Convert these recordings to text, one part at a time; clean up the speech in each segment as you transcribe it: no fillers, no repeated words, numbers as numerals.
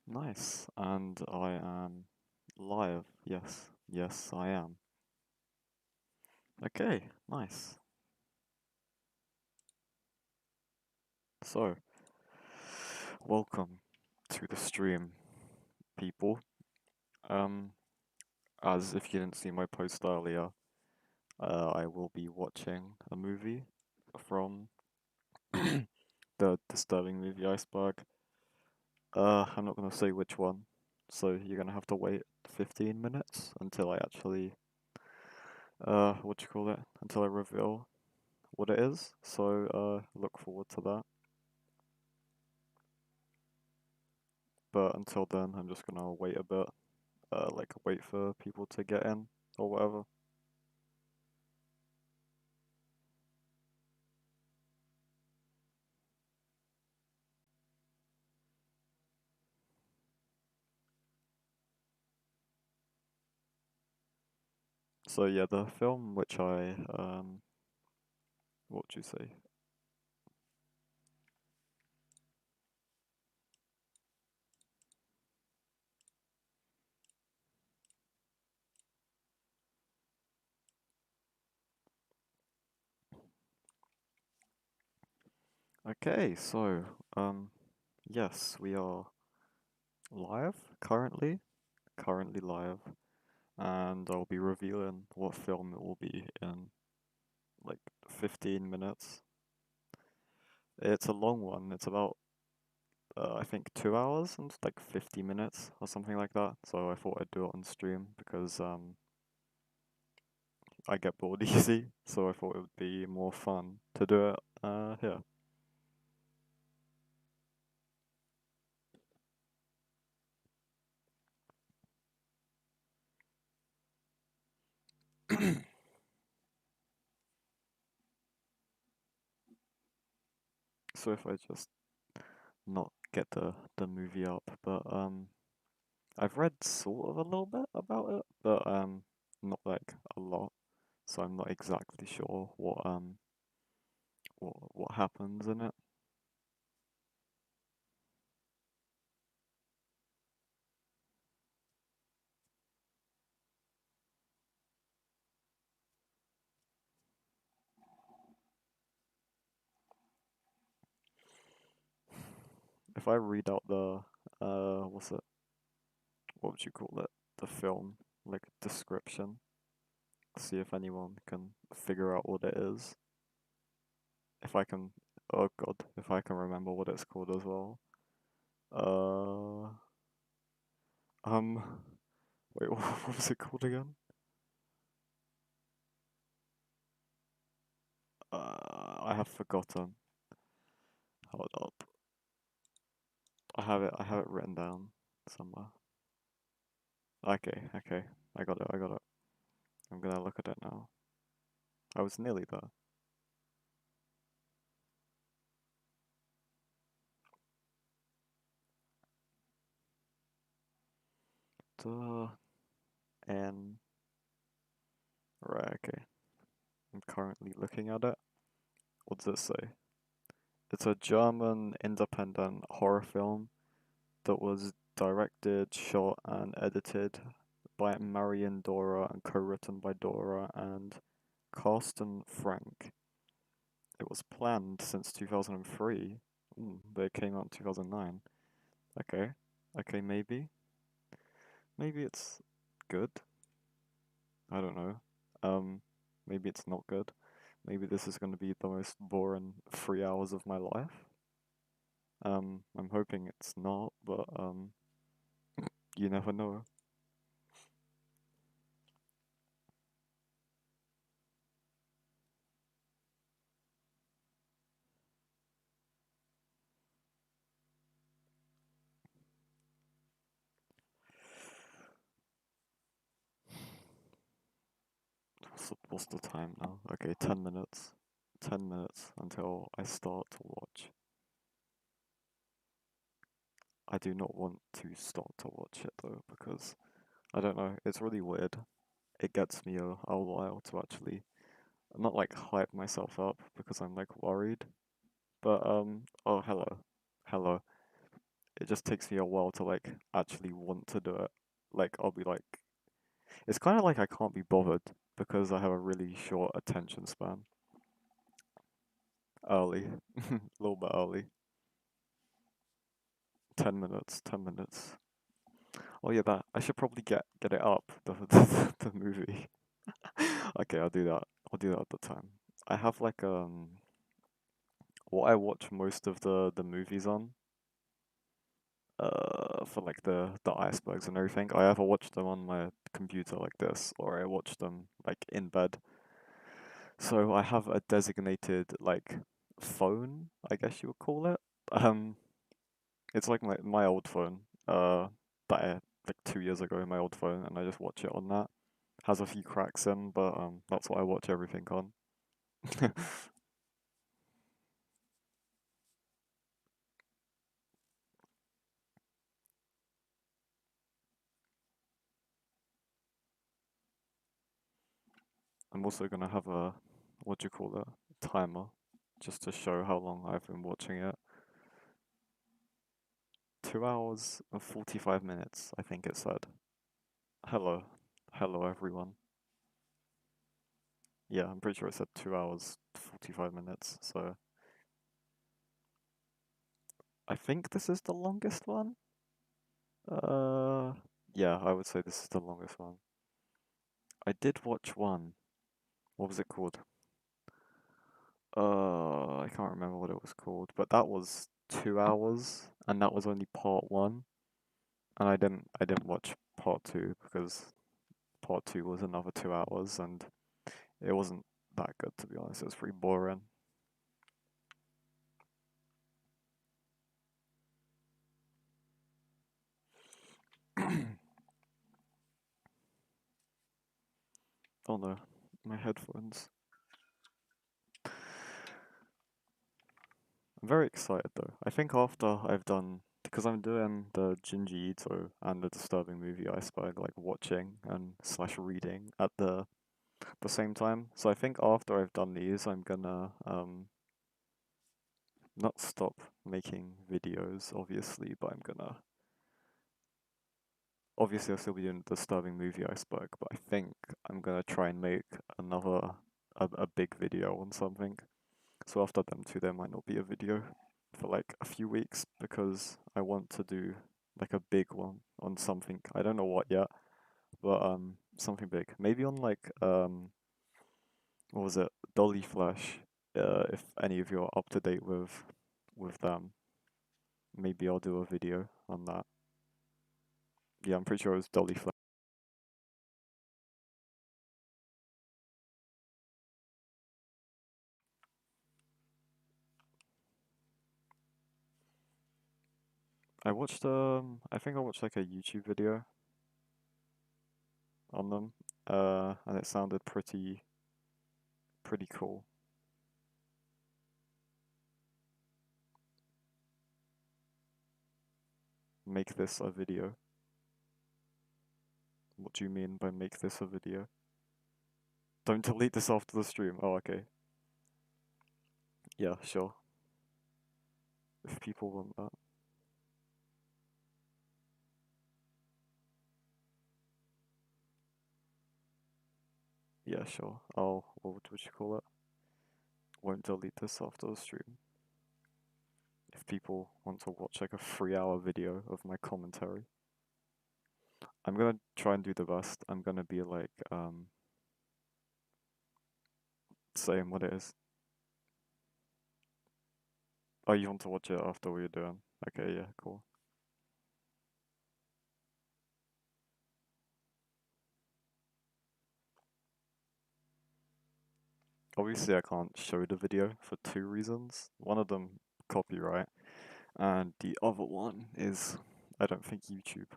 Nice. And I am live. Yes. Yes, I am. Okay, nice. So, welcome to the stream, people. Um, as if you didn't see my post earlier, I will be watching a movie from the disturbing movie Iceberg. I'm not gonna say which one, so you're gonna have to wait 15 minutes until I actually, what do you call it? Until I reveal what it is. So, look forward to that. But until then, I'm just gonna wait a bit, like wait for people to get in or whatever. So yeah, the film which what would you say? Okay, so yes, we are live currently live, and I'll be revealing what film it will be in like 15 minutes. It's a long one. It's about I think 2 hours and like 50 minutes or something like that. So I thought I'd do it on stream because I get bored easy, so I thought it would be more fun to do it here. So if I just not get the movie up, but I've read sort of a little bit about it, but not like a lot, so I'm not exactly sure what happens in it. If I read out the what's it? What would you call it? The film like description. See if anyone can figure out what it is. If I can, oh god, if I can remember what it's called as well. Uh, um, wait, what was it called again? I have forgotten. Hold up. I have it written down somewhere. Okay, okay. I got it, I got it. I'm gonna look at it now. I was nearly there. Duh. And, right, okay. I'm currently looking at it. What does it say? It's a German independent horror film that was directed, shot, and edited by Marion Dora and co-written by Dora and Carsten Frank. It was planned since 2003, but it came out in 2009. Okay, okay, maybe it's good. I don't know. Um, maybe it's not good. Maybe this is going to be the most boring 3 hours of my life. I'm hoping it's not, but you never know. What's the time now? Okay, 10 minutes. 10 minutes until I start to watch. I do not want to start to watch it though, because I don't know, it's really weird. It gets me a while to actually not like hype myself up because I'm like worried. But oh hello. Hello. it just takes me a while to like actually want to do it. Like I'll be like, it's kind of like I can't be bothered because I have a really short attention span. Early, a little bit early. 10 minutes, 10 minutes. Oh yeah, that I should probably get it up the movie. Okay, I'll do that. I'll do that at the time. I have like what I watch most of the movies on for like the icebergs and everything. I either watch them on my computer like this or I watch them like in bed. So I have a designated like phone, I guess you would call it. Um, it's like my old phone. That I like 2 years ago, my old phone, and I just watch it on that. Has a few cracks in, but that's what I watch everything on. I'm also gonna have a what do you call it? Timer, just to show how long I've been watching it. 2 hours and 45 minutes, I think it said. Hello, hello everyone. Yeah, I'm pretty sure it said 2 hours 45 minutes. So I think this is the longest one. Uh, yeah, I would say this is the longest one. I did watch one. What was it called? I can't remember what it was called, but that was 2 hours, and that was only part one. And I didn't watch part two because part two was another 2 hours, and it wasn't that good to be honest. It was pretty boring. Oh no, my headphones. I'm very excited though. I think after I've done, because I'm doing the Jinji Ito and the Disturbing Movie Iceberg, like watching and slash reading at the same time. So I think after I've done these, I'm gonna not stop making videos, obviously, but I'm gonna obviously I'll still be doing the Disturbing Movie Iceberg, but I think I'm gonna try and make another a big video on something. So after them two, there might not be a video for like a few weeks because I want to do like a big one on something. I don't know what yet, but something big. Maybe on like what was it? Dolly Flash. If any of you are up to date with them, maybe I'll do a video on that. Yeah, I'm pretty sure it was Dolly Flash. I think I watched like a YouTube video on them. And it sounded pretty cool. Make this a video. What do you mean by make this a video? Don't delete this after the stream. Oh, okay. Yeah, sure. If people want that. Yeah, sure. What would you call it? Won't delete this after the stream. If people want to watch like a 3 hour video of my commentary. I'm gonna try and do the best. I'm gonna be like, saying what it is. Oh, you want to watch it after we're doing? Okay, yeah, cool. Obviously, I can't show the video for two reasons. One of them, copyright, and the other one is I don't think YouTube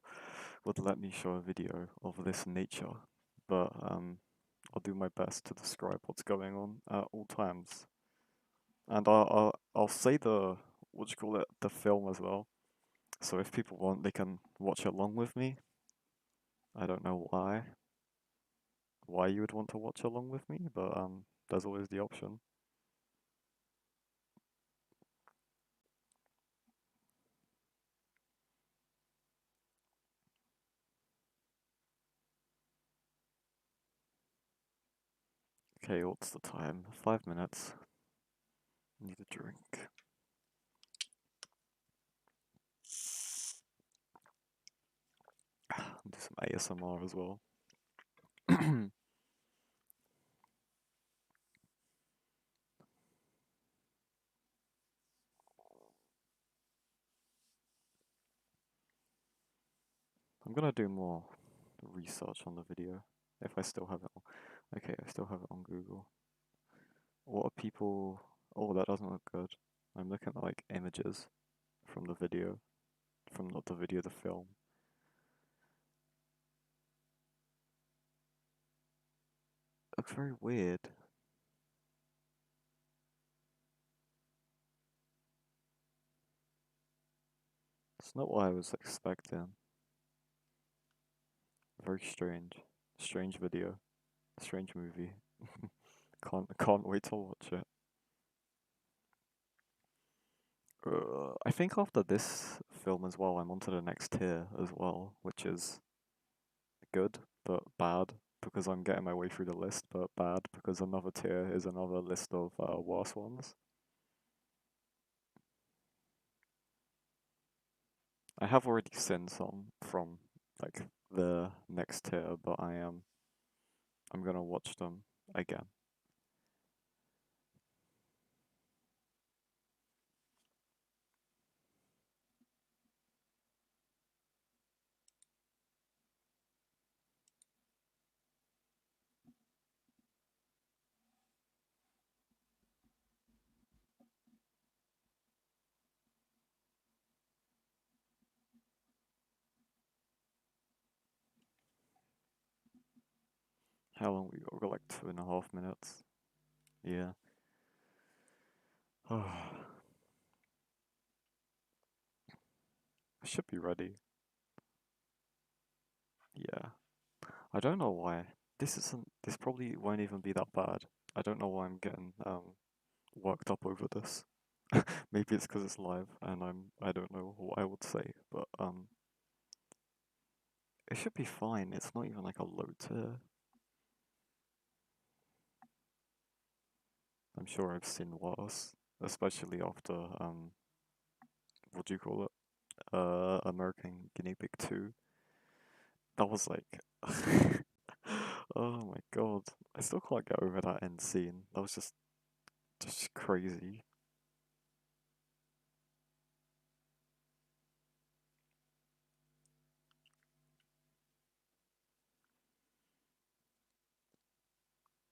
would let me show a video of this nature. But I'll do my best to describe what's going on at all times. And I'll say the what do you call it, the film as well. So if people want, they can watch along with me. I don't know why you would want to watch along with me, but there's always the option. Okay, what's the time? 5 minutes. Need a drink. Do some ASMR as well. I'm gonna do more research on the video if I still have it on. Okay, I still have it on Google. What are people? Oh, that doesn't look good. I'm looking at like images from the video, from not the video, the film. Looks very weird. It's not what I was expecting. Very strange. Strange video. Strange movie. Can't wait to watch it. I think after this film as well, I'm onto the next tier as well, which is good but bad because I'm getting my way through the list, but bad because another tier is another list of worse ones. I have already seen some from like the next tier, but I'm gonna watch them again. How long we got? We got like 2.5 minutes. Yeah. I should be ready. Yeah. I don't know why. This probably won't even be that bad. I don't know why I'm getting worked up over this. Maybe it's because it's live and I don't know what I would say, but it should be fine. It's not even like a low tier. I'm sure I've seen worse, especially after what do you call it? American Guinea Pig 2. That was like oh my god. I still can't get over that end scene. That was just crazy.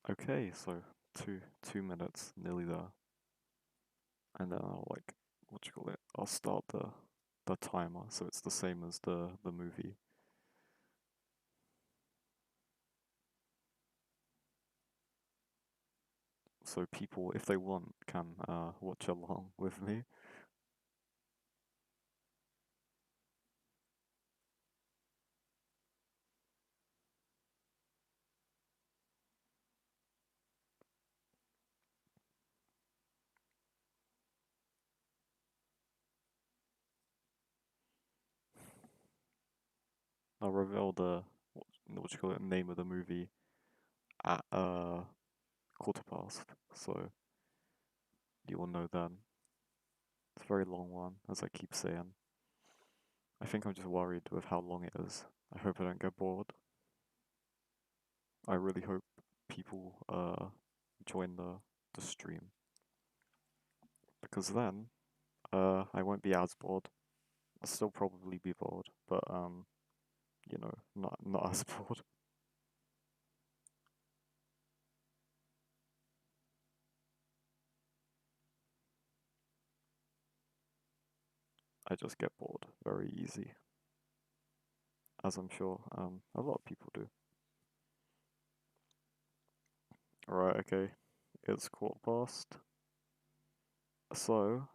Okay, so 2 minutes, nearly there. And then I'll like what do you call it? I'll start the timer, so it's the same as the movie. So people, if they want, can watch along with me. I'll reveal the what do you call it? Name of the movie at 1:15, so you will know then. It's a very long one, as I keep saying. I think I'm just worried with how long it is. I hope I don't get bored. I really hope people join the stream because then I won't be as bored. I'll still probably be bored, but not as bored. I just get bored very easy, as I'm sure a lot of people do. Alright, okay. It's 1:15. So,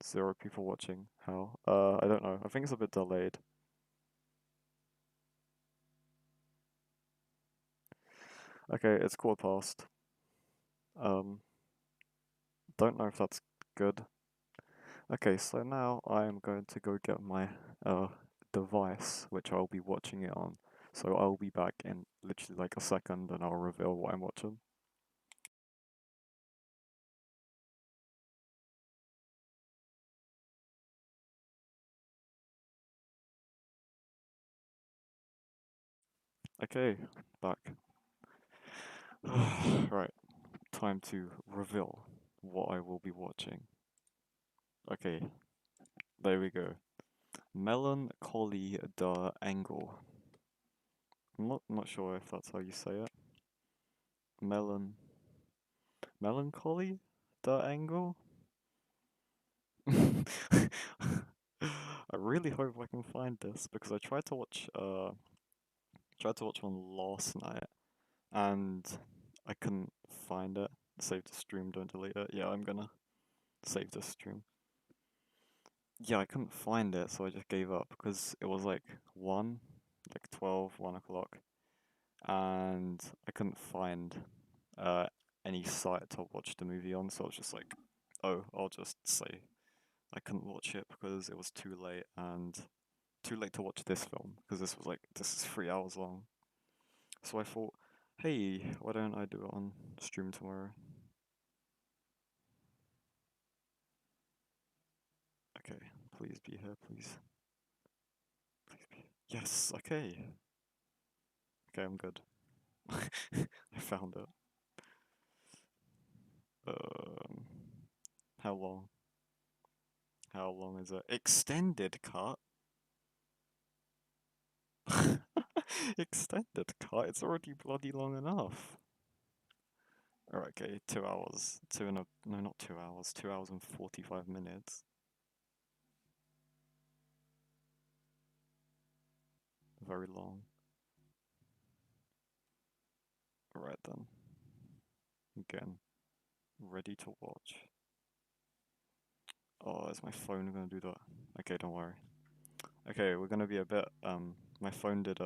0 people watching. How? I don't know. I think it's a bit delayed. Okay, it's 1:15. Um, don't know if that's good. Okay, so now I am going to go get my device, which I'll be watching it on. So I'll be back in literally like a second and I'll reveal what I'm watching. Okay, back. Right, time to reveal what I will be watching. Okay, there we go. Melancholy der Engel. I'm not sure if that's how you say it. Melon Melancholy der Engel? I really hope I can find this because I tried to watch one last night and I couldn't find it. Save the stream, don't delete it. Yeah, I'm gonna save the stream. Yeah, I couldn't find it, so I just gave up because it was like 1, like 1 o'clock, and I couldn't find uh, any site to watch the movie on, so I was just like, oh, I'll just say I couldn't watch it because it was too late and too late to watch this film because this is 3 hours long. So I thought, hey, why don't I do it on stream tomorrow? Okay, please be here, please. Please be. Yes, okay. Okay, I'm good. I found it. Um, how long? How long is it? Extended cut? Extended cut? It's already bloody long enough. Alright, okay, 2 hours. No, not 2 hours. 2 hours and 45 minutes. Very long. Alright then. Again, ready to watch. Oh, is my phone gonna do that? Okay, don't worry. Okay, we're gonna be a bit, my phone did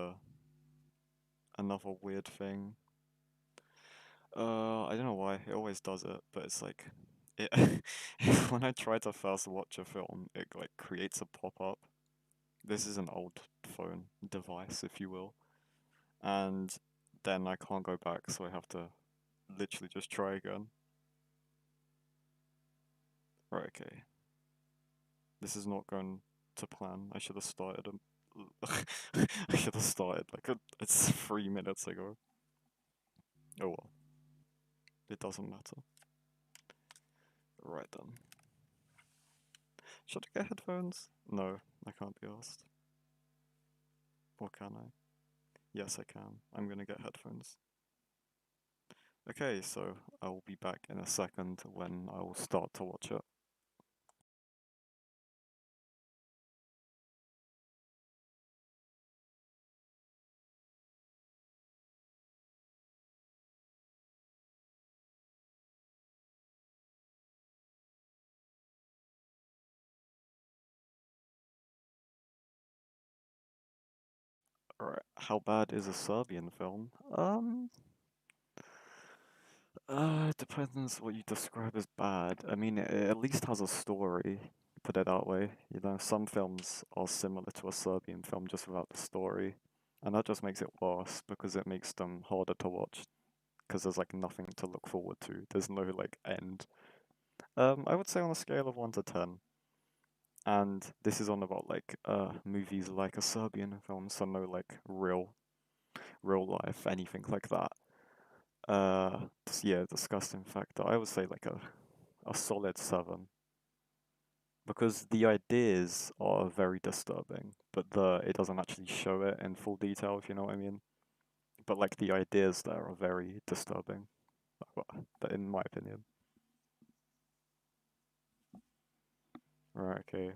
another weird thing. I don't know why, it always does it, but it's like, it, when I try to first watch a film, it like creates a pop-up. This is an old phone device, if you will, and then I can't go back, so I have to literally just try again. Right, okay. This is not going to plan. I should have started. I should have started it's 3 minutes ago. Oh well, it doesn't matter. Right then. Should I get headphones? No, I can't be asked. Or can I? Yes, I can. I'm gonna get headphones. Okay, so I will be back in a second when I will start to watch it. Alright, how bad is a Serbian film? It depends what you describe as bad. I mean, it at least has a story, put it that way. You know, some films are similar to a Serbian film just without the story. And that just makes it worse because it makes them harder to watch because there's like nothing to look forward to. There's no like end. I would say on a scale of 1 to 10. And this is on about like movies like a Serbian film, so no like real life, anything like that. Yeah, disgusting factor. I would say like a solid 7 because the ideas are very disturbing, but the it doesn't actually show it in full detail, if you know what I mean. But like the ideas there are very disturbing, in my opinion. Right, okay.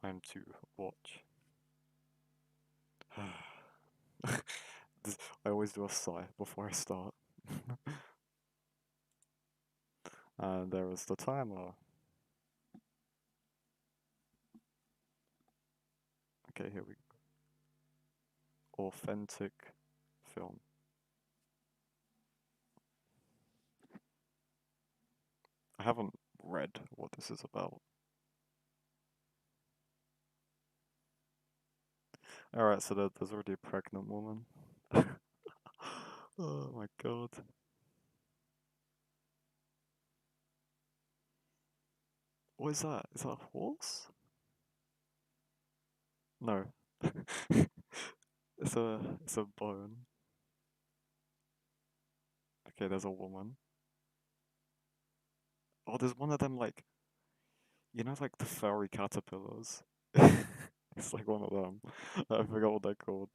Time to watch. I always do a sigh before I start. And there is the timer. Okay, here we go. Authentic film. I haven't read what this is about. Alright, so there's already a pregnant woman. Oh my god. What is that? Is that a horse? No. It's a bone. Okay, there's a woman. Oh, there's one of them like like the furry caterpillars. It's like one of them. I forgot what they're called.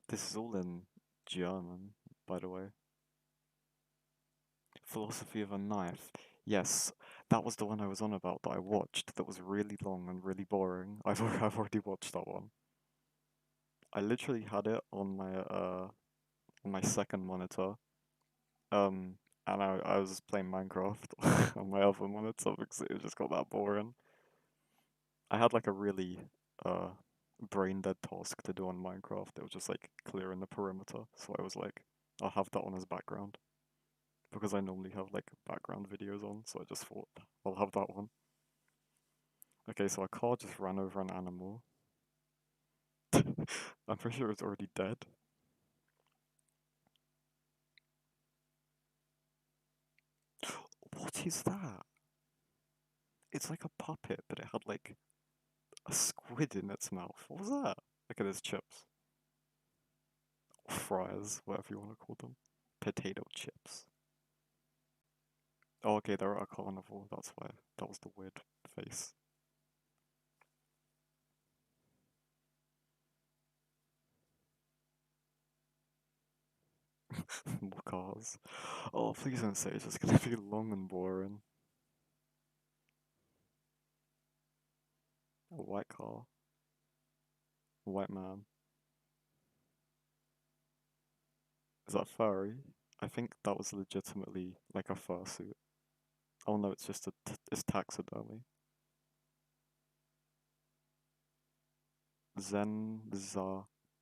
This is all in German, by the way. Philosophy of a Knife. Yes, that was the one I was on about that I watched that was really long and really boring. I've already watched that one. I literally had it on my second monitor. Um and I was playing Minecraft on my other monitor because it just got that boring. I had like a really uh brain dead task to do on Minecraft. It was just like clearing the perimeter. So I was like, I'll have that on as background. Because I normally have like background videos on, so I just thought I'll have that one. Okay, so a car just ran over an animal. I'm pretty sure it's already dead. What is that? It's like a puppet, but it had like a squid in its mouth. What was that? Look at his chips. Or fries, whatever you want to call them. Potato chips. Oh, okay, they're at a carnival. That's why. That was the weird face. More cars. Oh, please don't say it's just gonna be long and boring. A white car. A white man. Is that furry? I think that was legitimately like a fursuit. Oh no, it's just it's taxidermy.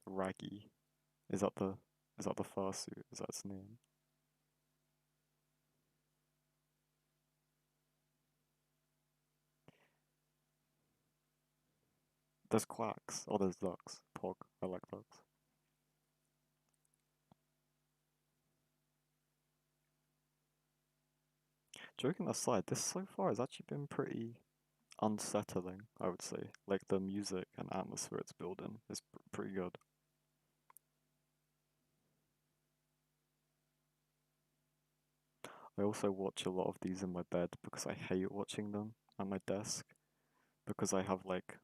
Raggy. Is that the is that the fursuit? Is that its name? There's quacks. Oh, there's ducks. Pog. I like ducks. Joking aside, this so far has actually been pretty unsettling, I would say. Like the music and atmosphere it's building is pretty good. I also watch a lot of these in my bed because I hate watching them at my desk because I have like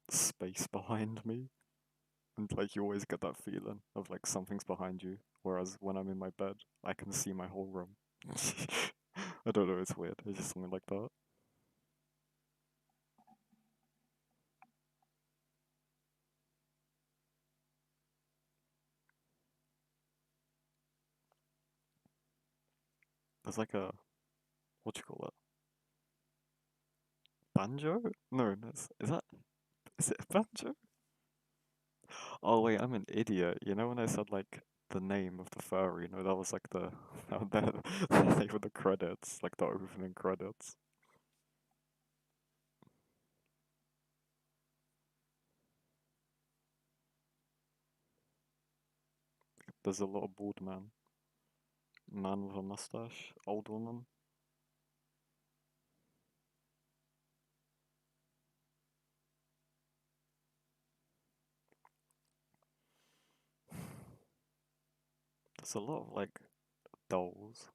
space behind me. And like you always get that feeling of like something's behind you. Whereas when I'm in my bed, I can see my whole room. I don't know, it's weird. It's just something like that. There's like a what do you call it? Banjo? No, is that is it a banjo? Oh wait, I'm an idiot. You know when I said like the name of the furry, that was like the the name of the credits, like the opening credits. There's a lot of bald man. Man with a mustache, old woman. There's a lot of like dolls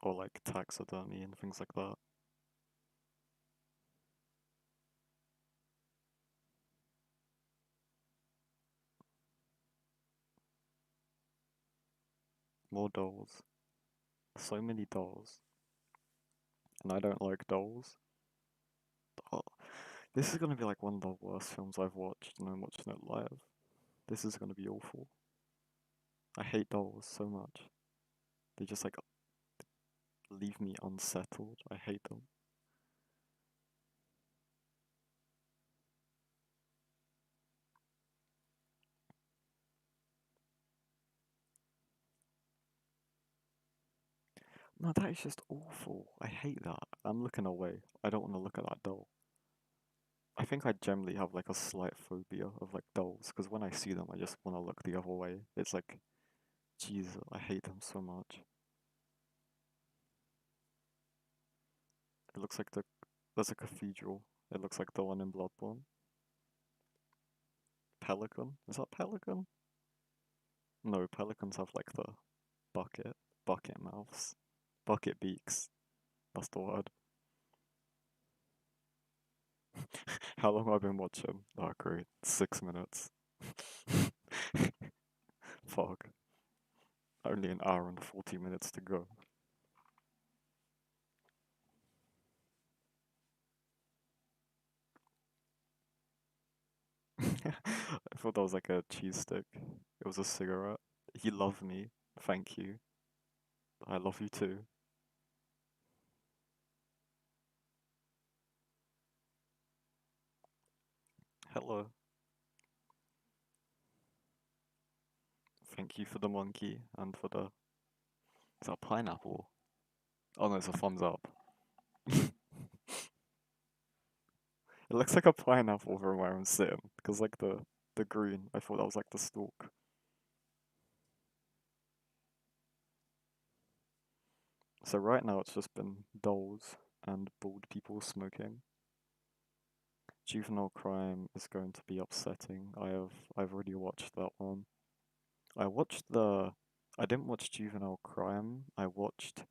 or like taxidermy and things like that. More dolls. So many dolls. And I don't like dolls. Oh, this is gonna be like one of the worst films I've watched, and I'm watching it live. This is gonna be awful. I hate dolls so much. They just like leave me unsettled. I hate them. No, that is just awful. I hate that. I'm looking away. I don't want to look at that doll. I think I generally have like a slight phobia of like dolls because when I see them, I just want to look the other way. It's like Jesus, I hate them so much. It looks like there's a cathedral. It looks like the one in Bloodborne. Pelican? Is that pelican? No, pelicans have like the bucket, bucket mouths, bucket beaks. That's the word. How long have I been watching? Oh, great. 6 minutes. Fuck. Only an hour and 40 minutes to go. I thought that was like a cheese stick. It was a cigarette. You love me. Thank you. I love you too. Hello. Thank you for the monkey and for the. Is that pineapple? Oh no, it's a thumbs up. It looks like a pineapple from where I'm sitting. Because like the green, I thought that was like the stalk. So right now it's just been dolls and bald people smoking. Juvenile crime is going to be upsetting. I've already watched that one. I watched the I didn't watch Juvenile Crime. I watched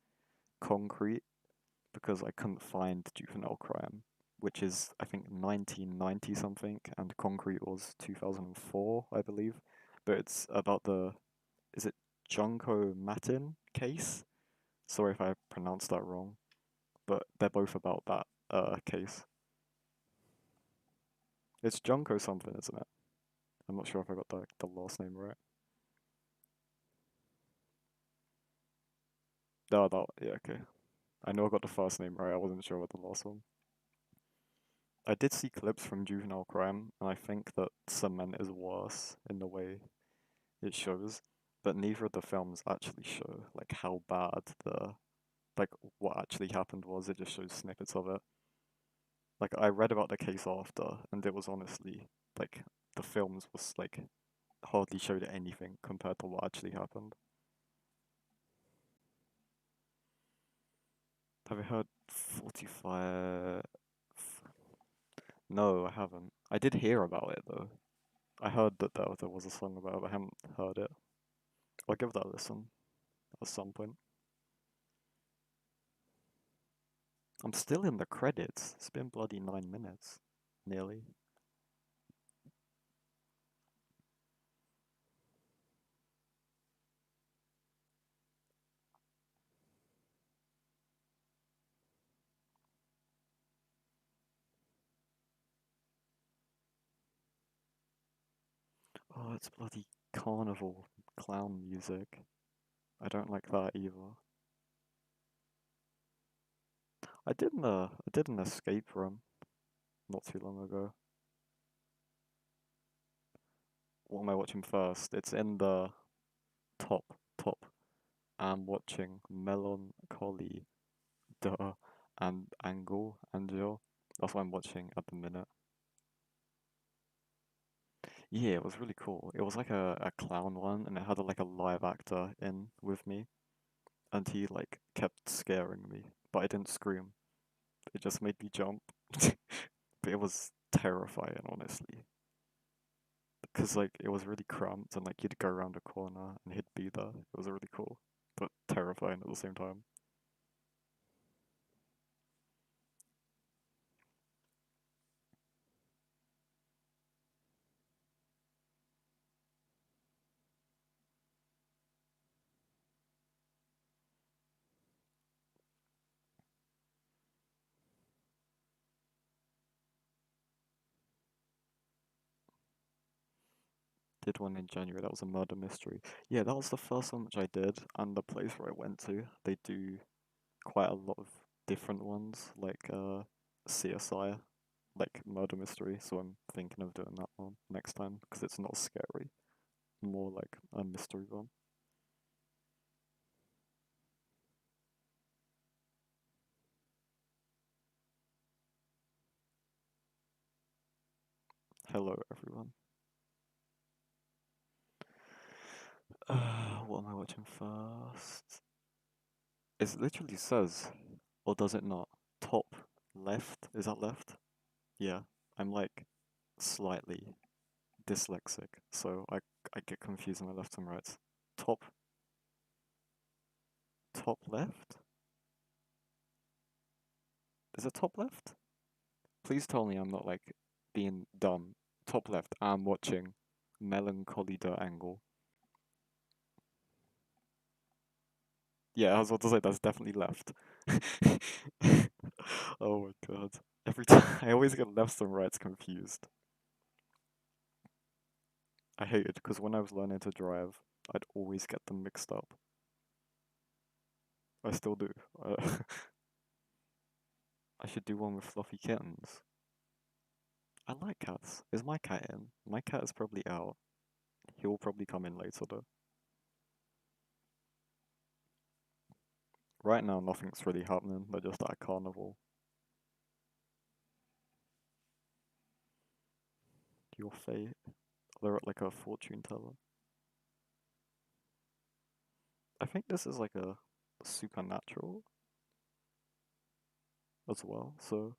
Concrete because I couldn't find Juvenile Crime, which is I think 1990 something, and Concrete was 2004, I believe. But it's about the is it Junko Matin case? Sorry if I pronounced that wrong, but they're both about that case. It's Junko something, isn't it? I'm not sure if I got the last name right. No, that yeah, okay. I know I got the first name right. I wasn't sure about the last one. I did see clips from Juvenile Crime, and I think that Cement is worse in the way it shows, but neither of the films actually show like how bad the like what actually happened was. It just shows snippets of it. Like I read about the case after, and it was honestly like the films was like hardly showed anything compared to what actually happened. Have you heard 45? No, I haven't. I did hear about it though. I heard that there was a song about it, but I haven't heard it. I'll give that a listen at some point. I'm still in the credits. It's been bloody 9 minutes. Nearly. Oh, it's bloody carnival clown music. I don't like that either. I did an escape room not too long ago. What am I watching first? It's in the top. I'm watching Melancholy, Duh, and Angel. That's what I'm watching at the minute. Yeah, it was really cool. It was like a clown one, and it had like a live actor in with me, and he like kept scaring me, but I didn't scream. It just made me jump. But it was terrifying, honestly, because like it was really cramped, and like you'd go around a corner and he'd be there. It was really cool, but terrifying at the same time. Did one in January. That was a murder mystery. Yeah, that was the first one which I did, and the place where I went to, they do quite a lot of different ones, like CSI, like murder mystery. So I'm thinking of doing that one next time because it's not scary, more like a mystery one. Hello, everyone. what am I watching first? It literally says, or does it not? Top left? Is that left? Yeah. I'm like slightly dyslexic, so I get confused on my left and right. Top top left? Is it top left? Please tell me I'm not like being dumb. Top left, I'm watching Melancholy de Angle. Yeah, I was about to say that's definitely left. Oh my god. Every time I always get lefts and rights confused. I hate it because when I was learning to drive, I'd always get them mixed up. I still do. I should do one with fluffy kittens. I like cats. Is my cat in? My cat is probably out. He'll probably come in later though. Right now, nothing's really happening. They're just at a carnival. Your fate. They're at like a fortune teller. I think this is like a supernatural as well. So,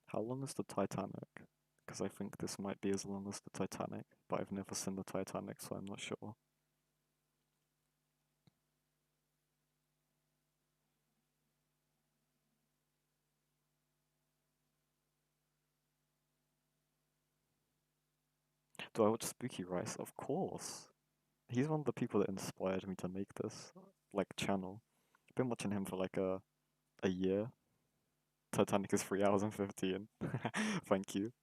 how long is the Titanic? Because I think this might be as long as the Titanic, but I've never seen the Titanic, so I'm not sure. Do I watch Spooky Rice? Of course. He's one of the people that inspired me to make this like channel. I've been watching him for like a year. Titanic is 3 hours and 15. Thank you.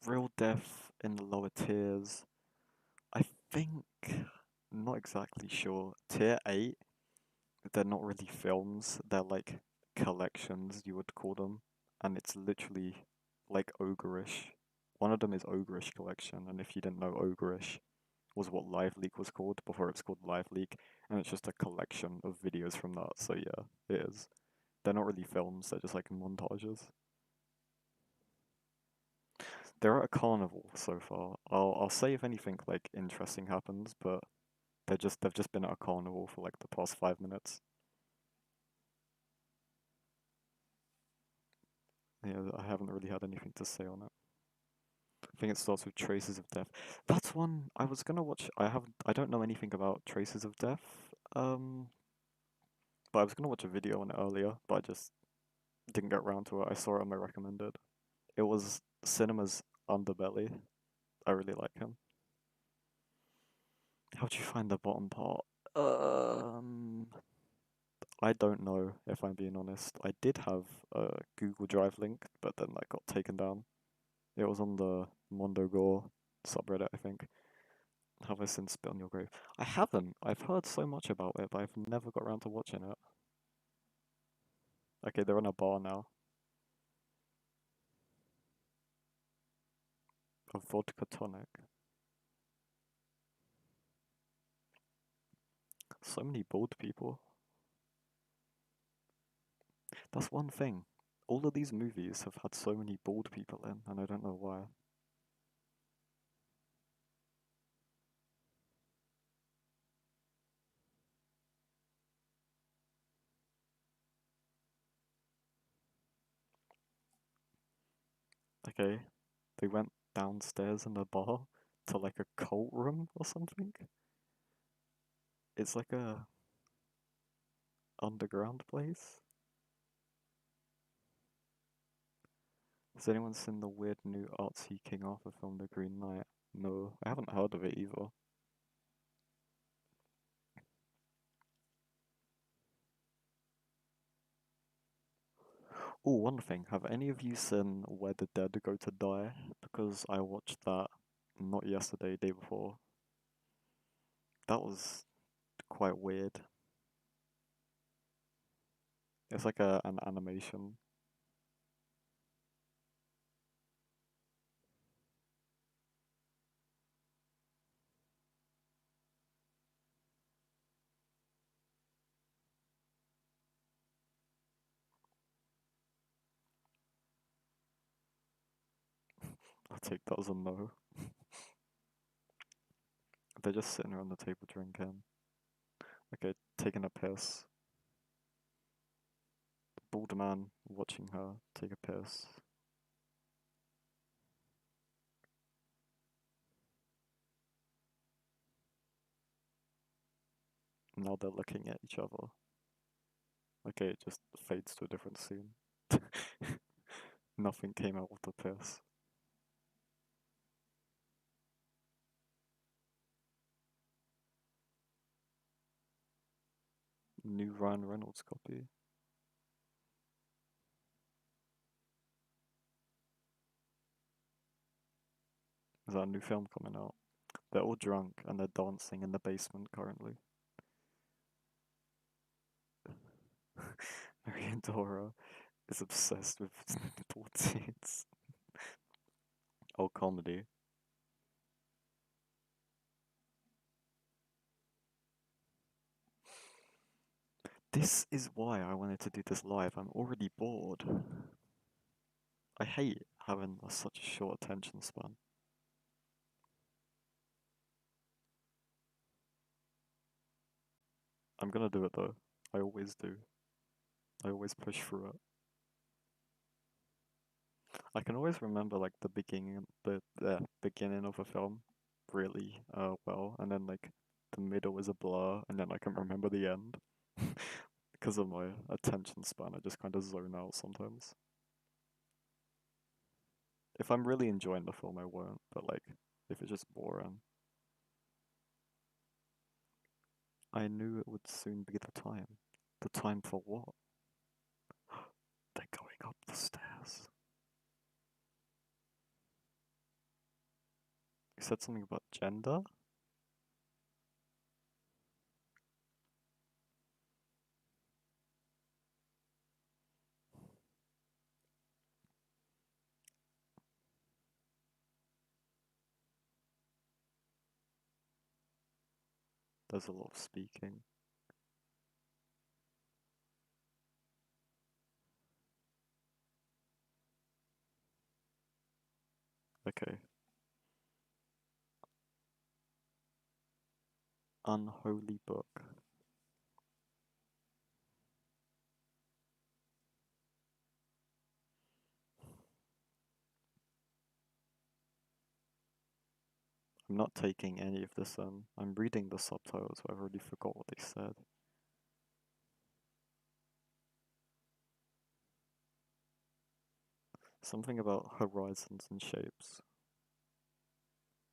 Real Death in the Lower Tiers. I think, not exactly sure. Tier 8, they're not really films, they're like collections, you would call them. And it's literally like Ogreish. One of them is Ogreish Collection, and if you didn't know, Ogreish was what Live Leak was called before it was called Live Leak, and it's just a collection of videos from that, so yeah, it is. They're not really films, they're just like montages. They're at a carnival so far. I'll say if anything like interesting happens, but they've just been at a carnival for like the past 5 minutes. Yeah, I haven't really had anything to say on it. I think it starts with Traces of Death. That's one I was gonna watch. I don't know anything about Traces of Death. But I was gonna watch a video on it earlier, but I just didn't get around to it. I saw it on my recommended. It was Cinema's Underbelly. I really like him. How'd you find the bottom part? Um, I don't know if I'm being honest. I did have a Google Drive link, but then that got taken down. It was on the Mondo Gore subreddit, I think. Have I since spit on your grave? I haven't. I've heard so much about it, but I've never got around to watching it. Okay, they're in a bar now. A vodka tonic. So many bald people. That's one thing. All of these movies have had so many bald people in, and I don't know why. Okay, they went downstairs in the bar to like a cult room or something. It's like a underground place. Has anyone seen the weird new artsy King Arthur film, The Green Knight? No, I haven't heard of it either. Oh, one thing, have any of you seen Where the Dead Go to Die? Because I watched that not yesterday, day before. That was quite weird. It's like an animation. I'll take that as a no. They're just sitting around the table drinking. Okay, taking a piss. Bald man watching her take a piss. Now they're looking at each other. Okay, it just fades to a different scene. Nothing came out of the piss. New Ryan Reynolds copy. Is that a new film coming out? They're all drunk and they're dancing in the basement currently. Marian Dora is obsessed with bald tits. Oh, comedy. This is why I wanted to do this live. I'm already bored. I hate having such a short attention span. I'm gonna do it though. I always do. I always push through it. I can always remember like the beginning of a film really well, and then like the middle is a blur, and then I can remember the end. Because of my attention span, I just kind of zone out sometimes. If I'm really enjoying the film, I won't, but like if it's just boring, I knew it would soon be the time. The time for what? They're going up the stairs. You said something about gender? There's a lot of speaking. Okay. Unholy book. I'm not taking any of this in. I'm reading the subtitles, but I've already forgot what they said. Something about horizons and shapes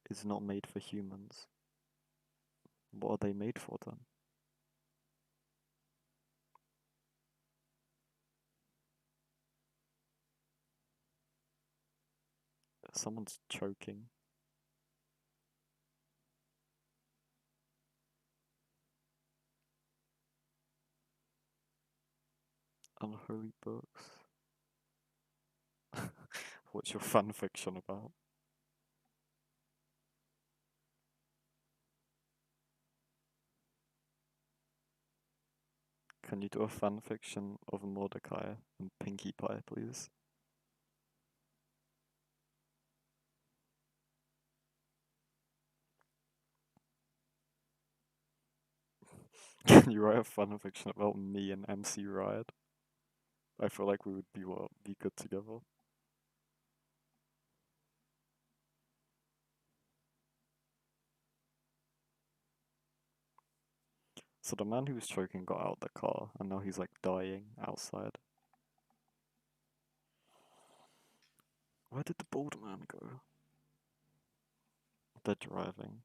is not made for humans. What are they made for then? Someone's choking. Unholy books. What's your fan fiction about? Can you do a fan fiction of Mordecai and Pinkie Pie, please? Can you write a fan fiction about me and MC Riot? I feel like we would be good together. So the man who was choking got out of the car, and now he's like dying outside. Where did the bald man go? They're driving.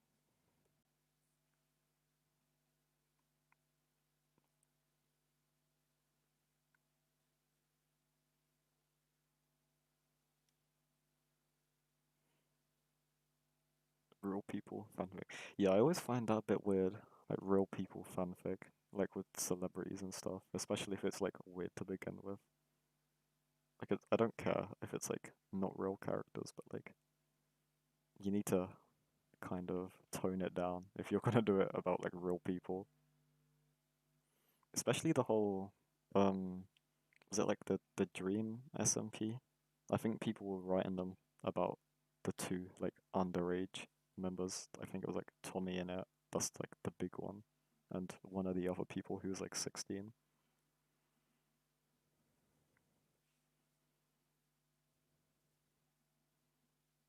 Real people fanfic. Yeah, I always find that a bit weird. Like real people fanfic, like with celebrities and stuff, especially if it's like weird to begin with. Like I don't care if it's like not real characters, but like you need to kind of tone it down if you're gonna do it about like real people. Especially the whole was it like the Dream SMP? I think people were writing them about the two like underage members. I think it was like Tommy in it. That's like the big one, and one of the other people who was like 16.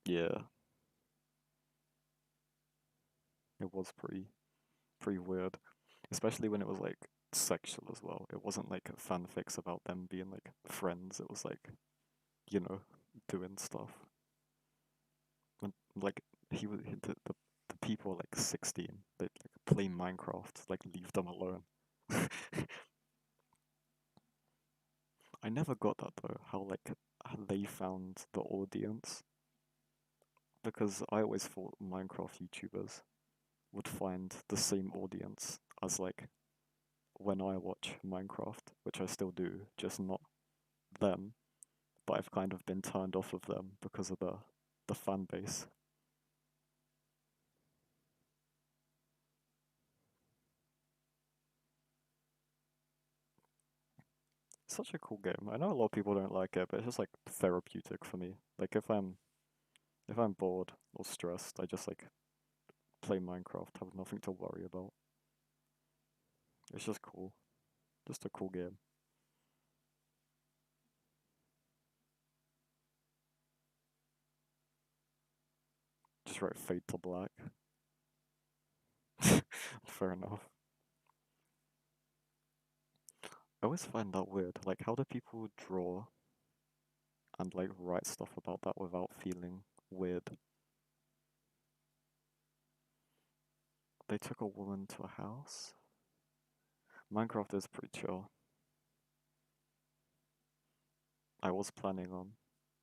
Yeah, it was pretty weird, especially when it was like sexual as well. It wasn't like fanfics about them being like friends. It was like, you know, doing stuff. And like the people were like 16. They like play Minecraft. Like leave them alone. I never got that though. How they found the audience, because I always thought Minecraft YouTubers would find the same audience as like when I watch Minecraft, which I still do, just not them. But I've kind of been turned off of them because of the fan base. It's such a cool game. I know a lot of people don't like it, but it's just like therapeutic for me. Like if I'm bored or stressed, I just like play Minecraft, have nothing to worry about. It's just cool. Just a cool game. Just write Fade to Black. Fair enough. I always find that weird. Like, how do people draw and like write stuff about that without feeling weird? They took a woman to a house. Minecraft is pretty chill. I was planning on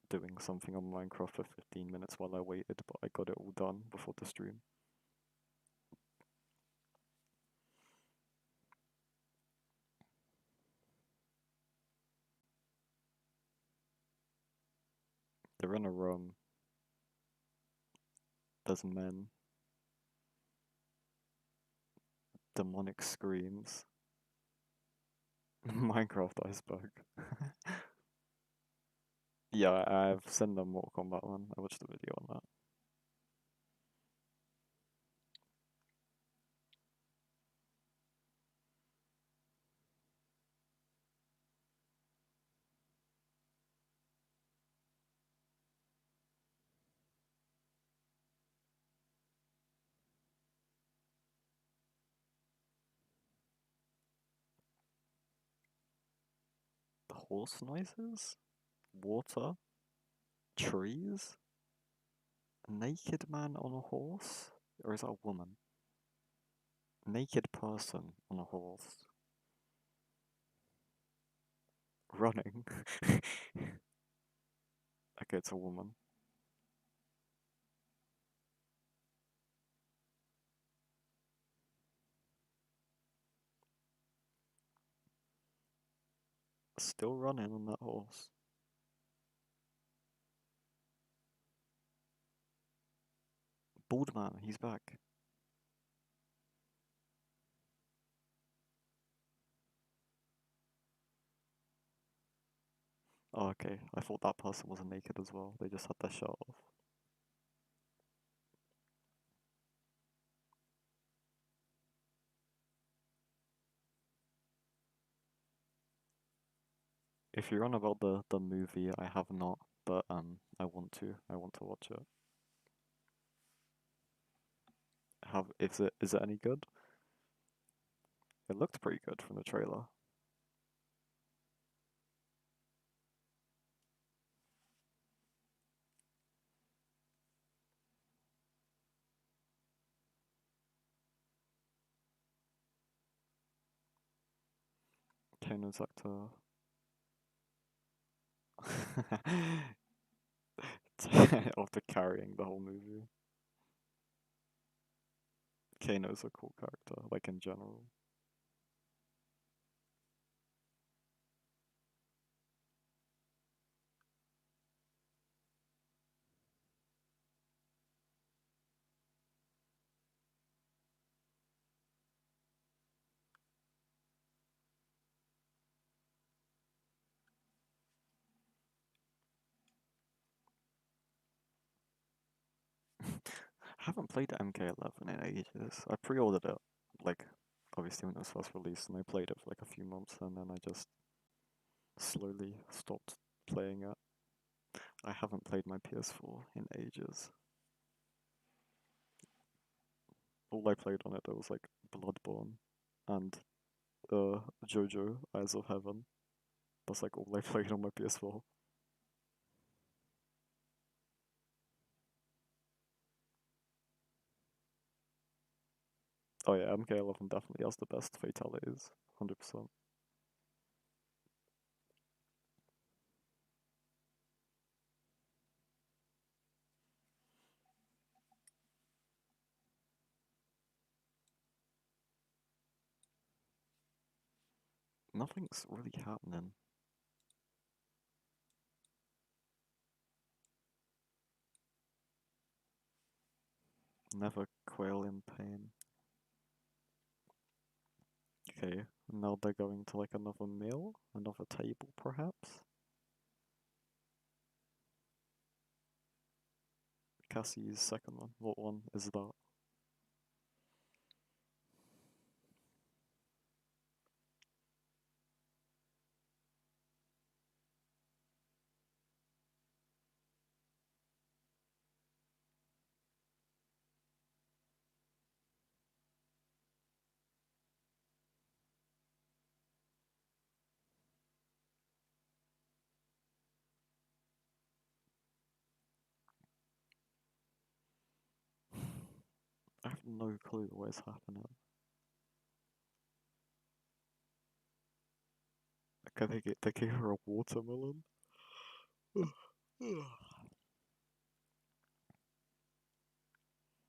doing something on Minecraft for 15 minutes while I waited, but I got it all done before the stream. They're in a room. There's men. Demonic screams. Minecraft Iceberg. Yeah, I've seen the Mortal Kombat one. I watched the video on that. Horse noises? Water? Trees? A naked man on a horse? Or is that a woman? Naked person on a horse. Running. Okay, it's a woman. Still running on that horse. Bald man, he's back. Oh, okay. I thought that person was naked as well. They just had their shirt off. If you're on about the movie, I have not, but I want to. I want to watch it. Have is it any good? It looked pretty good from the trailer. Kano's actor. After carrying the whole movie. Kano's a cool character, like in general. I haven't played MK11 in ages. I pre-ordered it, like, obviously when it was first released, and I played it for like a few months, and then I just slowly stopped playing it. I haven't played my PS4 in ages. All I played on it was like Bloodborne and JoJo Eyes of Heaven. That's like all I played on my PS4. Oh yeah, MK11 definitely has the best fatalities, 100%. Nothing's really happening. Never quail in pain. Okay, now they're going to like another meal, another table perhaps. Cassie's second one. What one is that? I have no clue what is happening. Okay, they gave her a watermelon.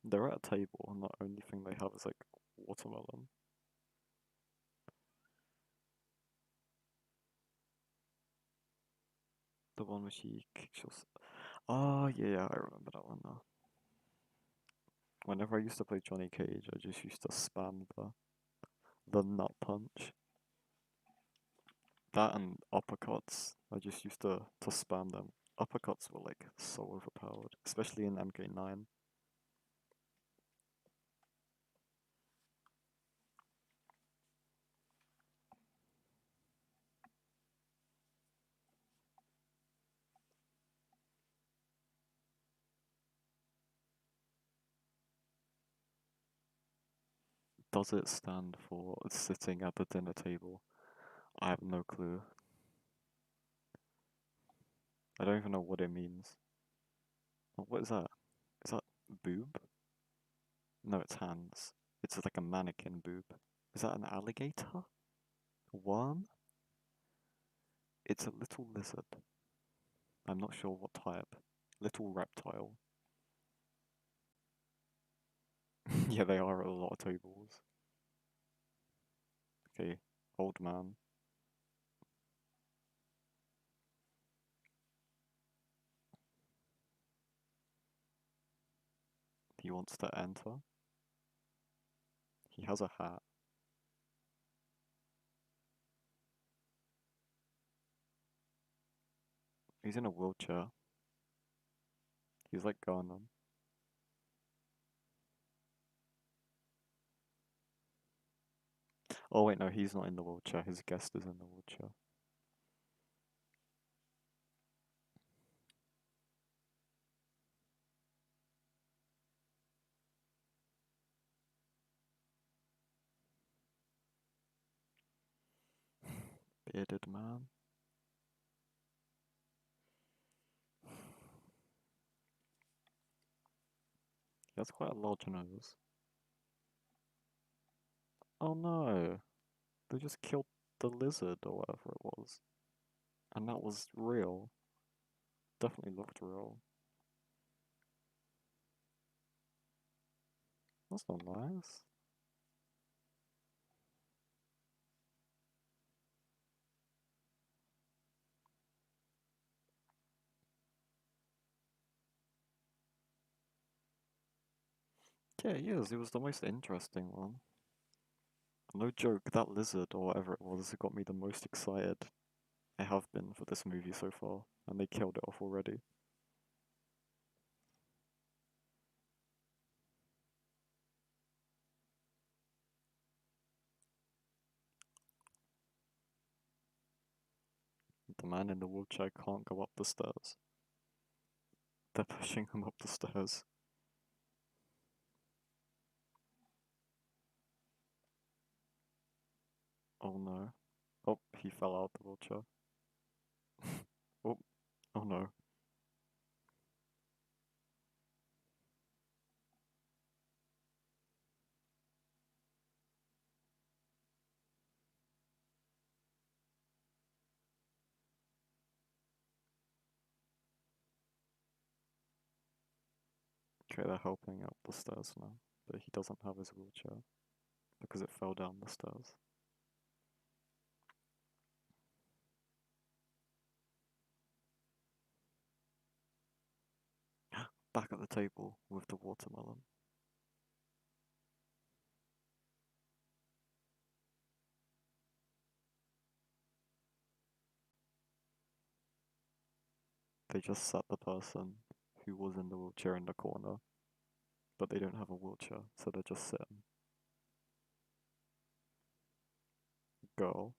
They're at a table, and the only thing they have is like watermelon. The one where she kicks your. Oh yeah, I remember that one now. Whenever I used to play Johnny Cage, I just used to spam the nut punch. That and uppercuts. I just used to spam them. Uppercuts were like so overpowered, especially in MK9. Does it stand for sitting at the dinner table? I have no clue. I don't even know what it means. What is that? Is that boob? No, it's hands. It's like a mannequin boob. Is that an alligator? A worm? It's a little lizard. I'm not sure what type. Little reptile. Yeah, they are at a lot of tables. Okay, old man. He wants to enter. He has a hat. He's in a wheelchair. He's like going on. Oh wait, no, he's not in the wheelchair. His guest is in the wheelchair. Bearded man. He has quite a large nose. Oh no, they just killed the lizard or whatever it was. And that was real. Definitely looked real. That's not nice. Yeah, he is. It was the most interesting one. No joke, that lizard or whatever it was got me the most excited I have been for this movie so far, and they killed it off already. The man in the wheelchair can't go up the stairs. They're pushing him up the stairs. Oh no. Oh, he fell out the wheelchair. Oh, oh no. Okay, they're helping up the stairs now, but he doesn't have his wheelchair because it fell down the stairs. Back at the table with the watermelon. They just sat the person who was in the wheelchair in the corner, but they don't have a wheelchair, so they're just sitting. Girl.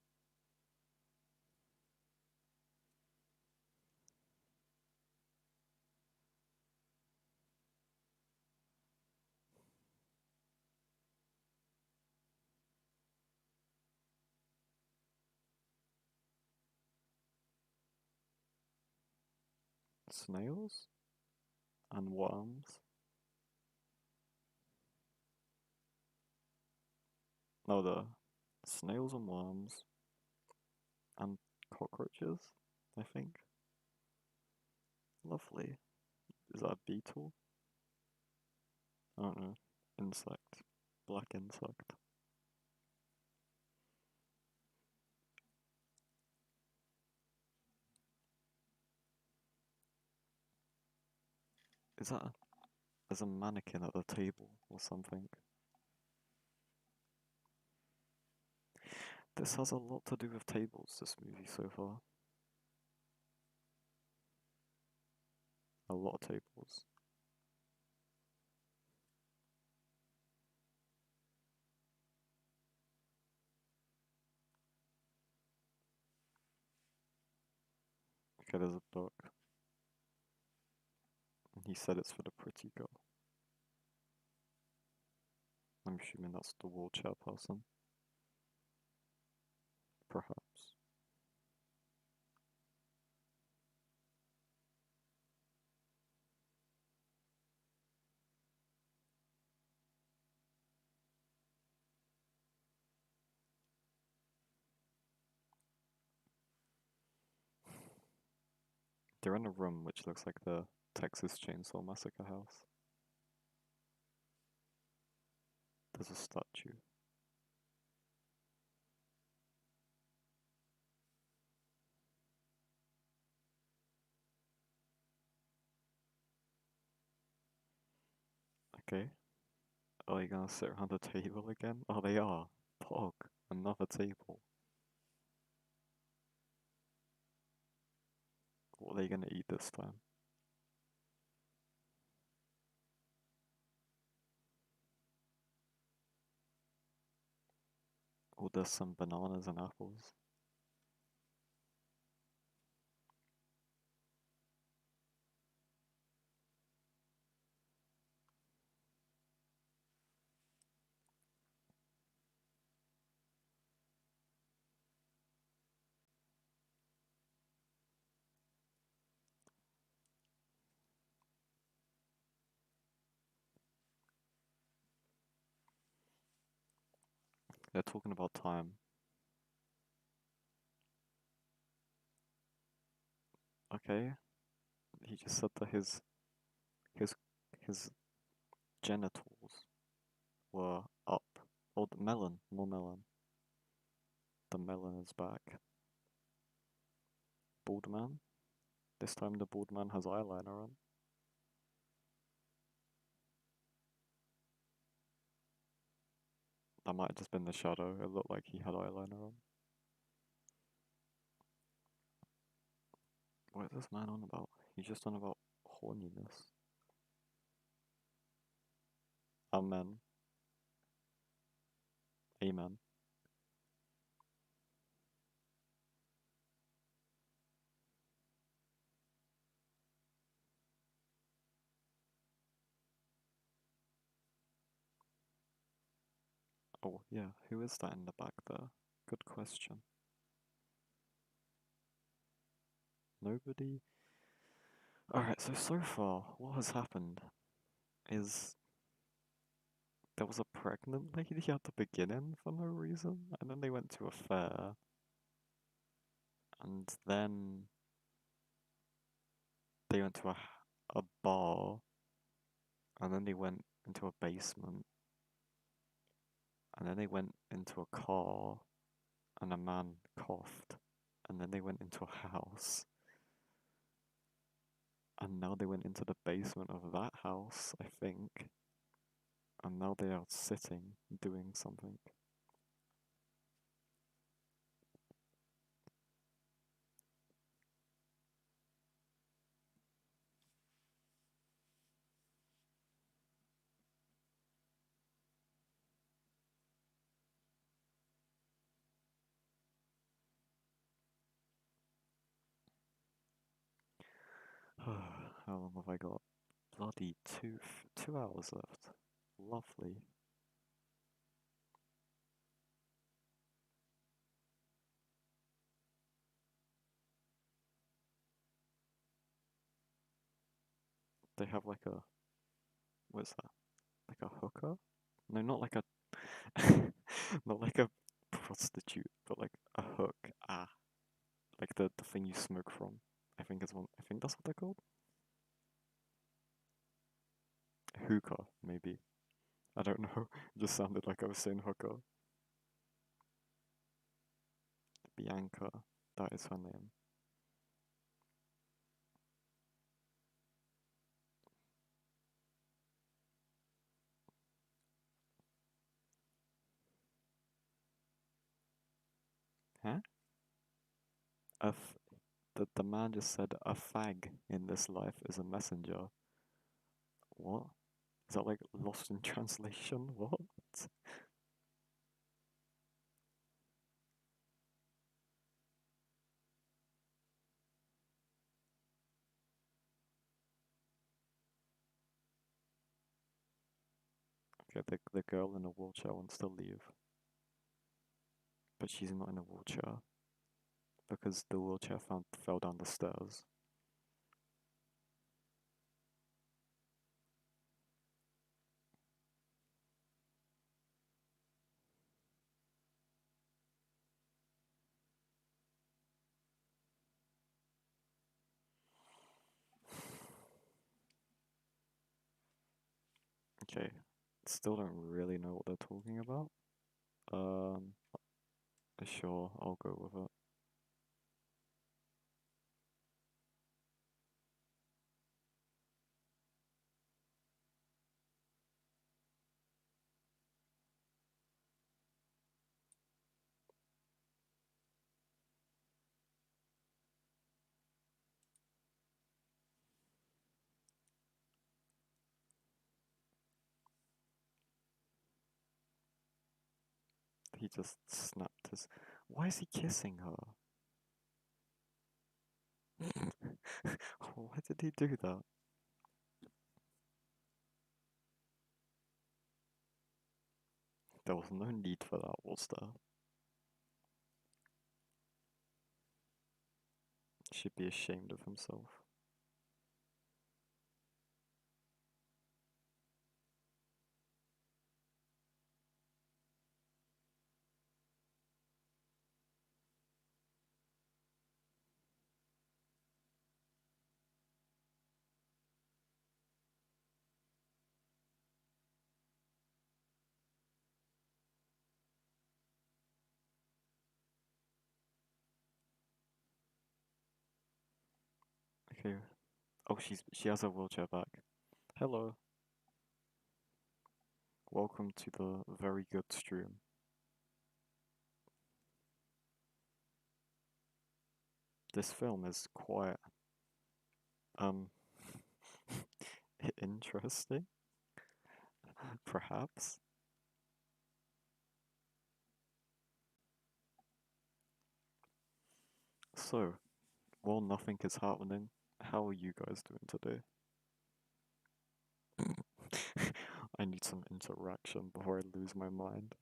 Snails? And worms? No, the snails and worms and cockroaches, I think. Lovely. Is that a beetle? I don't know. Insect. Black insect. Is that there's a mannequin at the table or something? This has a lot to do with tables, this movie so far. A lot of tables. Okay, there's a book. And he said it's for the pretty girl. I'm assuming that's the wheelchair person. Perhaps. They're in a room which looks like the Texas Chainsaw Massacre house. There's a statue. Okay. Are they gonna sit around the table again? Oh, they are. Pog. Another table. What are they gonna eat this time? Oh, there's some bananas and apples. They're talking about time. Okay. He just said that his his genitals were up. Oh, the melon. More melon. The melon is back. Bald man. This time the bald man has eyeliner on. That might have just been the shadow. It looked like he had eyeliner on. What is this man on about? He's just on about horniness. Amen. Amen. Oh, yeah, who is that in the back there? Good question. Nobody? Alright, so far, what has happened is there was a pregnant lady at the beginning for no reason, and then they went to a fair, and then they went to a bar, and then they went into a basement, and then they went into a car, and a man coughed, and then they went into a house, and now they went into the basement of that house, I think, and now they are sitting, doing something. How long have I got? Bloody 2 hours left. Lovely. They have like a, what's that? Like a hooker? No, not like a, not like a prostitute, but like a hook. Ah, like the thing you smoke from. I think is one. I think that's what they're called. Hookah, maybe. I don't know. It just sounded like I was saying hooker. Bianca, that is her name. Huh? The man just said a fag in this life is a messenger. What? Is that like lost in translation? What? Okay, the girl in a wheelchair wants to leave, but she's not in a wheelchair because the wheelchair fell down the stairs. Okay, still don't really know what they're talking about. Um, sure, I'll go with it. He just snapped his. Why is he kissing her? Why did he do that? There was no need for that, was there? Should be ashamed of himself. Okay. Oh, she has her wheelchair back. Hello. Welcome to the very good stream. This film is quite um interesting, perhaps. So, while nothing is happening, how are you guys doing today? I need some interaction before I lose my mind.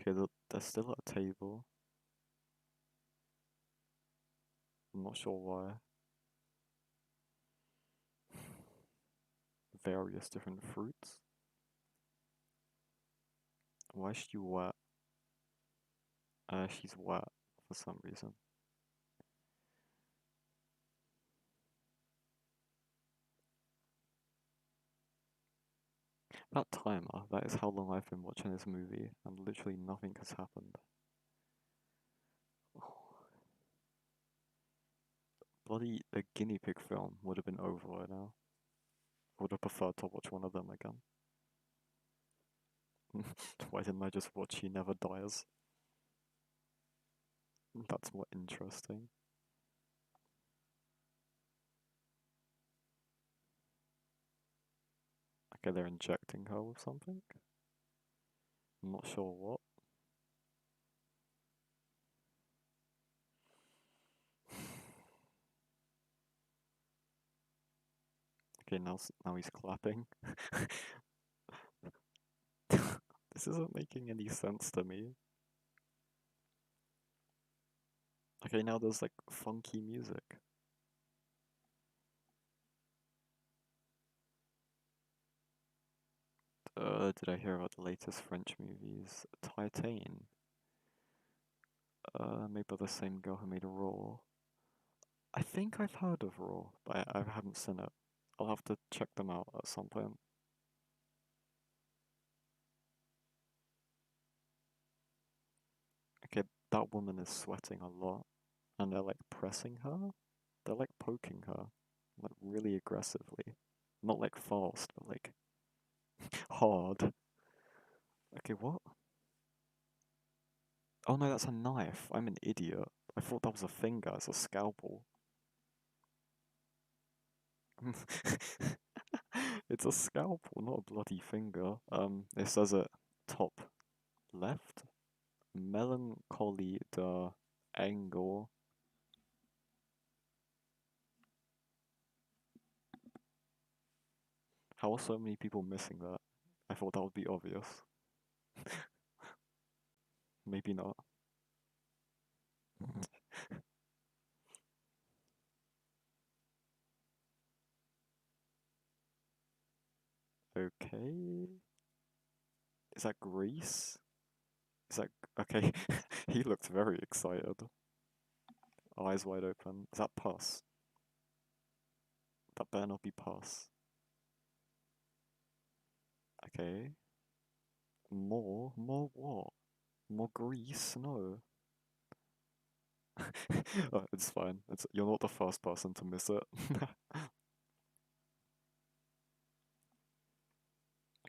Okay, they're still at a table. I'm not sure why. Various different fruits. Why is she wet? She's wet for some reason. That timer, that is how long I've been watching this movie, and literally nothing has happened. Bloody the guinea pig film would have been over by now. I would have preferred to watch one of them again. Why didn't I just watch He Never Dies? That's more interesting. Okay, they're injecting her with something. I'm not sure what. Okay, now he's clapping. This isn't making any sense to me. Okay, now there's like funky music. Did I hear about the latest French movies? Titan. Made by the same girl who made Raw. I think I've heard of Raw, but I haven't seen it. I'll have to check them out at some point. Okay, that woman is sweating a lot, and they're like pressing her. They're like poking her, like really aggressively. Not like fast, but like hard. Okay, what? Oh no, that's a knife. I'm an idiot. I thought that was a finger. It's a scalpel. It's a scalpel, not a bloody finger. It says it top left. Melancholy the angle. How are so many people missing that? I thought that would be obvious. Maybe not. Okay. Is that Greece? Is that okay? He looked very excited. Eyes wide open. Is that pus? That better not be pus. Okay. More what? More Greece? No. Oh, it's fine. You're not the first person to miss it.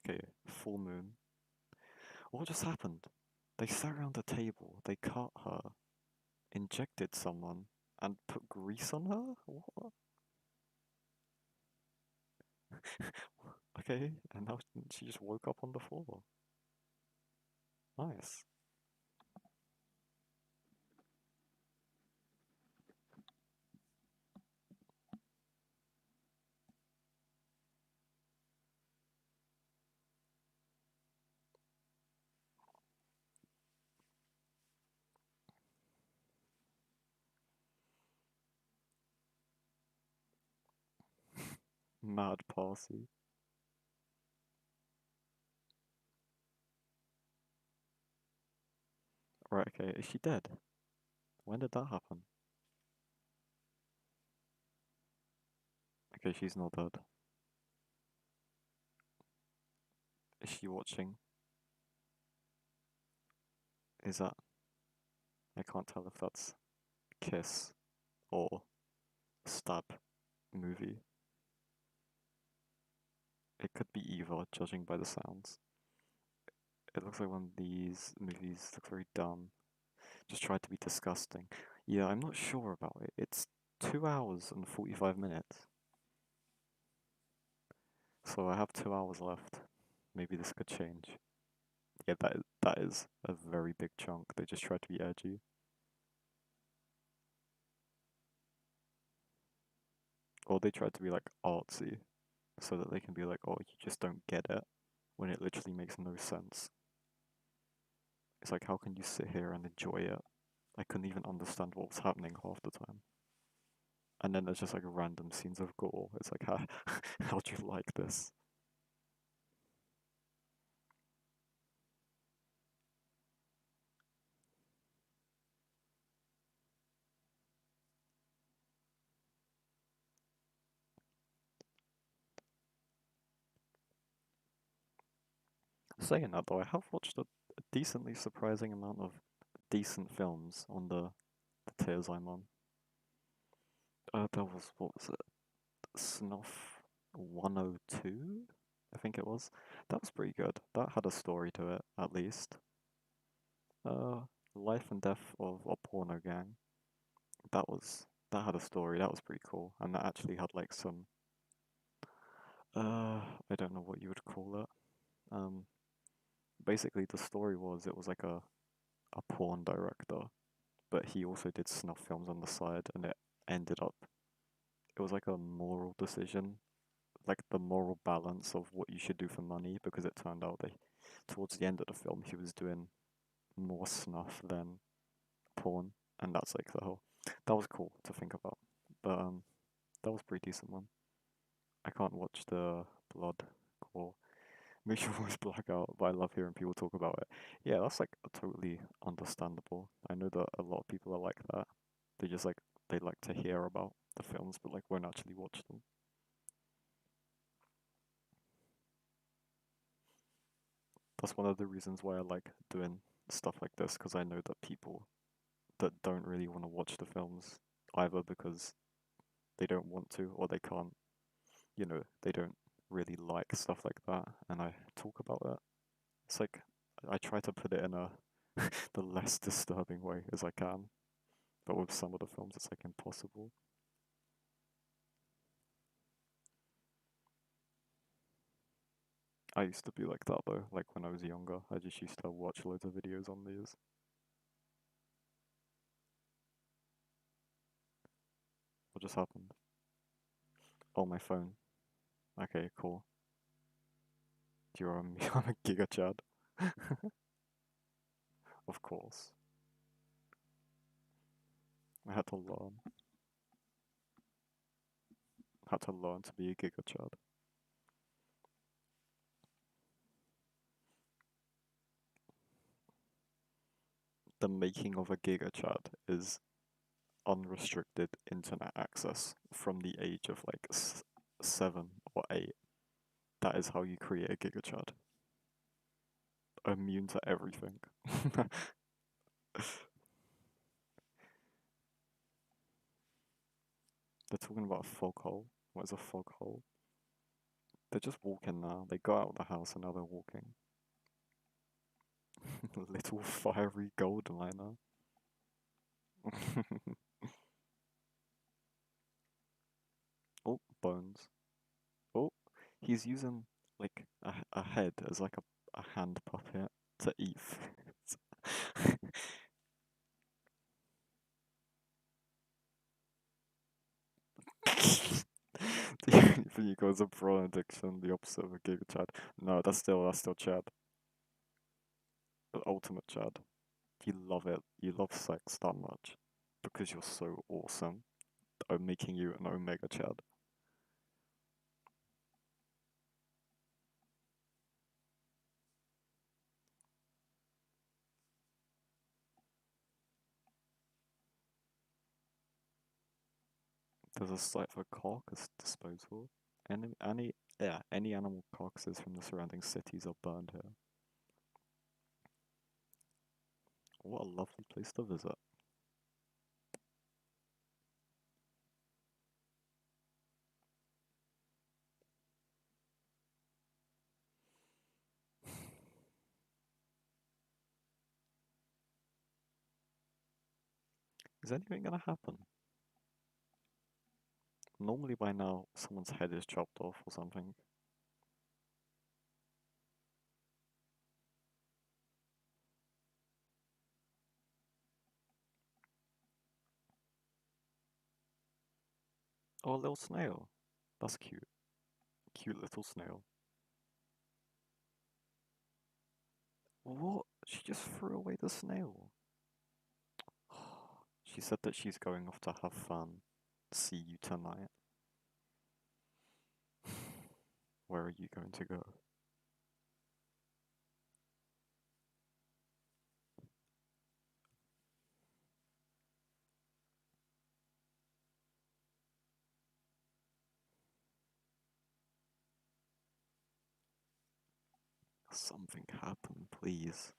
Okay, full moon. What just happened? They sat around the table, they cut her, injected someone, and put grease on her? What? Okay, and now she just woke up on the floor. Nice. Mad party. Right, okay, is she dead? When did that happen? Okay, she's not dead. Is she watching? Is that... I can't tell if that's kiss or stab movie. It could be either, judging by the sounds. It looks like one of these movies looks very dumb. Just tried to be disgusting. Yeah, I'm not sure about it. It's 2 hours and 45 minutes. So I have 2 hours left. Maybe this could change. Yeah, that is a very big chunk. They just tried to be edgy. Or they tried to be like artsy. So that they can be like, oh, you just don't get it. When it literally makes no sense. It's like, how can you sit here and enjoy it? I couldn't even understand what was happening half the time. And then there's just like random scenes of gore. It's like, how do you like this? Saying that though, I have watched a decently surprising amount of decent films on the tiers I'm on. There was, what was it? Snuff 102? I think it was. That was pretty good. That had a story to it, at least. Uh, Life and Death of a Porno Gang. That had a story. That was pretty cool, and that actually had like some. I don't know what you would call it. Um, Basically the story was it was like a porn director, but he also did snuff films on the side, and it ended up. It was like a moral decision, like the moral balance of what you should do for money, because it turned out that towards the end of the film he was doing more snuff than porn, and that's like the whole. That was cool to think about, but that was a pretty decent one. I can't watch the blood gore. Makes your voice black out, but I love hearing people talk about it. Yeah, that's like totally understandable. I know that a lot of people are like that. They just like they like to hear about the films, but like won't actually watch them. That's one of the reasons why I like doing stuff like this, because I know that people that don't really want to watch the films either because they don't want to or they can't, they don't really like stuff like that, and I talk about it. It's like I try to put it in a the less disturbing way as I can, but with some of the films it's like impossible. I used to be like that though, like when I was younger, I just used to watch loads of videos on these. What just happened? Oh, my phone. Okay, cool. Do you remember me? I'm a Giga Chad. Of course. I had to learn to be a Giga Chad. The making of a Giga Chad is unrestricted internet access from the age of like 7 or 8. That is how you create a Giga Chad. Immune to everything. They're talking about a fog hole. What is a fog hole? They're just walking now. They got out of the house and now they're walking. Little fiery gold liner. Oh, bones. Oh, he's using like a head as like a hand puppet to eat food. For you guys, a prawn addiction, the opposite of a Giga Chad. No, that's still Chad. The ultimate Chad. You love it. You love sex that much because you're so awesome. I'm making you an Omega Chad. There's a site for carcass disposal. Any animal carcasses from the surrounding cities are burned here. What a lovely place to visit. Is anything gonna happen? Normally by now, someone's head is chopped off or something. Oh, a little snail. That's cute. Cute little snail. What? She just threw away the snail. She said that she's going off to have fun. See you tonight. Where are you going to go? Something happen, please.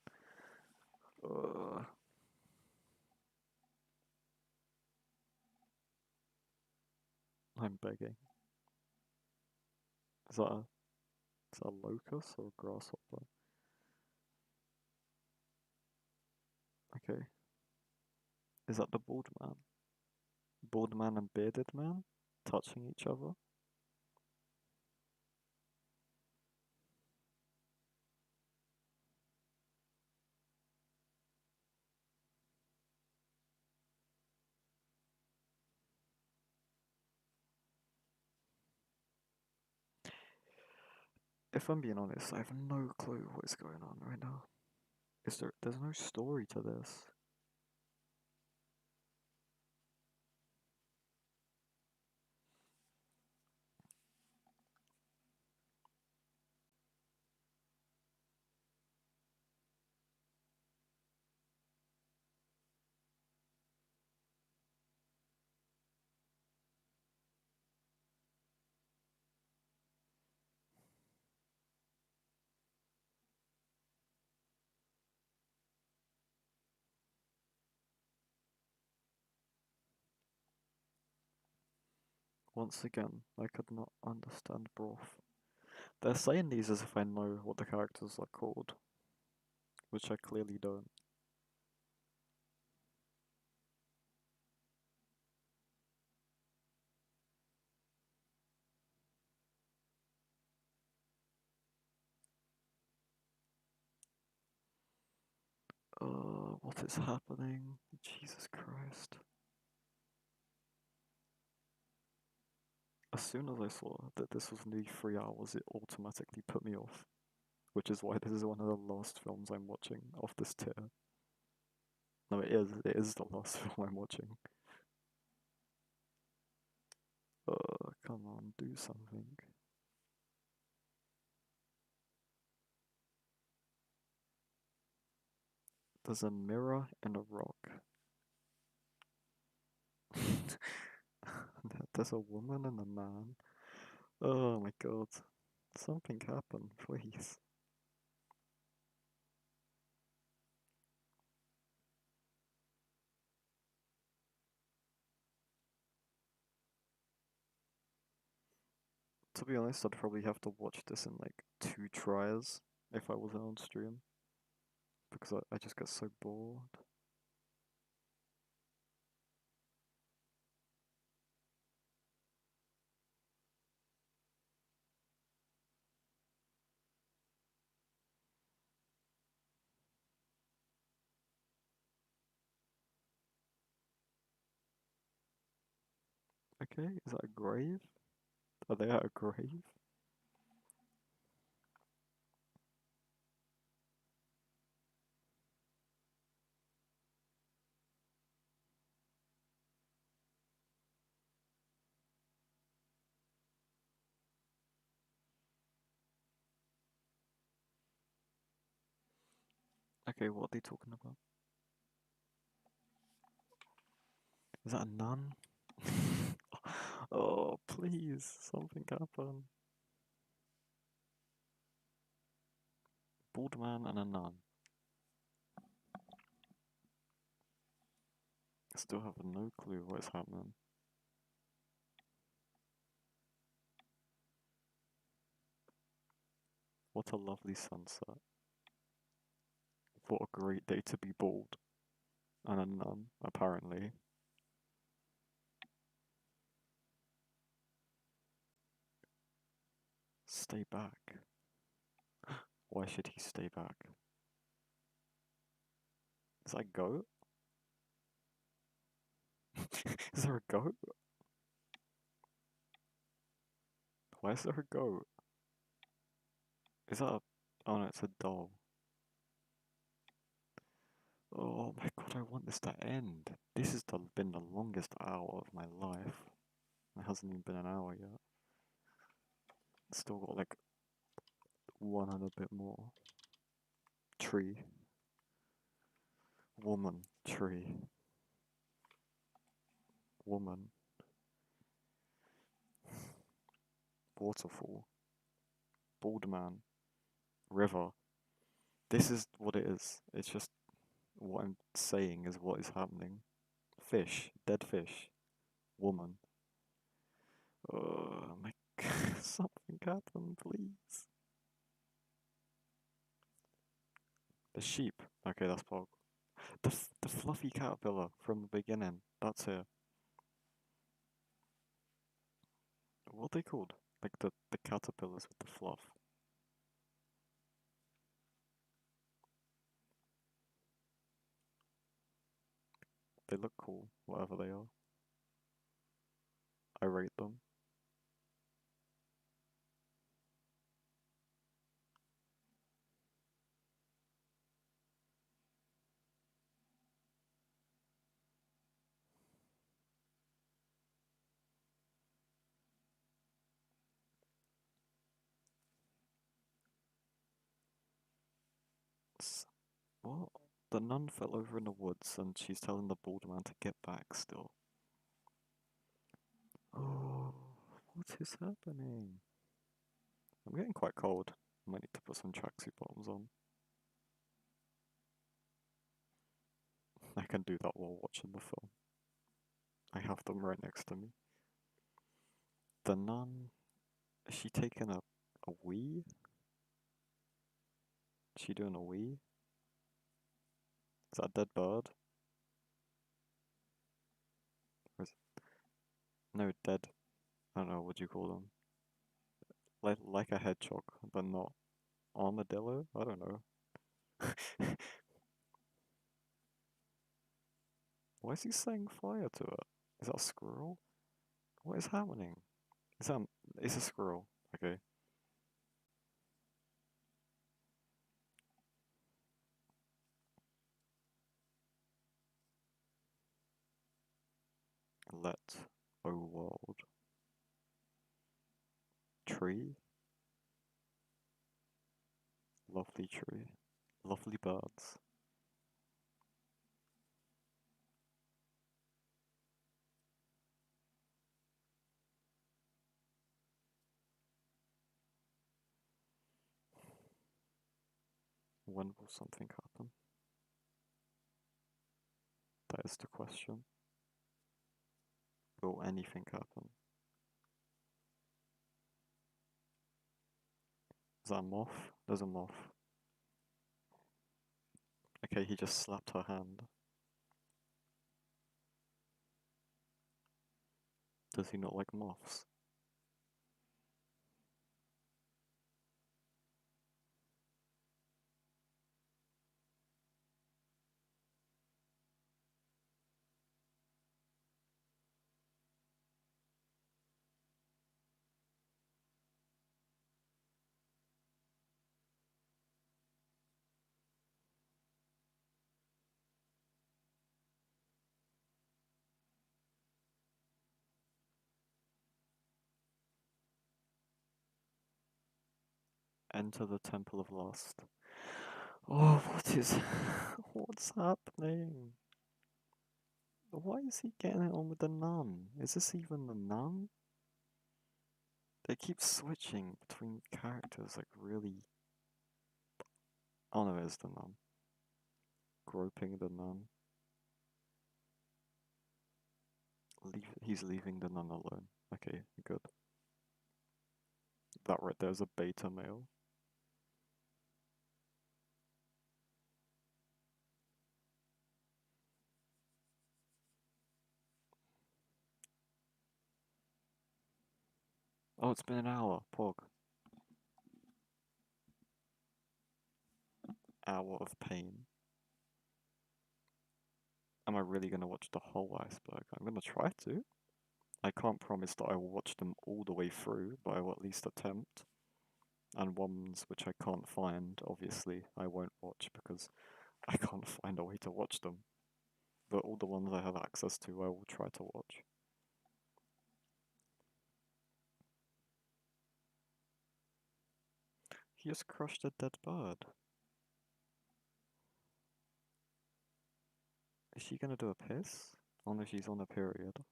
I'm begging. Is that a locust or a grasshopper? Okay. Is that the bald man? Bald man and bearded man? Touching each other? If I'm being honest, I have no clue what is going on right now. There's no story to this. Once again, I could not understand broth. They're saying these as if I know what the characters are called, which I clearly don't. What is happening? Jesus Christ. As soon as I saw that this was nearly 3 hours, it automatically put me off. Which is why this is one of the last films I'm watching of this tier. No, it is the last film I'm watching. Come on, do something. There's a mirror and a rock. There's a woman and a man. Oh my god. Something happened, please. To be honest, I'd probably have to watch this in like 2 tries if I wasn't on stream. Because I just get so bored. Okay, is that a grave? Are they at a grave? Okay, what are they talking about? Is that a nun? Oh, please, something happen. Bald man and a nun. I still have no clue what is happening. What a lovely sunset. What a great day to be bald. And a nun, apparently. Stay back. Why should he stay back? Is that a goat? Is there a goat? Why is there a goat? Is that a... Oh no, it's a doll. Oh my god, I want this to end. This has been the longest hour of my life. It hasn't even been an hour yet. Still got like 100 bit more. Tree. Woman. Tree. Woman. Waterfall. Bald man. River. This is what it is. It's just what I'm saying is what is happening. Fish. Dead fish. Woman. Oh my god. Something happen, please. The sheep. Okay, that's Pog. The fluffy caterpillar from the beginning. That's it. What are they called? Like the caterpillars with the fluff. They look cool, whatever they are. I rate them. What? The nun fell over in the woods and she's telling the bald man to get back still. Oh, what is happening? I'm getting quite cold. I might need to put some tracksuit bottoms on. I can do that while watching the film. I have them right next to me. The nun, is she taking a wee? Is she doing a wee? Is that a dead bird? Or is no, dead. I don't know, what do you call them? Like a hedgehog, but not armadillo? I don't know. Why is he setting fire to it? Is that a squirrel? What is happening? Is that it's a squirrel? Okay. Let O world. Tree? Lovely tree. Lovely birds. When will something happen? That is the question. Will anything happen? Is that a moth? There's a moth. Okay, he just slapped her hand. Does he not like moths? Enter the Temple of Lust. Oh, what is... What's happening? Why is he getting it on with the nun? Is this even the nun? They keep switching between characters, like really... Oh no, it's the nun. Groping the nun. He's leaving the nun alone. Okay, good. That right there is a beta male. Oh, it's been an hour. Pog. Hour of pain. Am I really gonna watch the whole Iceberg? I'm gonna try to. I can't promise that I will watch them all the way through, but I will at least attempt. And ones which I can't find, obviously, I won't watch because I can't find a way to watch them, but all the ones I have access to, I will try to watch. He just crushed a dead bird. Is she gonna do a piss? Oh no, she's on a period.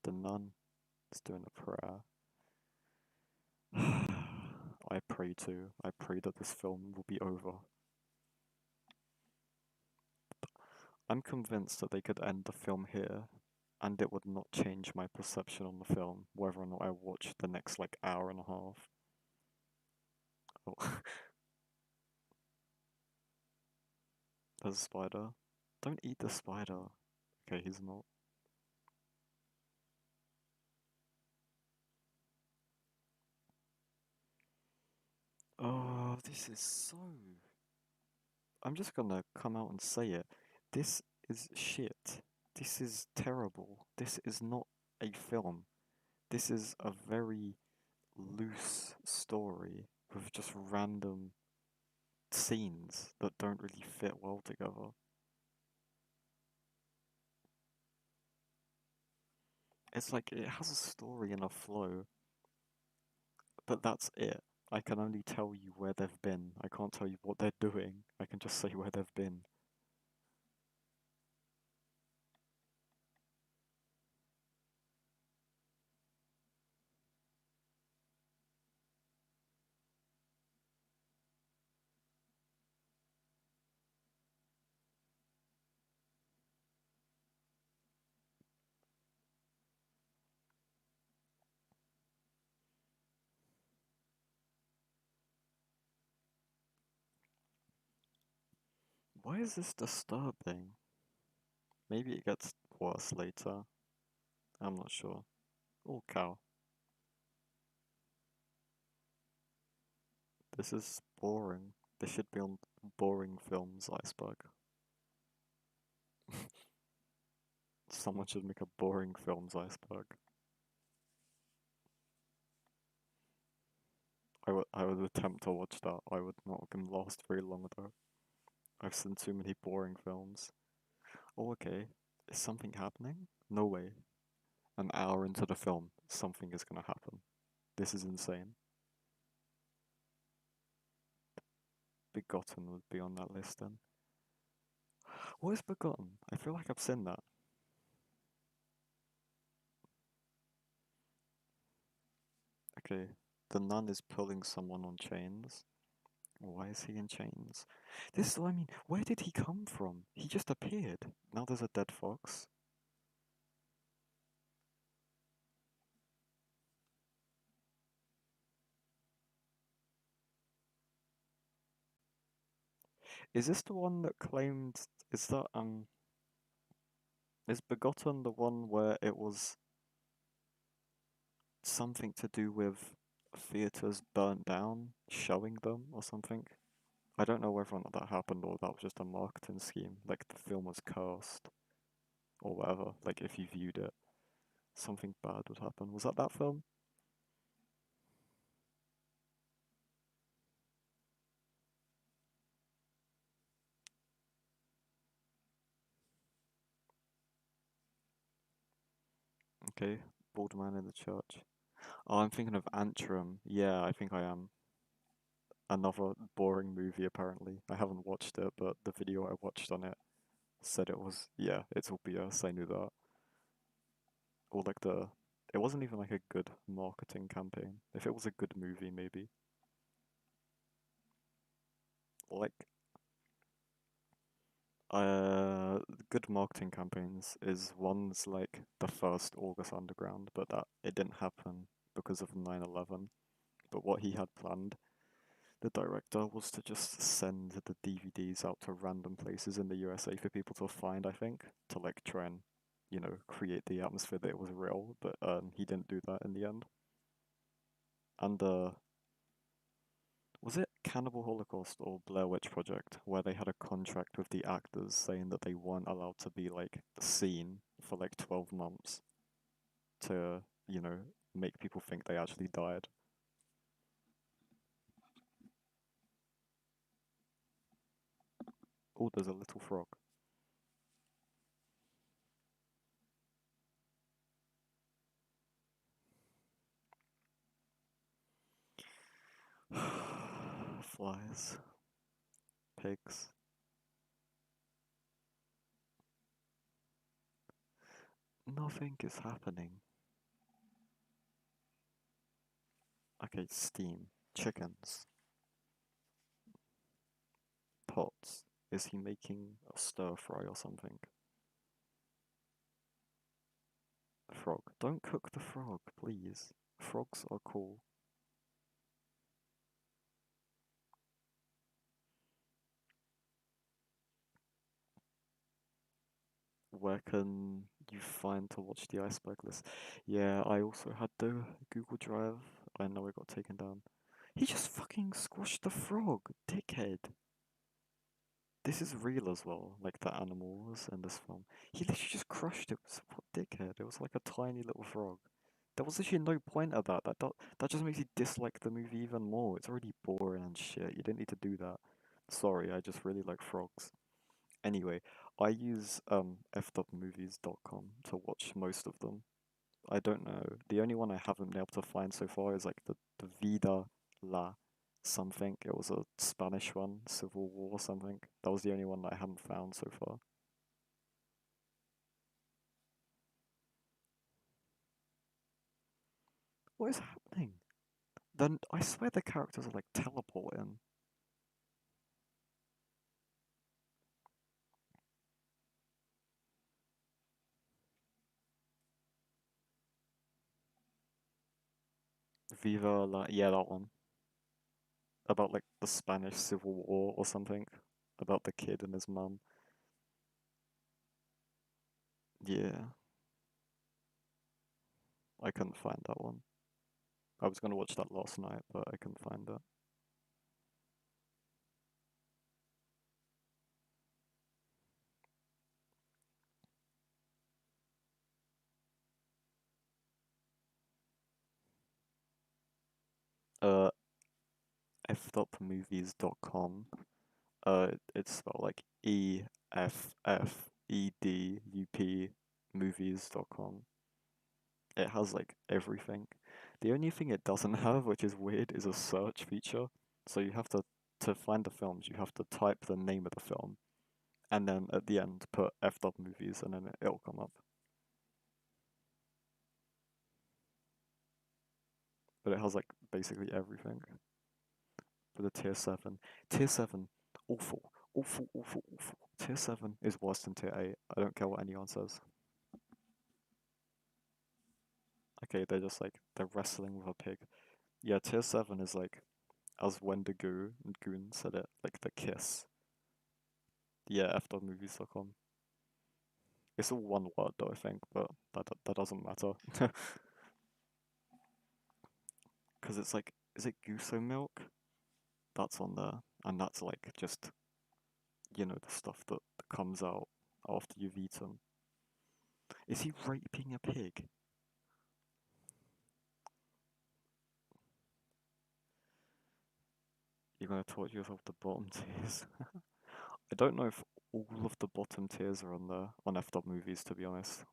The nun is doing a prayer. I pray too. I pray that this film will be over. I'm convinced that they could end the film here, and it would not change my perception on the film, whether or not I watch the next like hour and a half. Oh, there's a spider. Don't eat the spider. Okay, he's not. Oh, this is so. I'm just gonna come out and say it. This is shit. This is terrible. This is not a film. This is a very loose story with just random scenes that don't really fit well together. It's like it has a story and a flow, but that's it. I can only tell you where they've been. I can't tell you what they're doing. I can just say where they've been. Why is this disturbing? Maybe it gets worse later. I'm not sure. Oh, cow. This is boring. This should be on boring films, Iceberg. Someone should make a boring films, Iceberg. I would attempt to watch that. I would not can last very long though. I've seen too many boring films. Oh, okay. Is something happening? No way. An hour into the film, something is gonna happen. This is insane. Begotten would be on that list then. What is Begotten? I feel like I've seen that. Okay. The nun is pulling someone on chains. Why is he in chains? This is what I mean. Where did he come from? He just appeared. Now there's a dead fox. Is this the one that claimed? Is that Is Begotten the one where it was something to do with theaters burnt down, showing them or something? I don't know whether or not that happened or that was just a marketing scheme. Like the film was cursed or whatever. Like if you viewed it, something bad would happen. Was that film? Okay, Bald Man in the Church. Oh, I'm thinking of Antrim. Yeah, I think I am. Another boring movie, apparently. I haven't watched it, but the video I watched on it said it was, yeah, it's all BS. I knew that. Or like it wasn't even like a good marketing campaign. If it was a good movie, maybe. Like, good marketing campaigns is one's like the first August Underground, but that it didn't happen because of 9/11. But what he had planned, the director, was to just send the DVDs out to random places in the USA for people to find, I think, to like try and, create the atmosphere that it was real, but he didn't do that in the end. And was it Cannibal Holocaust or Blair Witch Project where they had a contract with the actors saying that they weren't allowed to be like seen for like 12 months to, make people think they actually died? Oh, there's a little frog. Flies. Pigs. Nothing is happening. Okay, steam. Chickens. Pots. Is he making a stir fry or something? Frog. Don't cook the frog, please. Frogs are cool. Where can you find to watch the Iceberg list? Yeah, I also had the Google Drive. I know it got taken down. He just fucking squashed the frog, dickhead. This is real as well, like the animals in this film. He literally just crushed it. What dickhead? It was like a tiny little frog. There was literally no point of that. That just makes you dislike the movie even more. It's already boring and shit. You didn't need to do that. Sorry, I just really like frogs. Anyway, I use f.movies.com to watch most of them. I don't know. The only one I haven't been able to find so far is like the Vida La something. It was a Spanish one, Civil War something. That was the only one that I haven't found so far. What is happening? Then I swear the characters are like teleporting. Viva La, yeah, that one. About like the Spanish Civil War or something. About the kid and his mum. Yeah, I couldn't find that one. I was gonna watch that last night, but I couldn't find it. Uh, f.movies.com. It's spelled like EFFEDUP movies.com. It has like everything. The only thing it doesn't have, which is weird, is a search feature. So you have to find the films, you have to type the name of the film, and then at the end put f.movies, and then it'll come up. But it has like basically everything. For the tier 7. Tier 7, awful. Awful, awful, awful. Tier 7 is worse than tier 8. I don't care what anyone says. Okay, they're just like, they're wrestling with a pig. Yeah, tier 7 is like, as Wendigo and Goon said it, like the kiss. Yeah, f.movies.com. It's all one word though, I think, but that doesn't matter. Because it's like, is it Guso milk? That's on there. And that's like just, the stuff that comes out after you've eaten. Is he raping a pig? You're gonna torture yourself the bottom tiers. I don't know if all of the bottom tiers are on the on f.movies to be honest,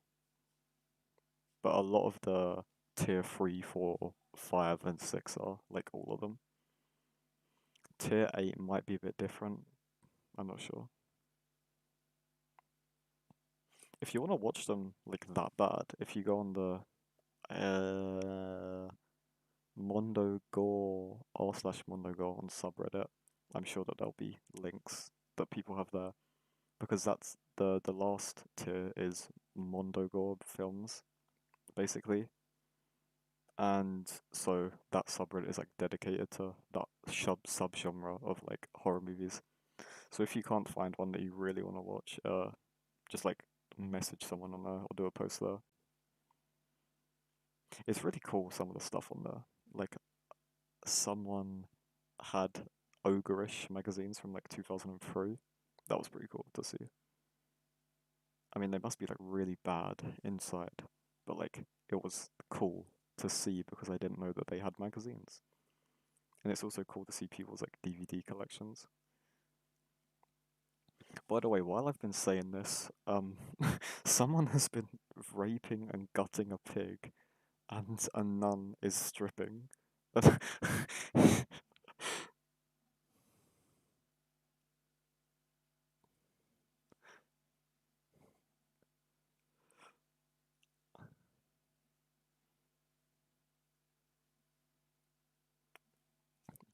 but a lot of the tier 3, 4, 5, and 6 are like all of them. Tier 8 might be a bit different. I'm not sure. If you want to watch them like that bad, if you go on the Mondo Gore r/Mondo Gore on subreddit, I'm sure that there'll be links that people have there because that's the last tier is Mondo Gore films basically, and so that subreddit is like dedicated to that subgenre of like horror movies. So if you can't find one that you really want to watch, just like message someone on there or do a post there. It's really cool some of the stuff on there. Like someone had ogreish magazines from like 2003. That was pretty cool to see. I mean, they must be like really bad inside, but like it was cool to see because I didn't know that they had magazines. And it's also cool to see people's like DVD collections. By the way, while I've been saying this, someone has been raping and gutting a pig, and a nun is stripping.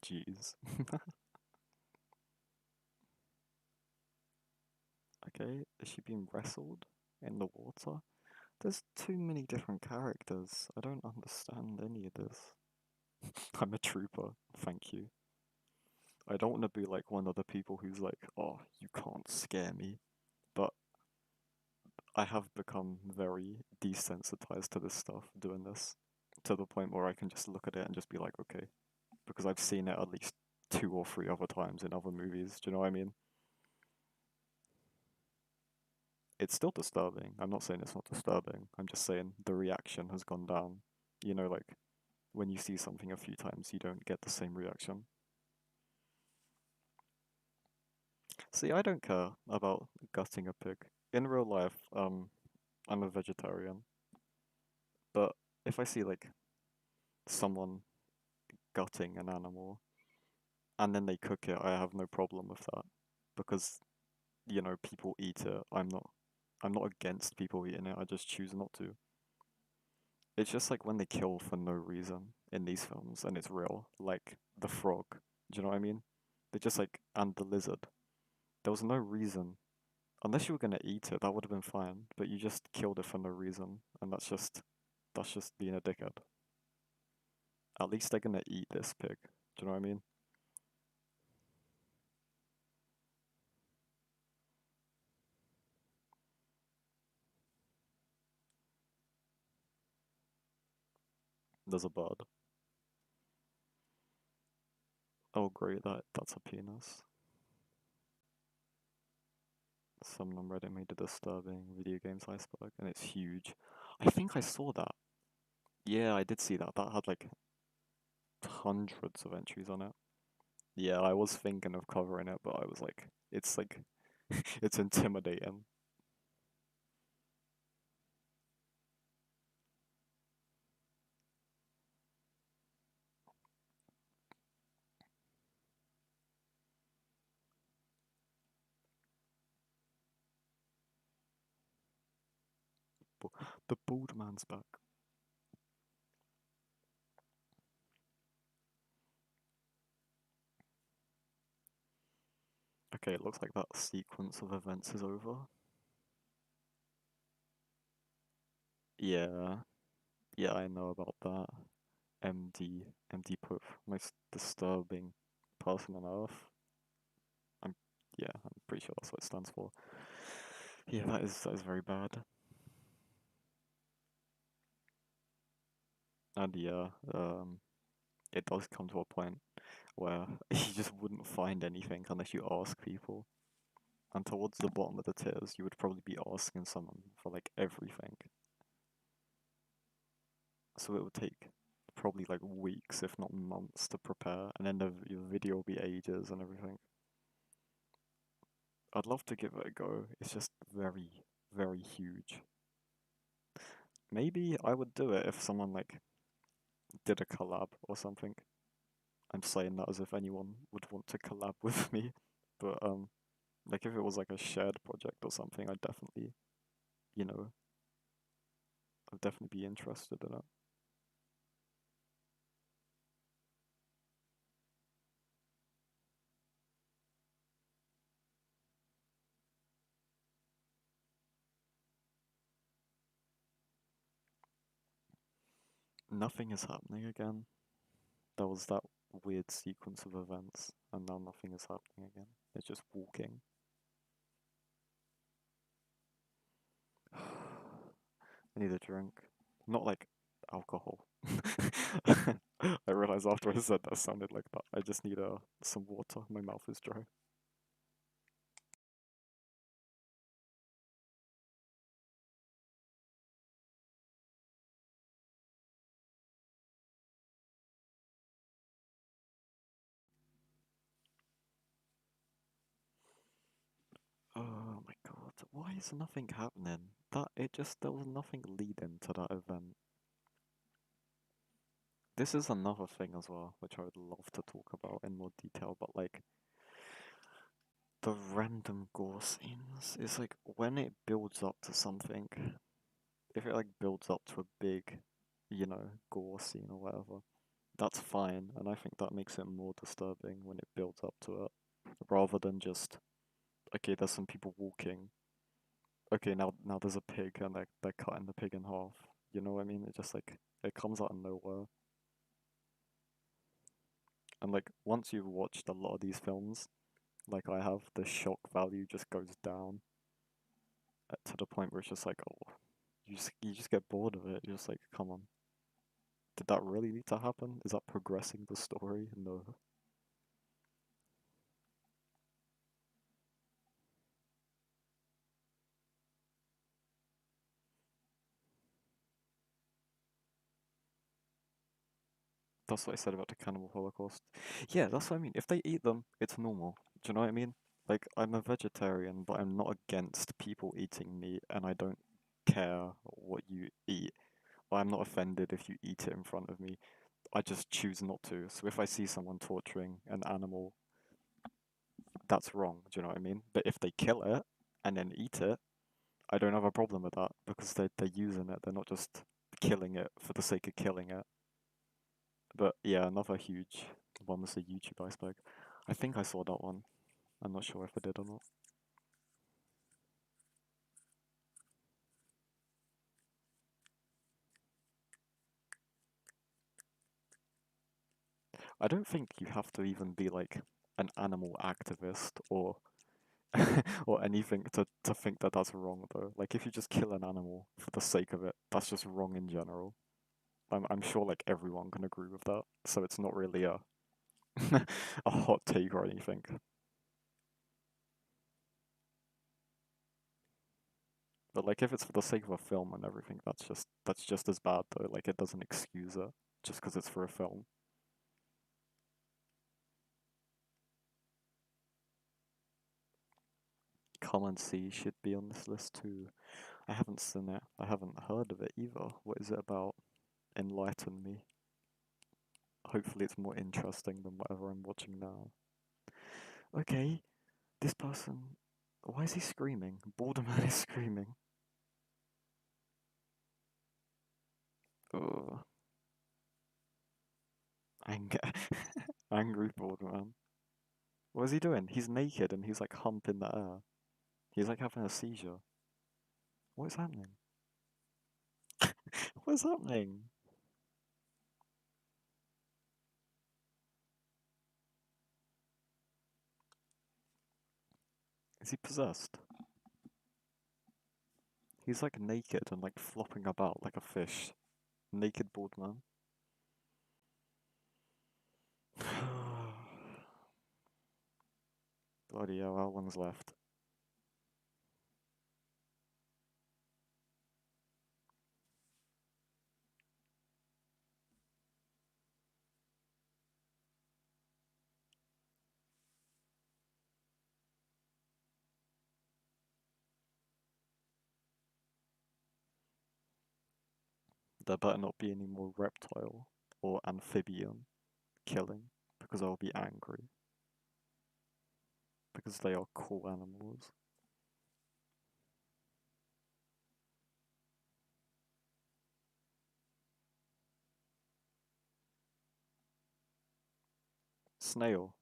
Jeez. Okay, is she being wrestled in the water? There's too many different characters. I don't understand any of this. I'm a trooper, thank you. I don't want to be like one of the people who's like, oh, you can't scare me. But I have become very desensitized to this stuff doing this, to the point where I can just look at it and just be like, okay, because I've seen it at least 2 or 3 other times in other movies. Do you know what I mean? It's still disturbing. I'm not saying it's not disturbing. I'm just saying the reaction has gone down. You know, like when you see something a few times, you don't get the same reaction. See, I don't care about gutting a pig. In real life, I'm a vegetarian, but if I see like someone gutting an animal and then they cook it, I have no problem with that because people eat it. I'm not against people eating it. I just choose not to. It's just like when they kill for no reason in these films and it's real, like the frog. Do you know what I mean? They just like and the lizard. There was no reason. Unless you were gonna eat it, that would have been fine. But you just killed it for no reason, and that's just being a dickhead. At least they're gonna eat this pig. Do you know what I mean? There's a bird. Oh great, that's a penis. Someone on Reddit made a disturbing video games iceberg, and it's huge. I think I saw that. Yeah, I did see that. That had like hundreds of entries on it. Yeah, I was thinking of covering it, but I was like, it's intimidating. But the bald man's back. Okay, it looks like that sequence of events is over. Yeah, yeah, I know about that. MD Puff, most disturbing person on earth. I'm, yeah, I'm pretty sure that's what it stands for. Yeah, that is very bad. And yeah, it does come to a point where you just wouldn't find anything unless you ask people. And towards the bottom of the tiers, you would probably be asking someone for like everything. So it would take probably like weeks, if not months, to prepare, and then your video will be ages and everything. I'd love to give it a go. It's just very, very huge. Maybe I would do it if someone like did a collab or something. I'm saying that as if anyone would want to collab with me, but like if it was like a shared project or something, you know, I'd definitely be interested in it. Nothing is happening again. There was that weird sequence of events, and now nothing is happening again. It's just walking. I need a drink. Not like alcohol. I realized after I said that sounded like that. I just need some water. My mouth is dry. Why is nothing happening? There was nothing leading to that event. This is another thing as well, which I would love to talk about in more detail, but like the random gore scenes is like when it builds up to something, if it like builds up to a big, gore scene or whatever, that's fine, and I think that makes it more disturbing when it builds up to it, rather than just, okay, there's some people walking, okay, now there's a pig and they're cutting the pig in half. You know what I mean? It just like it comes out of nowhere. And like once you've watched a lot of these films, like I have, the shock value just goes down to the point where it's just like, oh, you just get bored of it. You're just like, come on, did that really need to happen? Is that progressing the story? No. That's what I said about the cannibal holocaust. Yeah, that's what I mean. If they eat them, it's normal. Do you know what I mean? Like, I'm a vegetarian, but I'm not against people eating meat, and I don't care what you eat. I'm not offended if you eat it in front of me. I just choose not to. So if I see someone torturing an animal, that's wrong. Do you know what I mean? But if they kill it and then eat it, I don't have a problem with that because they're using it. They're not just killing it for the sake of killing it. But yeah, another huge one was the YouTube iceberg. I think I saw that one. I'm not sure if I did or not. I don't think you have to even be like an animal activist or or anything to think that that's wrong though. Like if you just kill an animal for the sake of it, that's just wrong in general. I'm sure like everyone can agree with that. So it's not really a a hot take or anything. But like if it's for the sake of a film and everything, that's just as bad though. Like it doesn't excuse it just because it's for a film. Come and See should be on this list too. I haven't seen it. I haven't heard of it either. What is it about? Enlighten me. Hopefully it's more interesting than whatever I'm watching now. Okay, this person. Why is he screaming? Borderman is screaming. Ugh. Anger. Angry Borderman. What is he doing? He's naked and he's like humping the air. He's like having a seizure. What is happening? What is happening? Is he possessed? He's like naked and like flopping about like a fish. Naked Boardman. Bloody hell, how long's left? There better not be any more reptile or amphibian killing because I'll be angry because they are cool animals. Snail.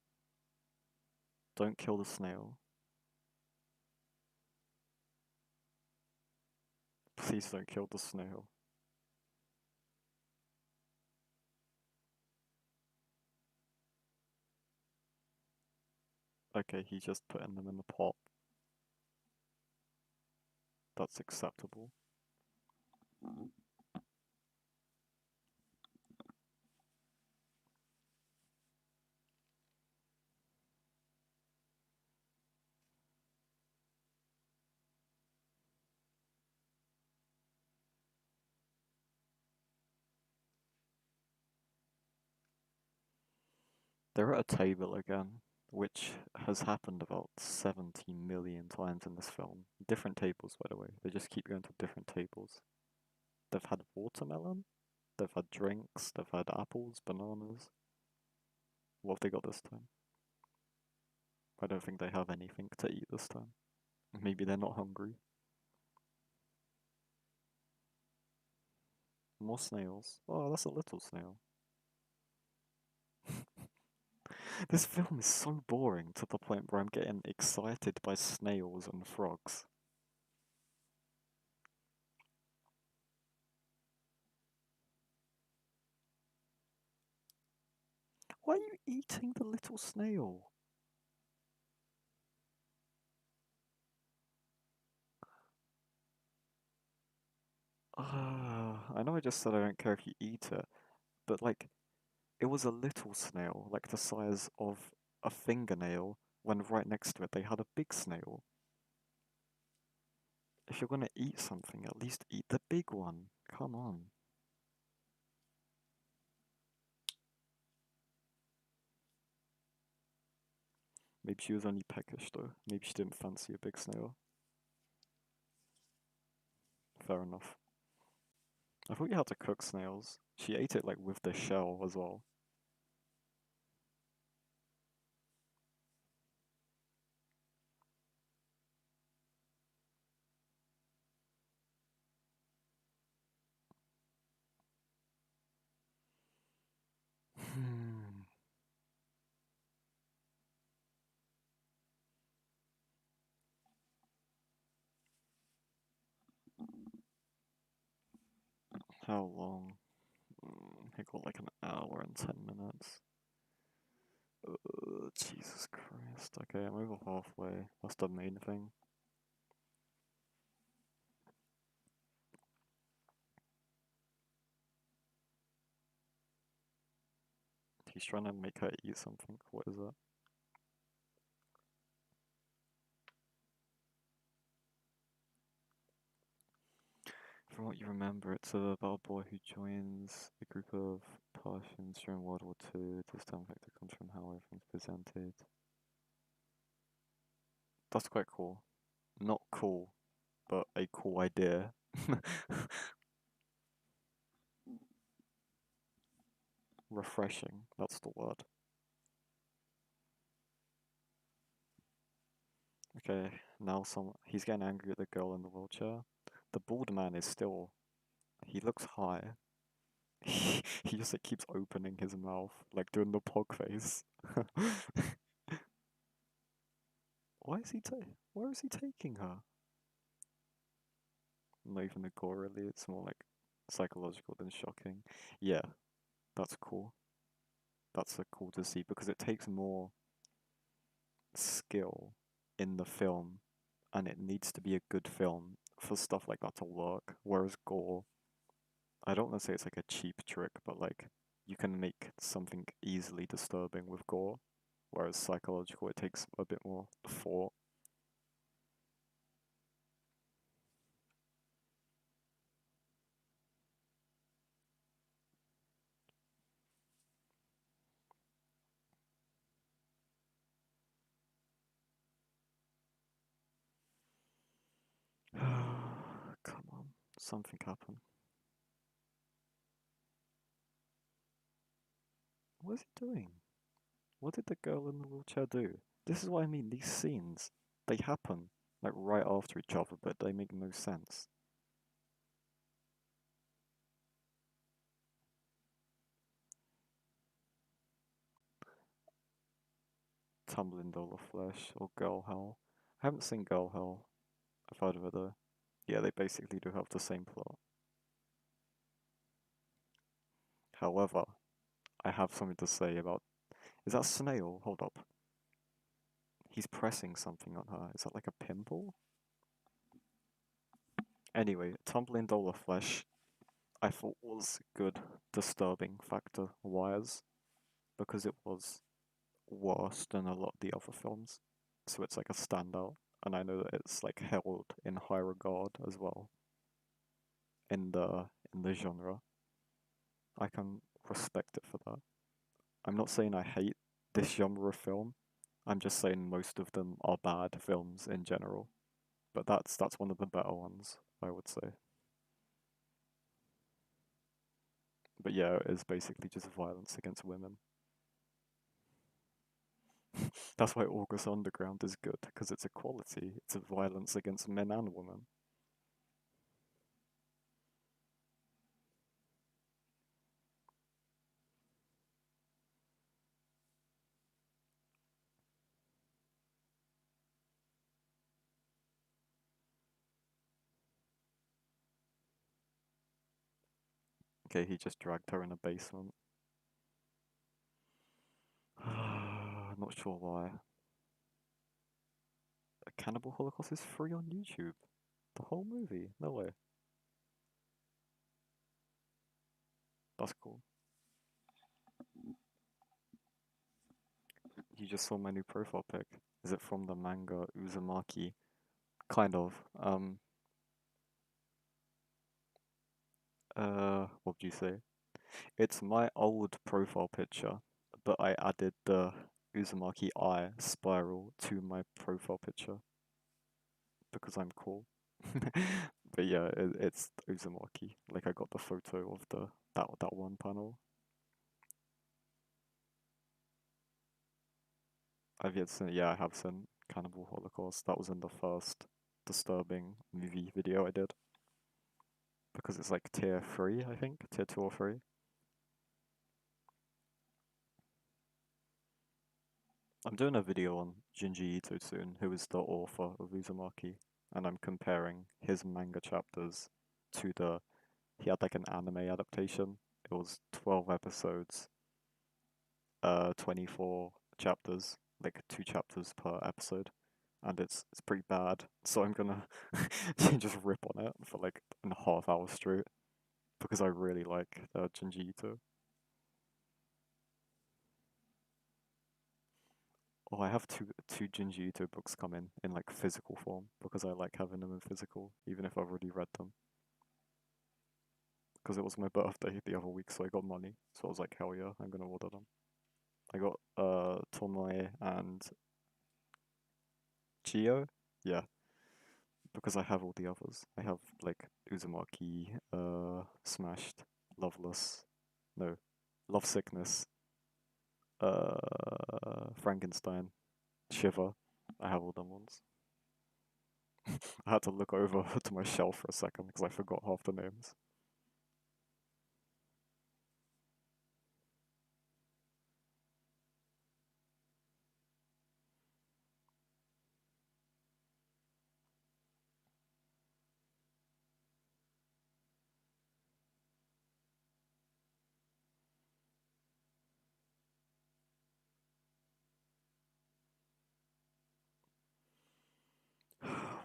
Don't kill the snail. Please don't kill the snail. Okay, he's just putting them in the pot. That's acceptable. They're at a table again. which has happened about 70 million times in this film. Different tables, by the way. They just keep going to different tables. They've had watermelon, they've had drinks, they've had apples, bananas. What have they got this time? I don't think they have anything to eat this time. Maybe they're not hungry. More snails. Oh, that's a little snail. This film is so boring to the point where I'm getting excited by snails and frogs. Why are you eating the little snail? I know I just said I don't care if you eat it, but like, it was a little snail, like the size of a fingernail, when right next to it they had a big snail. If you're gonna eat something, at least eat the big one. Come on. Maybe she was only peckish though. Maybe she didn't fancy a big snail. Fair enough. I thought you had to cook snails. She ate it like with the shell as well. Hmm. How long? It got like an hour and 10 minutes. Jesus Christ. Okay, I'm over halfway. That's the main thing. He's trying to make her eat something. What is that? From what you remember, it's about a boy who joins a group of Parthians during World War II. This time factor comes from how everything's presented. That's quite cool. Not cool, but a cool idea. Refreshing, that's the word. Okay, now he's getting angry at the girl in the wheelchair. The bald man is still, he looks high. He just like keeps opening his mouth, like doing the pog face. Why is he Where is he taking her? Not even a gore really, it's more like psychological than shocking. Yeah, that's cool. That's cool to see because it takes more skill in the film and it needs to be a good film for stuff like that to work. Whereas gore, I don't want to say it's like a cheap trick, but like you can make something easily disturbing with gore. Whereas psychological, it takes a bit more thought. Come on, something happened. What is he doing? What did the girl in the wheelchair do? This is what I mean, these scenes, they happen like right after each other, but they make no sense. Tumbling Doll of Flesh or Girl Hell. I haven't seen Girl Hell. I've heard of it though. Yeah, they basically do have the same plot. However, I have something to say about. Is that Snail? Hold up. He's pressing something on her. Is that like a pimple? Anyway, Tumbling Doll of Flesh, I thought was good, disturbing factor wise, because it was worse than a lot of the other films. So it's like a standout, and I know that it's like held in high regard as well in the genre. I can respect it for that. I'm not saying I hate this genre of film. I'm just saying most of them are bad films in general, but that's one of the better ones, I would say. But yeah, it is basically just violence against women. That's why August Underground is good, because it's equality. It's a violence against men and women. Okay, he just dragged her in a basement. Not sure why. A Cannibal Holocaust is free on YouTube. The whole movie? No way. That's cool. You just saw my new profile pic. Is it from the manga Uzumaki? Kind of. What do you say? It's my old profile picture, but I added the Uzumaki eye spiral to my profile picture because I'm cool. But yeah, it's Uzumaki. Like I got the photo of that one panel. I've yet seen. Yeah, I have seen Cannibal Holocaust. That was in the first disturbing movie video I did because it's like tier 3, I think, tier 2 or 3. I'm doing a video on Junji Ito soon, who is the author of Uzumaki, and I'm comparing his manga chapters to the. He had like an anime adaptation. It was 12 episodes, 24 chapters, like 2 chapters per episode, and it's pretty bad. So I'm gonna just rip on it for like a half hour straight because I really like Junji Ito. Oh, I have two Junji Ito books coming in like physical form because I like having them in physical, even if I've already read them. Because it was my birthday the other week, so I got money. So I was like, hell yeah, I'm gonna order them. I got Tomoe and Chio. Yeah, because I have all the others. I have like Uzumaki, Smashed, Loveless, no, Love Sickness, Frankenstein, Shiver. I have all them ones. I had to look over to my shelf for a second because I forgot half the names.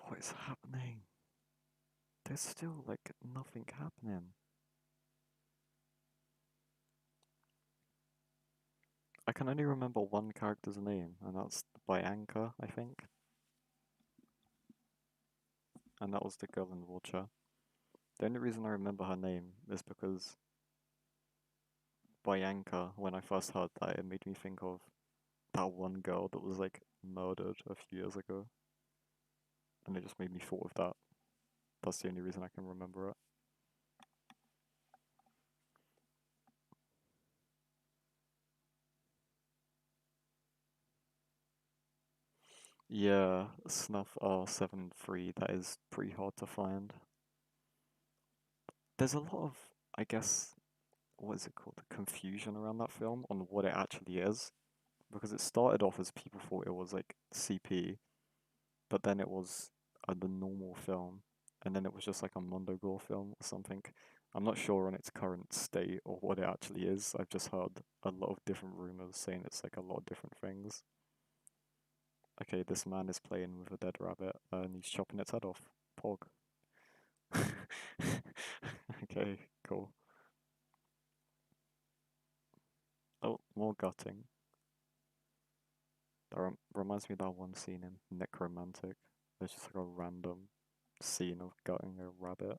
What is happening? There's still like nothing happening. I can only remember one character's name, and that's by Anchor, I think. And that was the girl in the wheelchair. The only reason I remember her name is because by Anchor, when I first heard that, it made me think of that one girl that was like murdered a few years ago. And it just made me thought of that. That's the only reason I can remember it. Yeah, Snuff R73, that is pretty hard to find. There's a lot of, I guess, what is it called? Confusion around that film on what it actually is. Because it started off as people thought it was like CP, but then it was the normal film, and then it was just like a Mondo Gore film or something. I'm not sure on its current state or what it actually is. I've just heard a lot of different rumors saying it's like a lot of different things. Okay, this man is playing with a dead rabbit and he's chopping its head off. Pog. Okay, cool. Oh, more gutting. That reminds me of that one scene in Necromantic. There's just like a random scene of gutting a rabbit.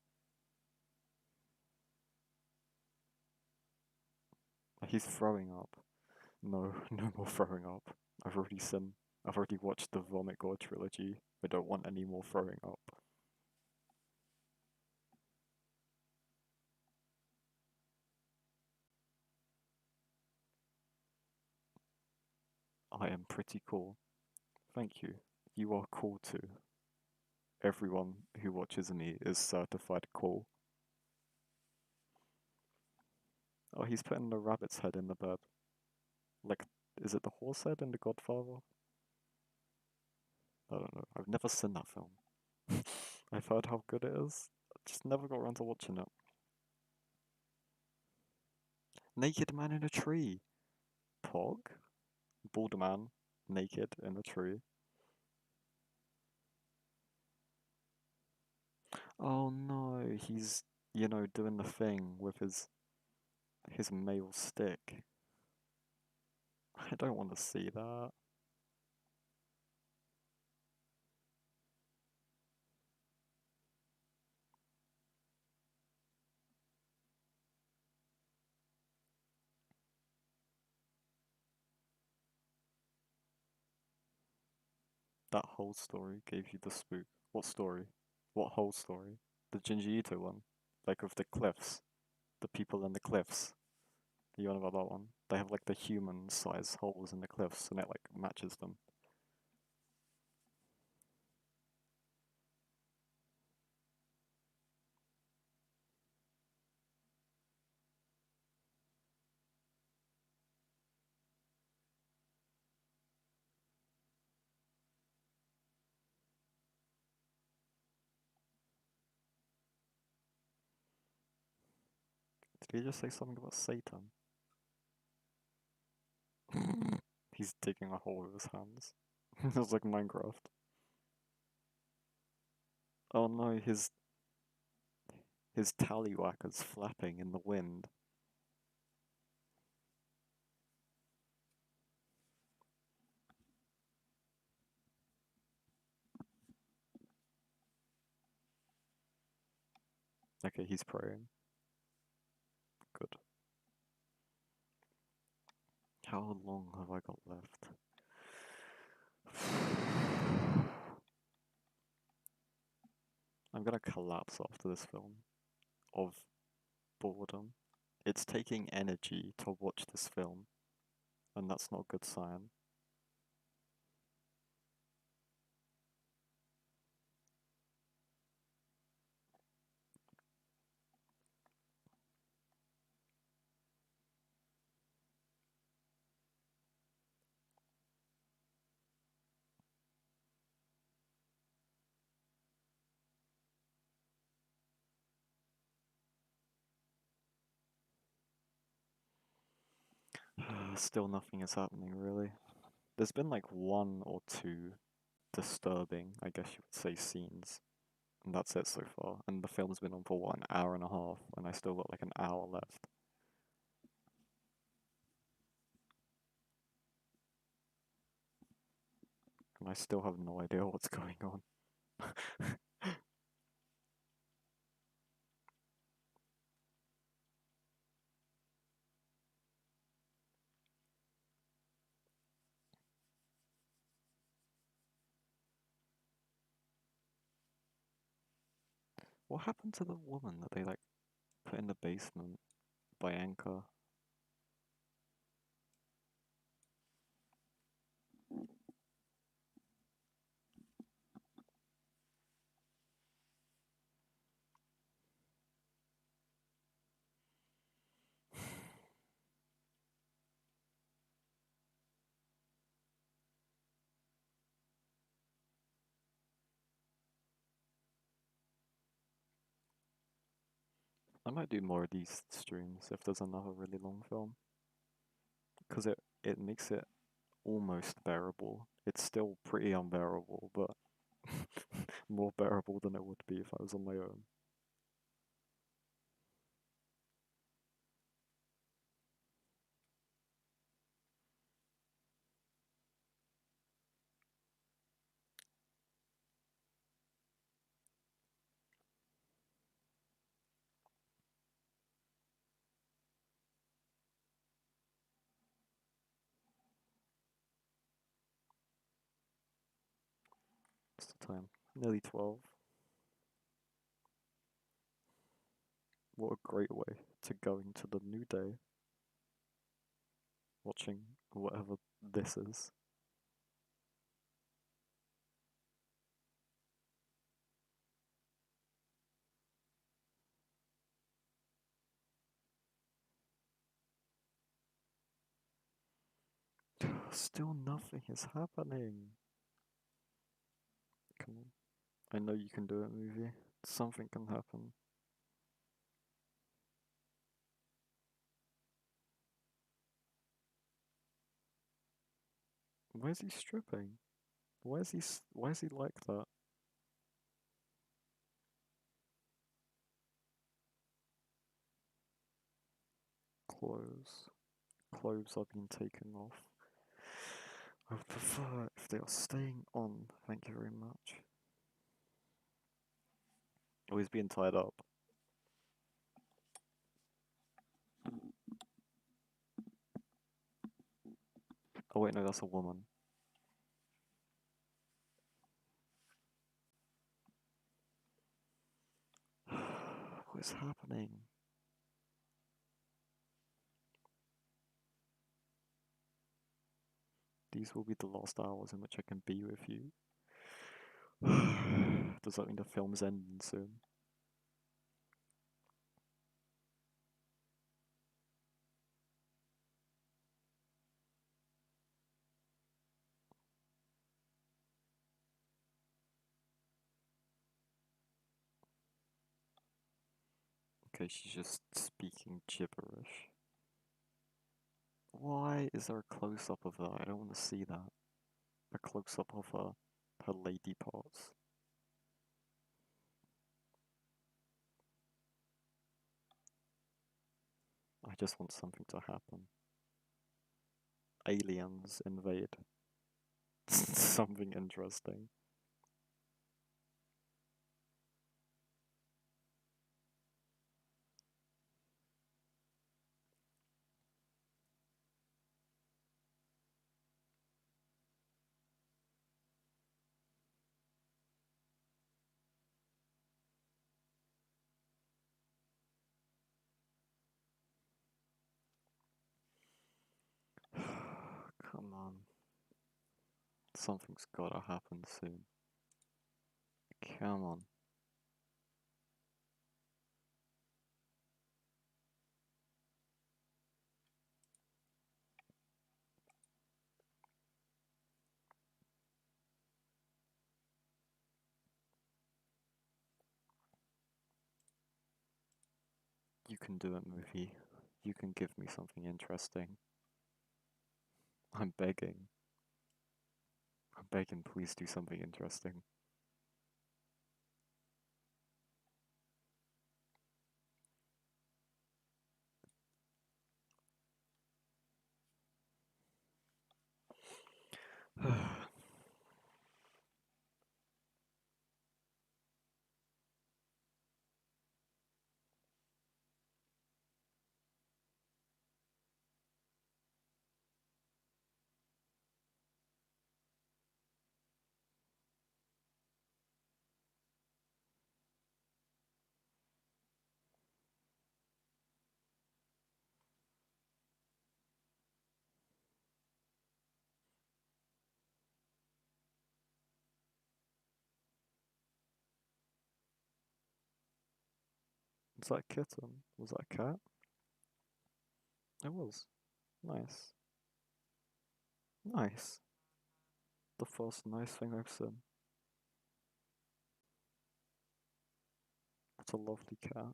He's throwing up. No, no more throwing up. I've already seen. I've already watched the Vomit God trilogy. I don't want any more throwing up. I am pretty cool. Thank you. You are cool too. Everyone who watches me is certified cool. Oh, he's putting the rabbit's head in the bed. Like, is it the horse head in The Godfather? I don't know. I've never seen that film. I've heard how good it is. I just never got around to watching it. Naked man in a tree. Pog? Bald man, naked in a tree. Oh no, he's, doing the thing with his male stick. I don't want to see that. That whole story gave you the spook. What story? What whole story? The Junji Ito one? Like with the cliffs. The people in the cliffs. You on about that one? They have like the human-sized holes in the cliffs and it like matches them. Did he just say something about Satan? He's digging a hole with his hands. It was like Minecraft. Oh no, his tallywhacker's flapping in the wind. Okay, he's praying. Good. How long have I got left? I'm gonna collapse after this film of boredom. It's taking energy to watch this film, and that's not a good sign. Still nothing is happening, really. There's been like one or two disturbing, I guess you would say, scenes, and that's it so far. And the film's been on for what, an hour and a half, and I still got like an hour left. And I still have no idea what's going on. What happened to the woman that they like put in the basement by Anchor? I might do more of these streams if there's another really long film, because it makes it almost bearable. It's still pretty unbearable, but more bearable than it would be if I was on my own. Time. Nearly 12. What a great way to go into the new day. Watching whatever this is. Still nothing is happening. Come on. I know you can do it, movie. Something can happen. Why is he stripping? Why is he like that? Clothes. Clothes are being taken off. I would prefer if they are staying on. Thank you very much. Oh, he's being tied up. Oh wait, no, that's a woman. What is happening? These will be the last hours in which I can be with you. Does that mean the film's ending soon? Okay, she's just speaking gibberish. Why is there a close-up of that? I don't want to see that. A close-up of her lady parts. I just want something to happen. Aliens invade. Something interesting. Come on. Something's gotta happen soon. Come on. You can do it, movie. You can give me something interesting. I'm begging. I'm begging, please do something interesting. Was that a kitten? Was that a cat? It was. Nice. Nice. The first nice thing I've seen. It's a lovely cat.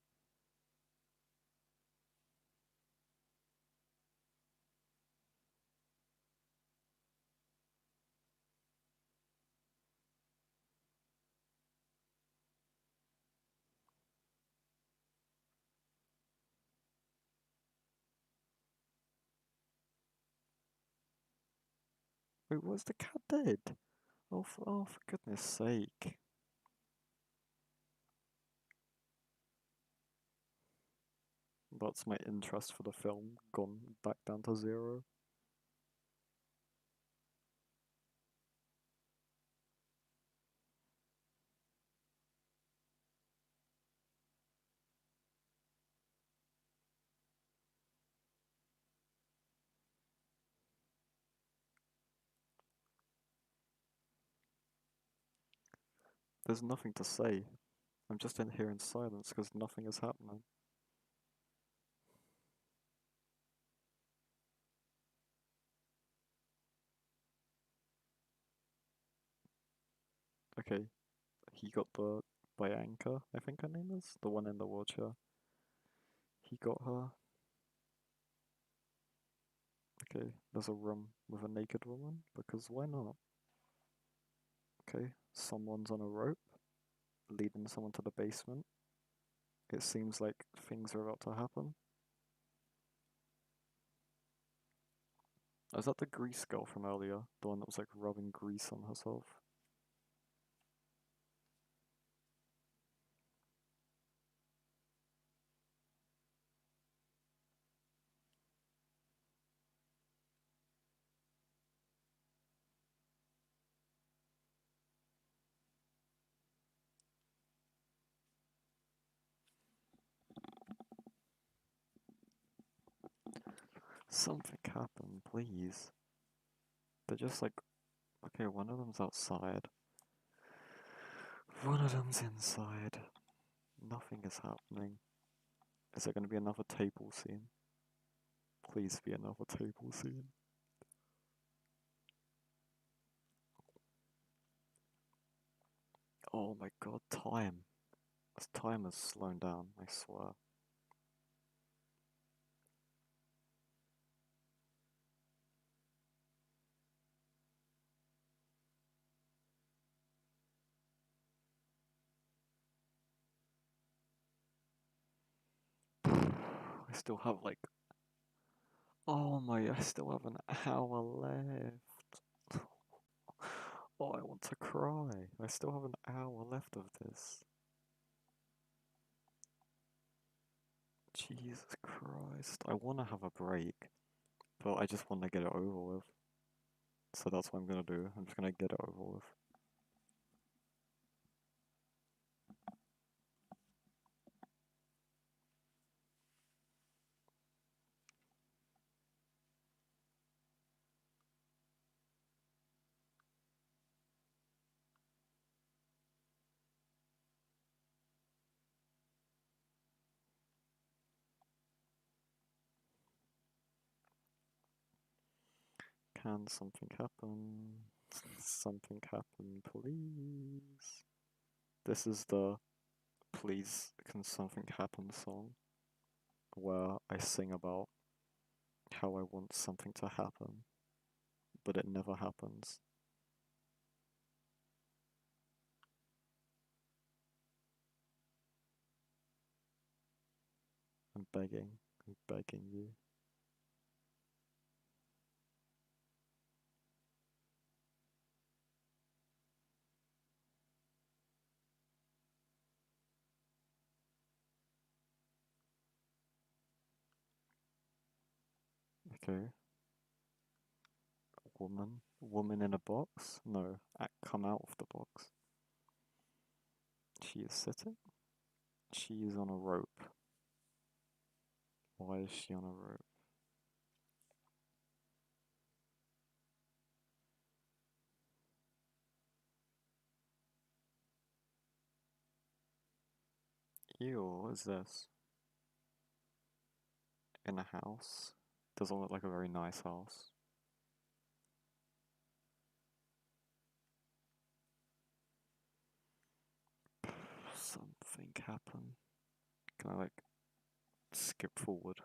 Wait, was the cat dead? Oh, for goodness sake. That's my interest for the film gone back down to zero. There's nothing to say. I'm just in here in silence because nothing is happening. Okay, he got the Bianca, I think her name is, the one in the wheelchair. He got her. Okay, there's a room with a naked woman, because why not? Okay, someone's on a rope, leading someone to the basement. It seems like things are about to happen. Is that the grease girl from earlier? The one that was like rubbing grease on herself? Something happened, please. They're just like, okay, one of them's outside. One of them's inside. Nothing is happening. Is there going to be another table scene? Please be another table scene. Oh my god, time. This time has slowed down, I swear. I still have like, oh my, I still have an hour left. Oh, I want to cry. I still have an hour left of this. Jesus Christ. I want to have a break, but I just want to get it over with. So that's what I'm gonna do. I'm just gonna get it over with. Can something happen? Something happen, please. This is the Please Can Something Happen song, where I sing about how I want something to happen, but it never happens. I'm begging you. Okay, woman in a box? No, come out of the box. She is sitting? She is on a rope. Why is she on a rope? Ew, what is this? In a house? Doesn't look like a very nice house. Something happened. Can I like skip forward?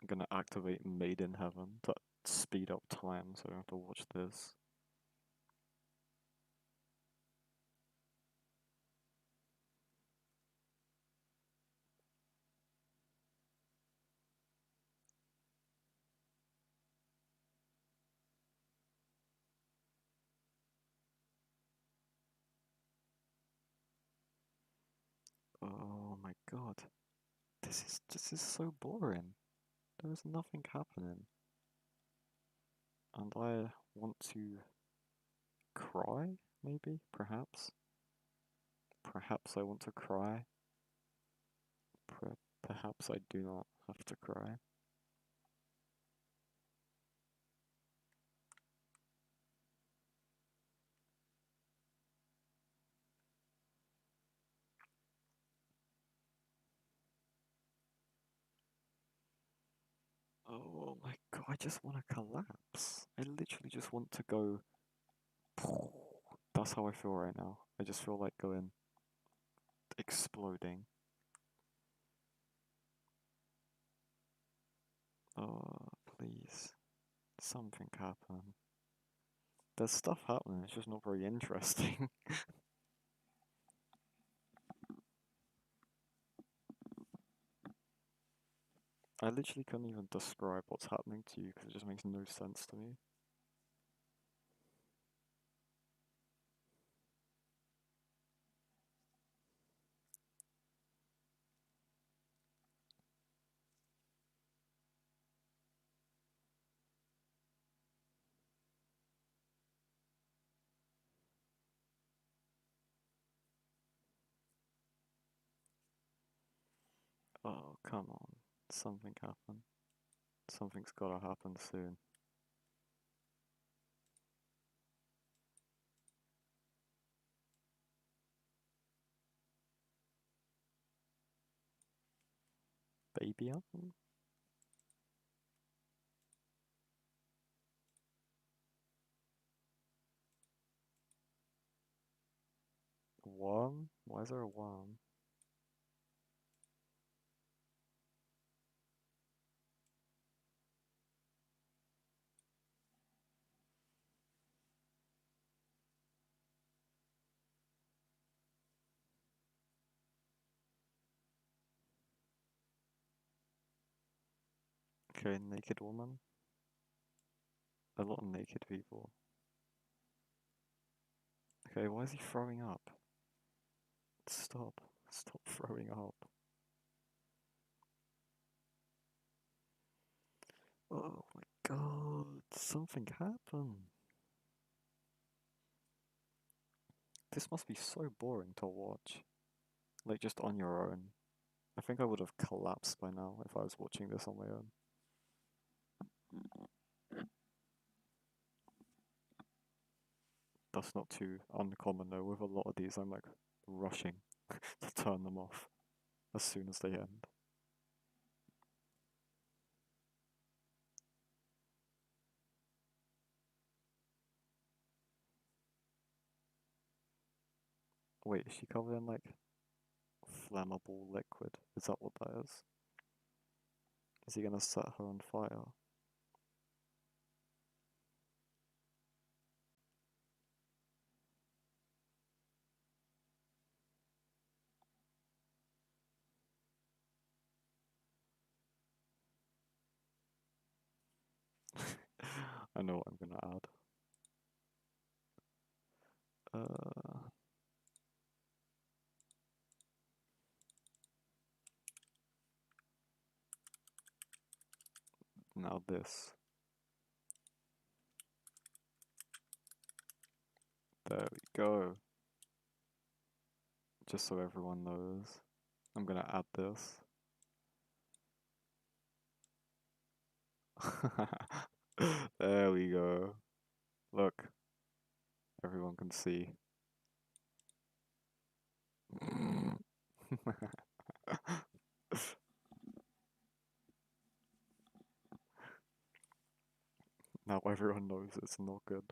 I'm gonna activate Made in Heaven to speed up time so I don't have to watch this. Oh my god. This is so boring. There is nothing happening. And I want to cry, maybe? Perhaps? Perhaps I want to cry. Perhaps I do not have to cry. God, I just want to collapse. I literally just want to go. That's how I feel right now. I just feel like going exploding. Oh, please. Something happen. There's stuff happening, it's just not very interesting. I literally couldn't even describe what's happening to you because it just makes no sense to me. Oh, come on. Something happened. Something's gotta happen soon. Baby up? Worm? Why is there a worm? Okay, naked woman. A lot of naked people. Okay, why is he throwing up? Stop. Stop throwing up. Oh my god, something happened. This must be so boring to watch. Like, just on your own. I think I would have collapsed by now if I was watching this on my own. That's not too uncommon though. With a lot of these, I'm like rushing to turn them off as soon as they end. Wait, is she covered in like flammable liquid? Is that what that is? Is he gonna set her on fire? I know what I'm gonna add. Uh, Now this. There we go. Just so everyone knows. I'm gonna add this. There we go. Look, everyone can see. Now everyone knows it's not good.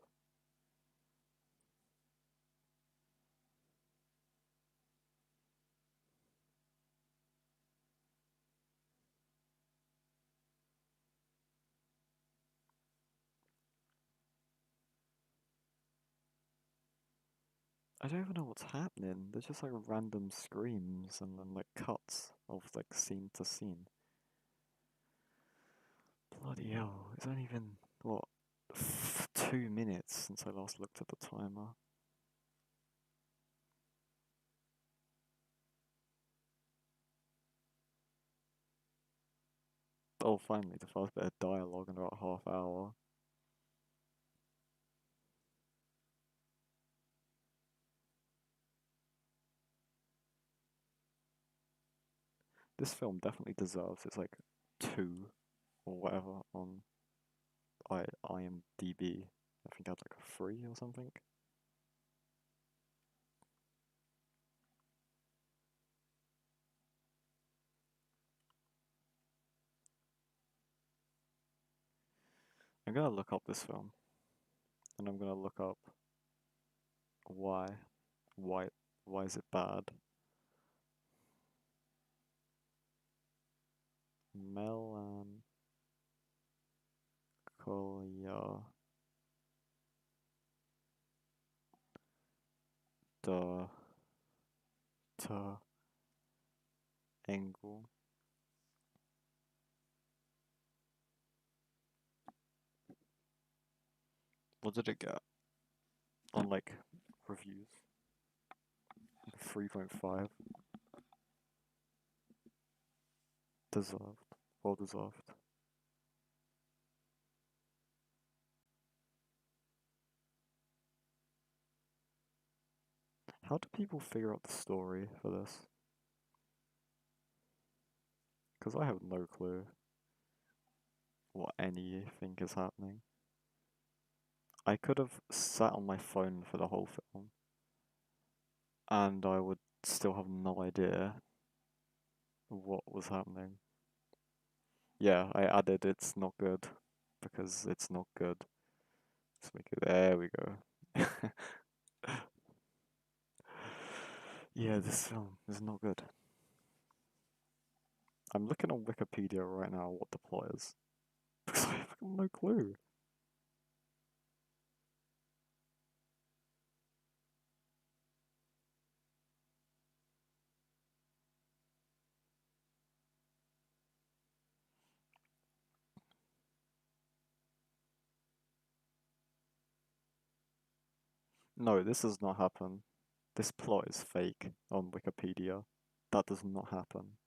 I don't even know what's happening. There's just like random screams and then like cuts of like scene to scene. Bloody hell, it's only been, what, 2 minutes since I last looked at the timer. Oh, finally, the first bit of dialogue in about half hour. This film definitely deserves its like 2 or whatever on IMDb. I think I had like a 3 or something. I'm gonna look up this film, and I'm gonna look up why, why, why is it bad? Melancholia, the, the angle. What did it get on like reviews? 3.5. Deserved. Well deserved. How do people figure out the story for this? Because I have no clue what anything is happening. I could have sat on my phone for the whole film, and I would still have no idea what was happening. Yeah, I added it's not good, because it's not good. Let's make it, there we go. Yeah, this film is not good. I'm looking on Wikipedia right now what the plot is, because I have no clue. No, this does not happen. This plot is fake on Wikipedia. That does not happen.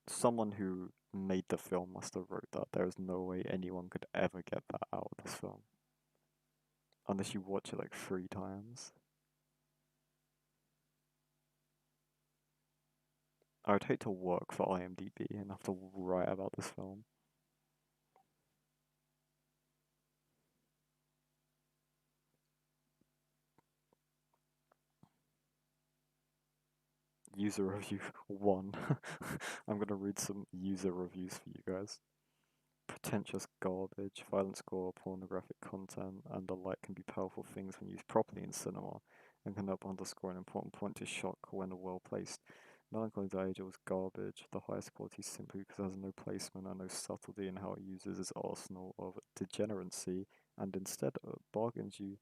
Someone who made the film must have wrote that. There is no way anyone could ever get that out of this film. Unless you watch it like 3 times. I would hate to work for IMDb and have to write about this film. User review 1. I'm gonna read some user reviews for you guys. Pretentious garbage, violent gore, pornographic content, and the like can be powerful things when used properly in cinema, and can help underscore an important point to shock when well placed. Melancholy Age was garbage, the highest quality simply because it has no placement and no subtlety in how it uses its arsenal of degeneracy, and instead bargains you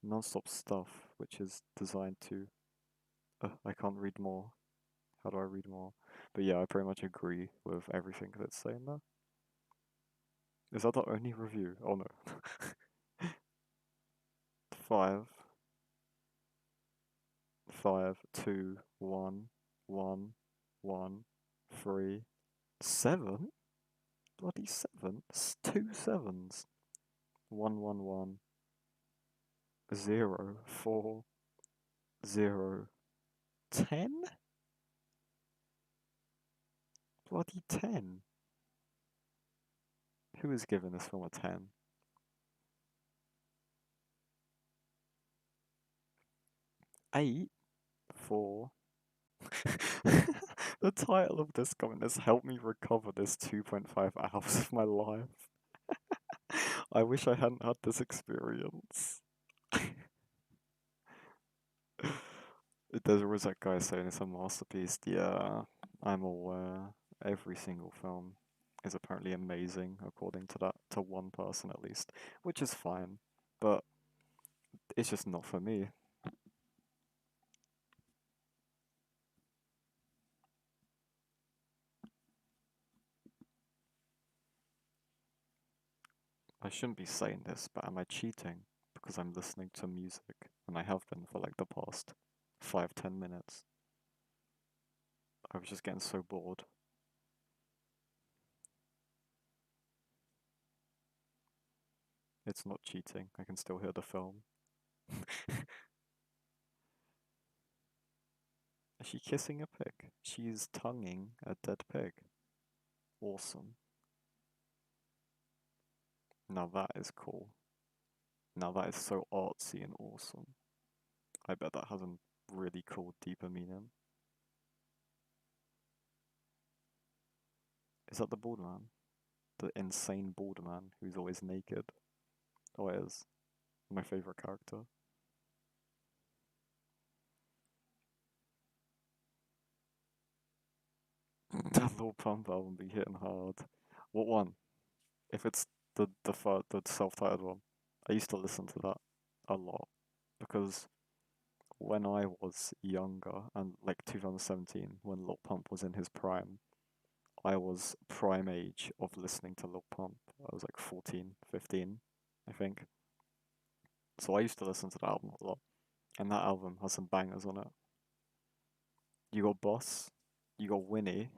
non-stop stuff, which is designed to... I can't read more. How do I read more? But yeah, I pretty much agree with everything that's saying there. Is that the only review? Oh no. 5, 5, 2, 1, 1, 1, 3, 7? Bloody 7? 2 sevens. 1, 1, 1, 0, 4, 0, 10? Bloody 10. Who is giving this film a 10? 8, 4. The title of this comment is "Help me recover this 2.5 hours of my life." I wish I hadn't had this experience. There was that guy saying it's a masterpiece. Yeah, I'm aware. Every single film is apparently amazing, according to to one person at least, which is fine, but it's just not for me. I shouldn't be saying this, but am I cheating? Because I'm listening to music, and I have been for like the past 5-10 minutes. I was just getting so bored. It's not cheating, I can still hear the film. Is she kissing a pig? She's tonguing a dead pig. Awesome. Now that is cool. Now that is so artsy and awesome. I bet that has a really cool, deeper meaning. Is that the bald man? the insane bald man who's always naked. Oh, it is my favorite character. That Lil Pump album be hitting hard. What one? If it's the self-titled one, I used to listen to that a lot because when I was younger and like 2017, when Lil Pump was in his prime, I was prime age of listening to Lil Pump. I was like 14, 15, I think. So I used to listen to that album a lot, and that album has some bangers on it. You got Boss, you got Winnie.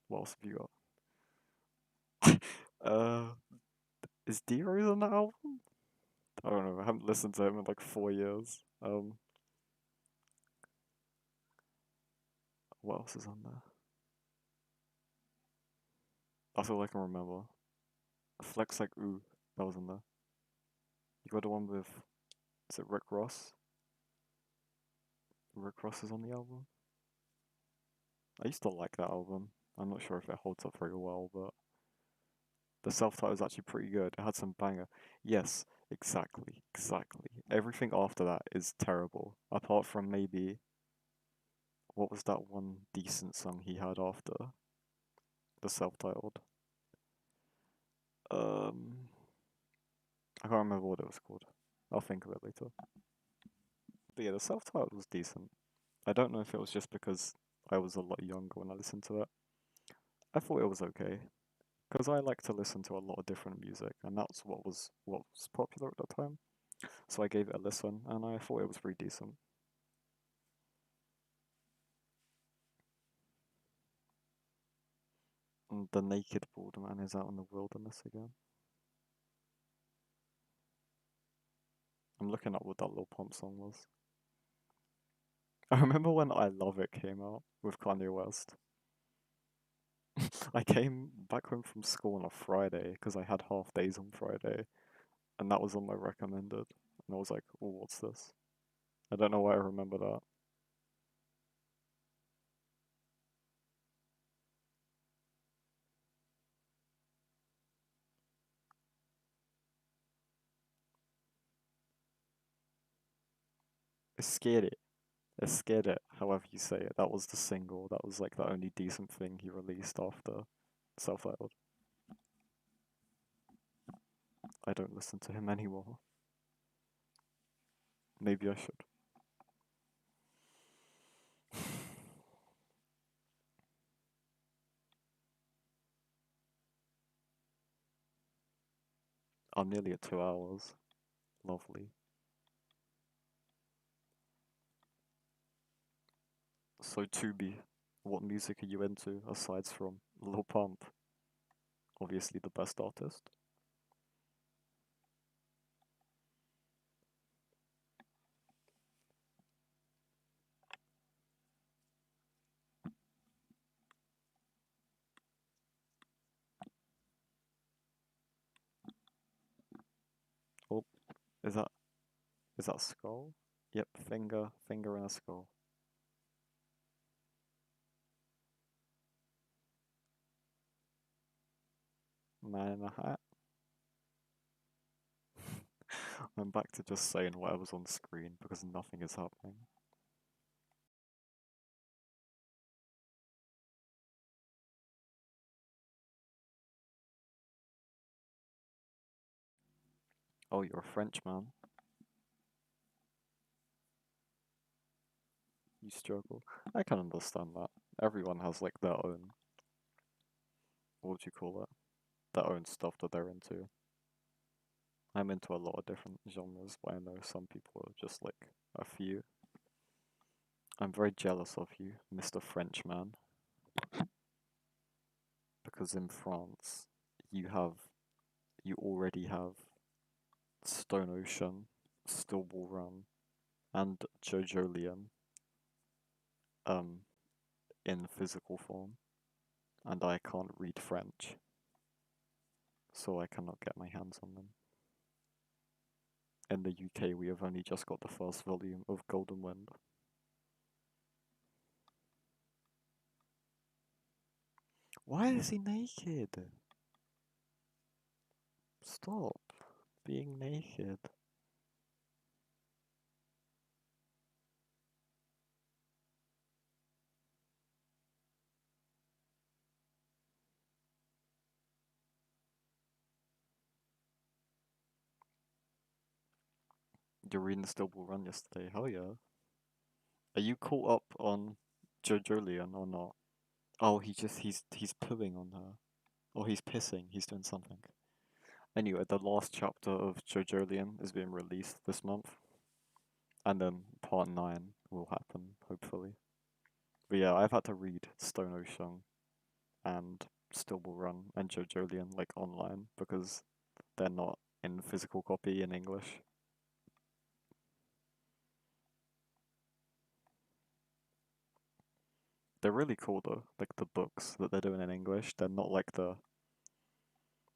What else have you got? Is D-Rose on that album? I don't know. I haven't listened to him in like 4 years. What else is on there? That's all I can remember. Flex Like Ooh, that was on there. You got the one with, is it Rick Ross? Rick Ross is on the album. I used to like that album. I'm not sure if it holds up very well, but the self-title is actually pretty good. It had some banger. Yes, exactly, exactly. Everything after that is terrible, apart from maybe what was that one decent song he had after the self-titled? Um, I can't remember what it was called. I'll think of it later. But yeah, the self-titled was decent. I don't know if it was just because I was a lot younger when I listened to it. I thought it was okay because I like to listen to a lot of different music, and that's what was popular at the time. So I gave it a listen, and I thought it was pretty decent. And the naked bald man is out in the wilderness again. I'm looking up what that Lil Pump song was. I remember when I Love It came out with Kanye West. I came back home from school on a Friday because I had half days on Friday, and that was on my recommended. And I was like, oh, what's this? I don't know why I remember that. It's scared It scared it, however you say it. That was the single. That was like the only decent thing he released after self-titled. I don't listen to him anymore. Maybe I should. I'm nearly at 2 hours. Lovely. So Tubi, what music are you into aside from Lil Pump? Obviously the best artist. Oh, is that is that skull? Yep, finger and a skull. Man in a hat. I'm back to just saying whatever's on screen because nothing is happening. Oh, you're a Frenchman. You struggle. I can understand that. Everyone has like their own, what would you call it? Their own stuff that they're into. I'm into a lot of different genres, but I know some people are just like a few. I'm very jealous of you, Mr. Frenchman, because in France you already have Stone Ocean, Stillball Run, and Jojo Liam um in physical form, and I can't read French, so I cannot get my hands on them. In the UK, we have only just got the first volume of Golden Wind. Why is he naked? Stop being naked. You're reading the Still Will Run yesterday. Hell yeah. Are you caught up on Jojolian or not? Oh, he's pooing on her. Or he's pissing. He's doing something. Anyway, the last chapter of Jojolian is being released this month. And then part 9 will happen, hopefully. But yeah, I've had to read Stone Ocean and Still Will Run and Jojolian like online because they're not in physical copy in English. They're really cool though, like the books that they're doing in English. They're not like the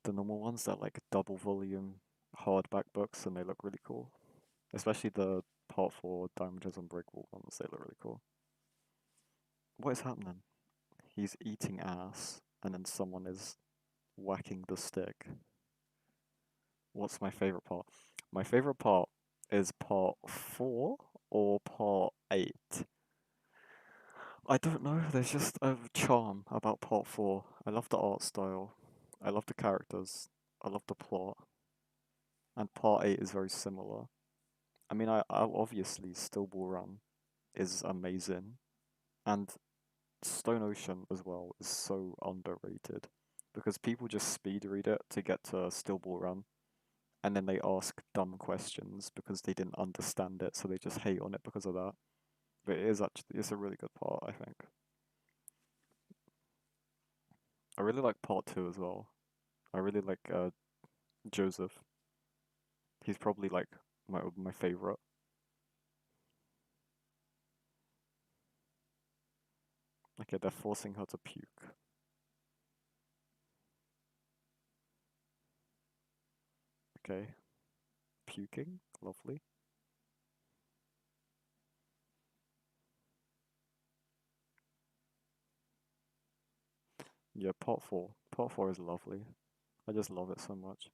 normal ones. They're like double volume hardback books, and they look really cool. Especially the Part 4 Damages Unbreakable ones. They look really cool. What is happening? He's eating ass, and then someone is whacking the stick. What's my favorite part? My favorite part is part 4 or part 8. I don't know, there's just a charm about part 4. I love the art style, I love the characters, I love the plot, and part 8 is very similar. I mean, I obviously Still Will Run is amazing, and Stone Ocean as well is so underrated because people just speed read it to get to Still Will Run, and then they ask dumb questions because they didn't understand it, so they just hate on it because of that. But it is actually it's a really good part, I think. I really like part 2 as well. I really like Joseph. He's probably like my favorite. Okay, they're forcing her to puke. Okay, puking, lovely. Yeah, part 4. Part 4 is lovely. I just love it so much.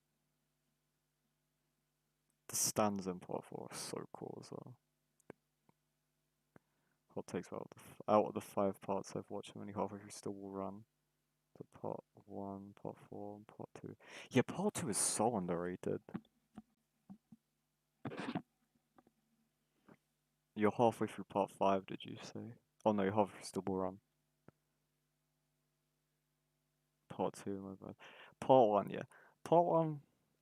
The stands in part 4 are so cool as well. Hot takes out of the 5 parts I've watched, how many halfway through Still Will Run. The part 1, part 4, and part 2. Yeah, part 2 is so underrated. You're halfway through part 5, did you say? Oh no, you're halfway through Still Will Run. Part 2, my bad. Part 1, yeah. Part 1,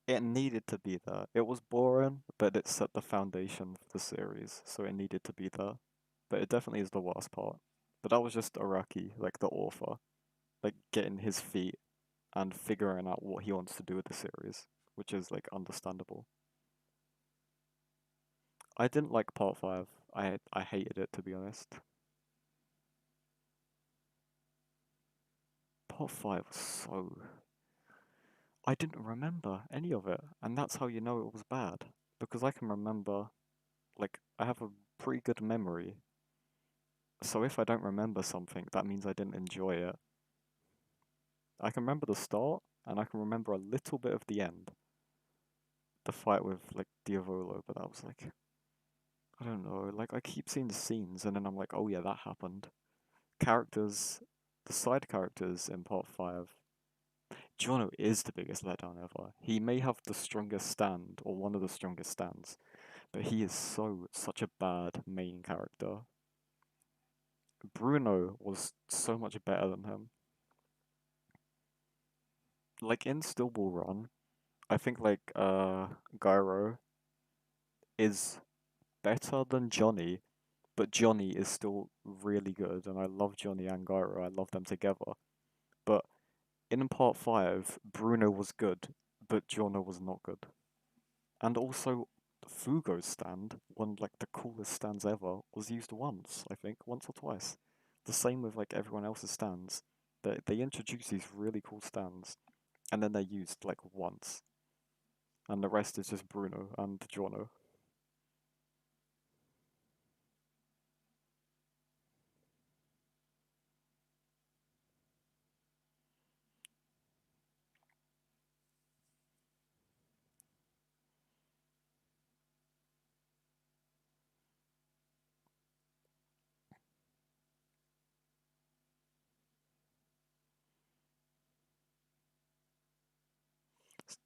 it needed to be there. It was boring, but it set the foundation for the series, so it needed to be there. But it definitely is the worst part. But that was just Araki, like the author, like getting his feet and figuring out what he wants to do with the series, which is like understandable. I didn't like part 5. I hated it, to be honest. Part 5 was so I didn't remember any of it, and that's how you know it was bad. Because I can remember, like, I have a pretty good memory. So if I don't remember something, that means I didn't enjoy it. I can remember the start, and I can remember a little bit of the end. The fight with, like, Diavolo, but that was like, I don't know, like, I keep seeing the scenes, and then I'm like, oh yeah, that happened. Characters, the side characters in part 5, Jono is the biggest letdown ever. He may have the strongest stand, or one of the strongest stands, but he is such a bad main character. Bruno was so much better than him. Like in Still Will Run, I think like Gyro is better than Johnny, but Johnny is still really good, and I love Johnny and Gyro. I love them together. But in part 5, Bruno was good, but Jono was not good. And also, Fugo's stand, one of like the coolest stands ever, was used once, I think, once or twice. The same with like everyone else's stands. They introduce these really cool stands, and then they're used like once, and the rest is just Bruno and Giorno.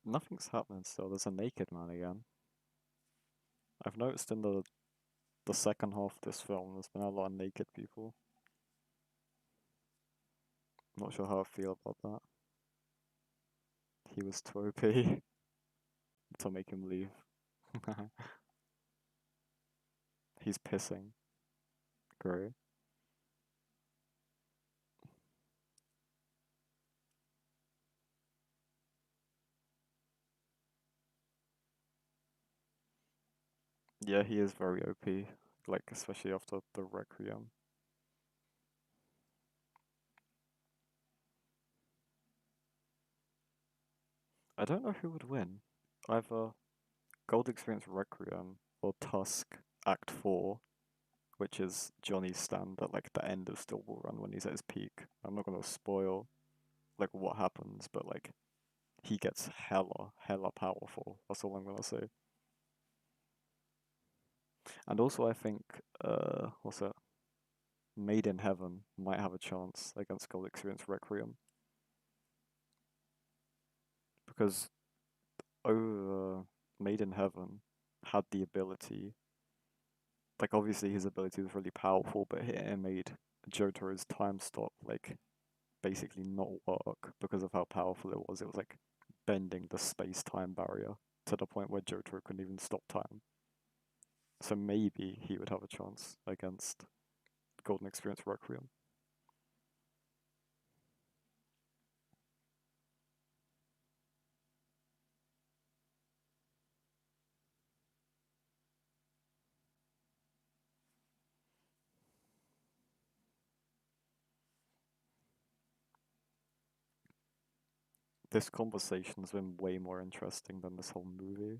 Nothing's happening still. There's a naked man again. I've noticed in the second half of this film, there's been a lot of naked people. Not sure how I feel about that. He was too OP to make him leave. He's pissing. Great. Yeah, he is very OP. Like, especially after the Requiem. I don't know who would win. Either Gold Experience Requiem or Tusk Act 4, which is Johnny's stand at like the end of Stillwell Run when he's at his peak. I'm not gonna spoil like what happens, but like he gets hella powerful. That's all I'm gonna say. And also I think what's it? Made in Heaven might have a chance against Gold Experience Requiem. Because Made in Heaven had the ability, like obviously his ability was really powerful, but it made Jotaro's time stop like basically not work because of how powerful it was. It was like bending the space-time barrier to the point where Jotaro couldn't even stop time. So maybe he would have a chance against Golden Experience Requiem. This conversation's been way more interesting than this whole movie.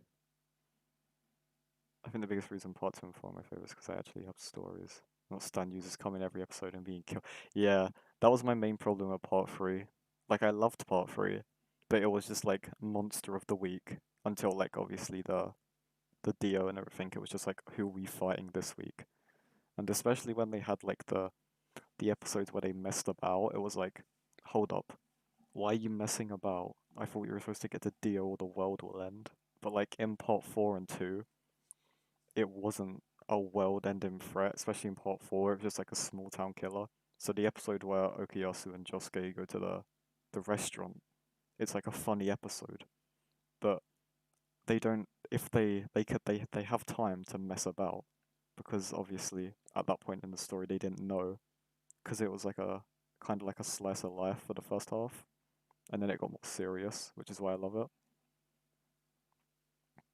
I think the biggest reason Part 2 and 4 are my favorites because I actually have stories. Not Stan users coming every episode and being killed. Yeah, that was my main problem with Part 3. Like, I loved Part 3, but it was just like Monster of the Week until, like, obviously the Dio and everything. It was just like, who are we fighting this week? And especially when they had, like, the episodes where they messed about, it was like, hold up, why are you messing about? I thought you were supposed to get to Dio or the world will end. But, like, in Part 4 and 2, it wasn't a world-ending threat, especially in part four. It was just like a small-town killer. So the episode where Okuyasu and Josuke go to the restaurant, it's like a funny episode, but they don't. If they could they have time to mess about because obviously at that point in the story they didn't know because it was like a kind of like a slice of life for the first half, and then it got more serious, which is why I love it.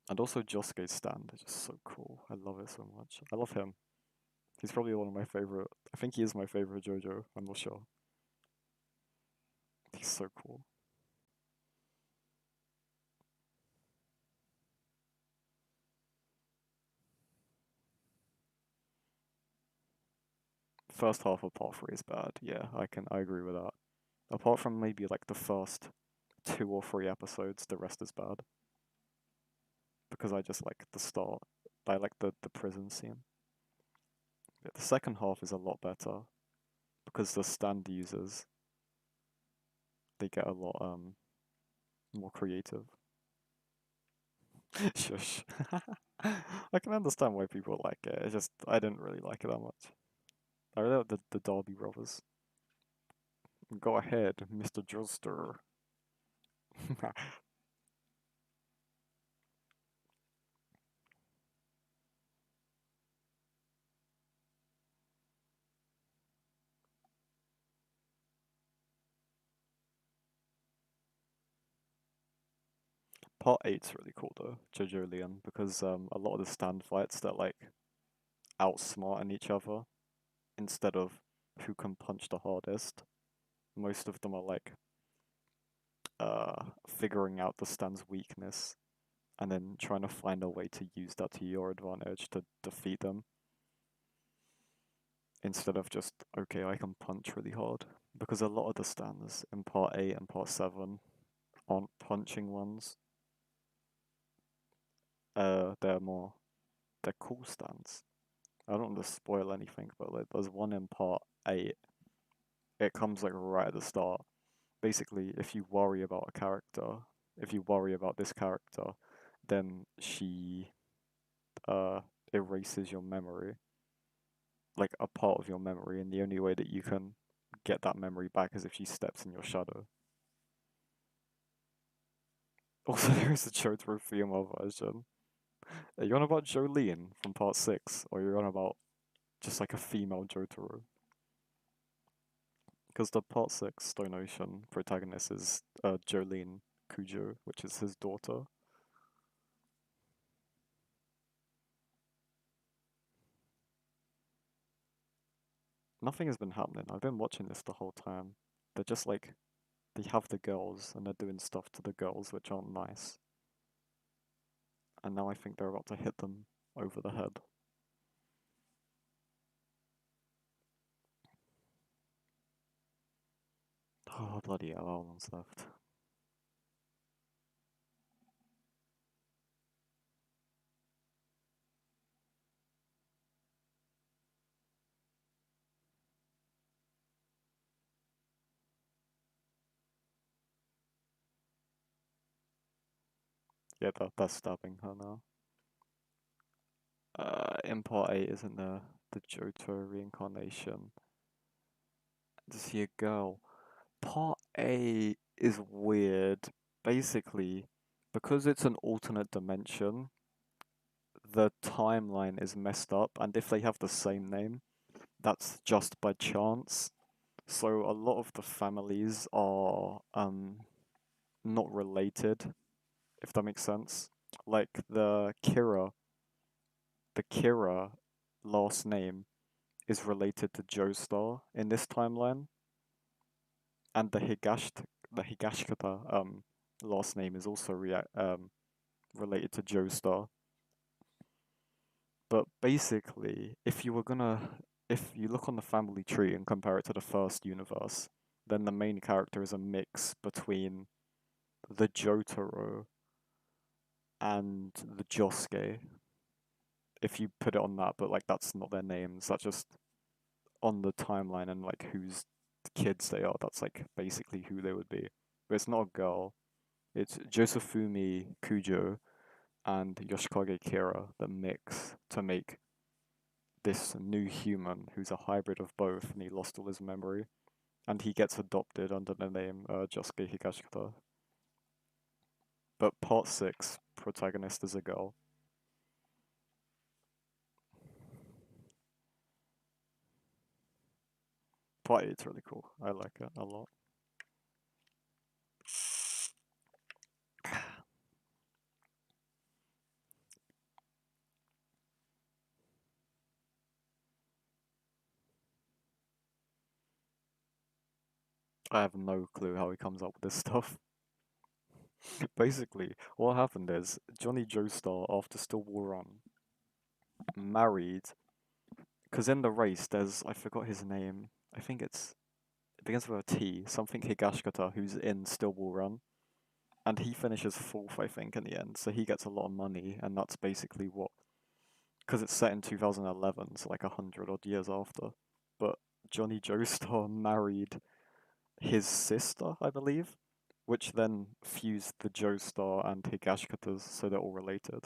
And also Josuke's stand is just so cool. I love it so much. I love him. He's probably one of my favorite. I think he is my favorite JoJo. I'm not sure. He's so cool. First half of part three is bad. Yeah, I agree with that. Apart from maybe like the first two or three episodes, the rest is bad because I just like the start. I like the prison scene. Yeah, the second half is a lot better because the stand users they get a lot more creative. Shush. I can understand why people like it. It's just I didn't really like it that much. I really like the Darby brothers. Go ahead, Mr. Joester. Part eight's really cool though, Jojo Leon, because a lot of the stand fights they're like outsmarting each other instead of who can punch the hardest. Most of them are like figuring out the stand's weakness and then trying to find a way to use that to your advantage to defeat them instead of just okay, I can punch really hard. Because a lot of the stands in part 8 and part 7 aren't punching ones. They're more they're cool stands. I don't want to spoil anything, but like there's one in part 8. It comes like right at the start. Basically, if you worry about a character, if you worry about this character, then she uh erases your memory, like a part of your memory, and the only way that you can get that memory back is if she steps in your shadow. Also, there is a Jotaro female version. Are you on about Jolene from part 6, or you're on about just like a female Jotaro? Because the part 6 Stone Ocean protagonist is Jolene Kujo, which is his daughter. Nothing has been happening. I've been watching this the whole time. They're just like, they have the girls and they're doing stuff to the girls which aren't nice. And now I think they're about to hit them over the head. Oh, bloody hell, how long's left? Yeah, they're stabbing her now. In part 8, isn't there the Johto reincarnation? To see a girl. Part A is weird. Basically, because it's an alternate dimension, the timeline is messed up, and if they have the same name, that's just by chance. So a lot of the families are not related, if that makes sense. Like the Kira last name is related to Joestar in this timeline, and the Higashikata last name is also related to Joestar. But basically, if you look on the family tree and compare it to the first universe, then the main character is a mix between the Jotaro and the Josuke. If you put it on that, but like that's not their names. That's just on the timeline and like whose kids they are. That's like basically who they would be. But it's not a girl. It's Josefumi Kujo and Yoshikage Kira that mix to make this new human who's a hybrid of both, and he lost all his memory, and he gets adopted under the name Josuke Higashikata. But part 6, protagonist is a girl. Part 8's really cool. I like it a lot. I have no clue how he comes up with this stuff. Basically, what happened is Johnny Joestar, after Stillwell Run, married. Because in the race, there's, I forgot his name. I think it begins with a T, something Higashikata, who's in Stillwell Run. And he finishes fourth, I think, in the end. So he gets a lot of money, and that's basically what. Because it's set in 2011, so like 100 odd years after. But Johnny Joestar married his sister, I believe, which then fused the Joestar and Higashikatas, so they're all related.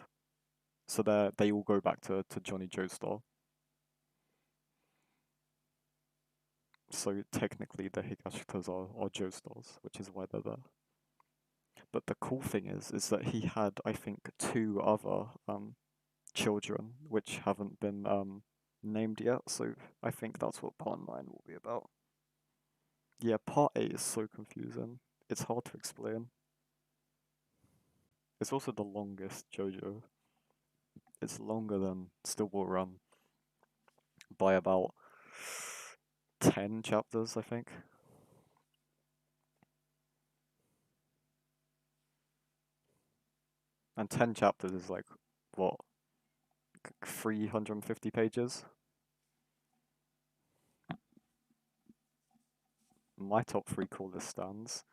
So they all go back to Johnny Joestar. So technically, the Higashikas are Joestars, which is why they're there. But the cool thing is that he had, I think, two other children which haven't been named yet. So I think that's what part 9 will be about. Yeah, part 8 is so confusing. It's hard to explain. It's also the longest JoJo. It's longer than Stillwater Run by about 10 chapters, I think. And 10 chapters is like, what, 350 pages? My top 3 coolest stands.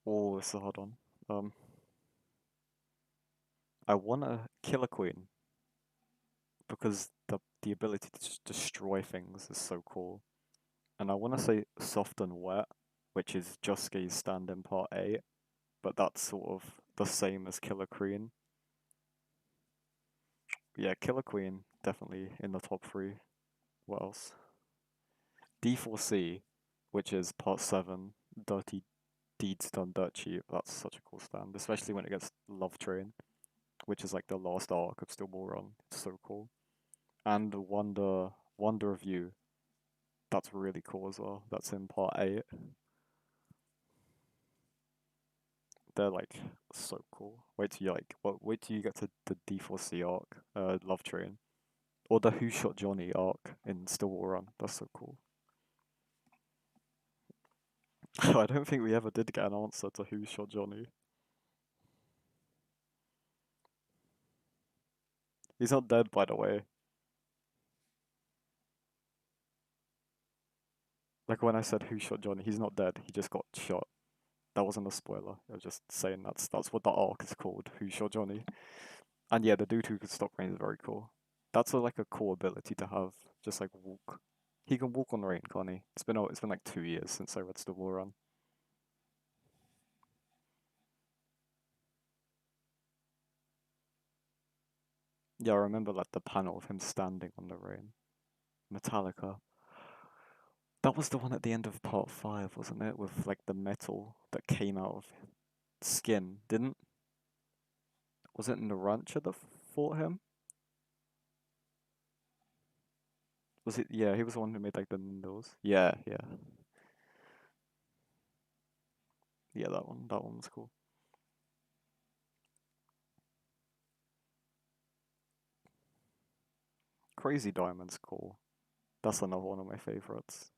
Oh, it's a hard one. I want to kill a queen because the ability to just destroy things is so cool. And I want to say soft and wet, which is Josuke's stand in part 8. but that's sort of the same as Killer Queen. Yeah, Killer Queen definitely in the top three. What else? D4C, which is part 7, Dirty Deeds Done Dirt Cheap. That's such a cool stand, especially when it gets Love Train, which is like the last arc of Stillball Run. It's so cool. And Wonder of You. That's really cool as well. That's in part 8. They're like so cool. Wait till you get to the D4C arc, Love Train. Or the Who Shot Johnny arc in Stillball Run. That's so cool. I don't think we ever did get an answer to Who Shot Johnny. He's not dead, by the way. Like when I said Who Shot Johnny, he's not dead. He just got shot. That wasn't a spoiler. I was just saying that's what the arc is called. Who Shot Johnny? And yeah, the dude who could stop rain is very cool. That's like a cool ability to have. Just like walk. He can walk on rain, can't he? It's been like 2 years since I read Stillball Run. Yeah, I remember like the panel of him standing on the rain. Metallica. That was the one at the end of part 5, wasn't it? With like the metal that came out of skin, didn't? Was it Narancha that fought him? Was it? Yeah, he was the one who made like the windows. Yeah, yeah, yeah. That one. That one was cool. Crazy Diamond's cool. That's another one of my favorites.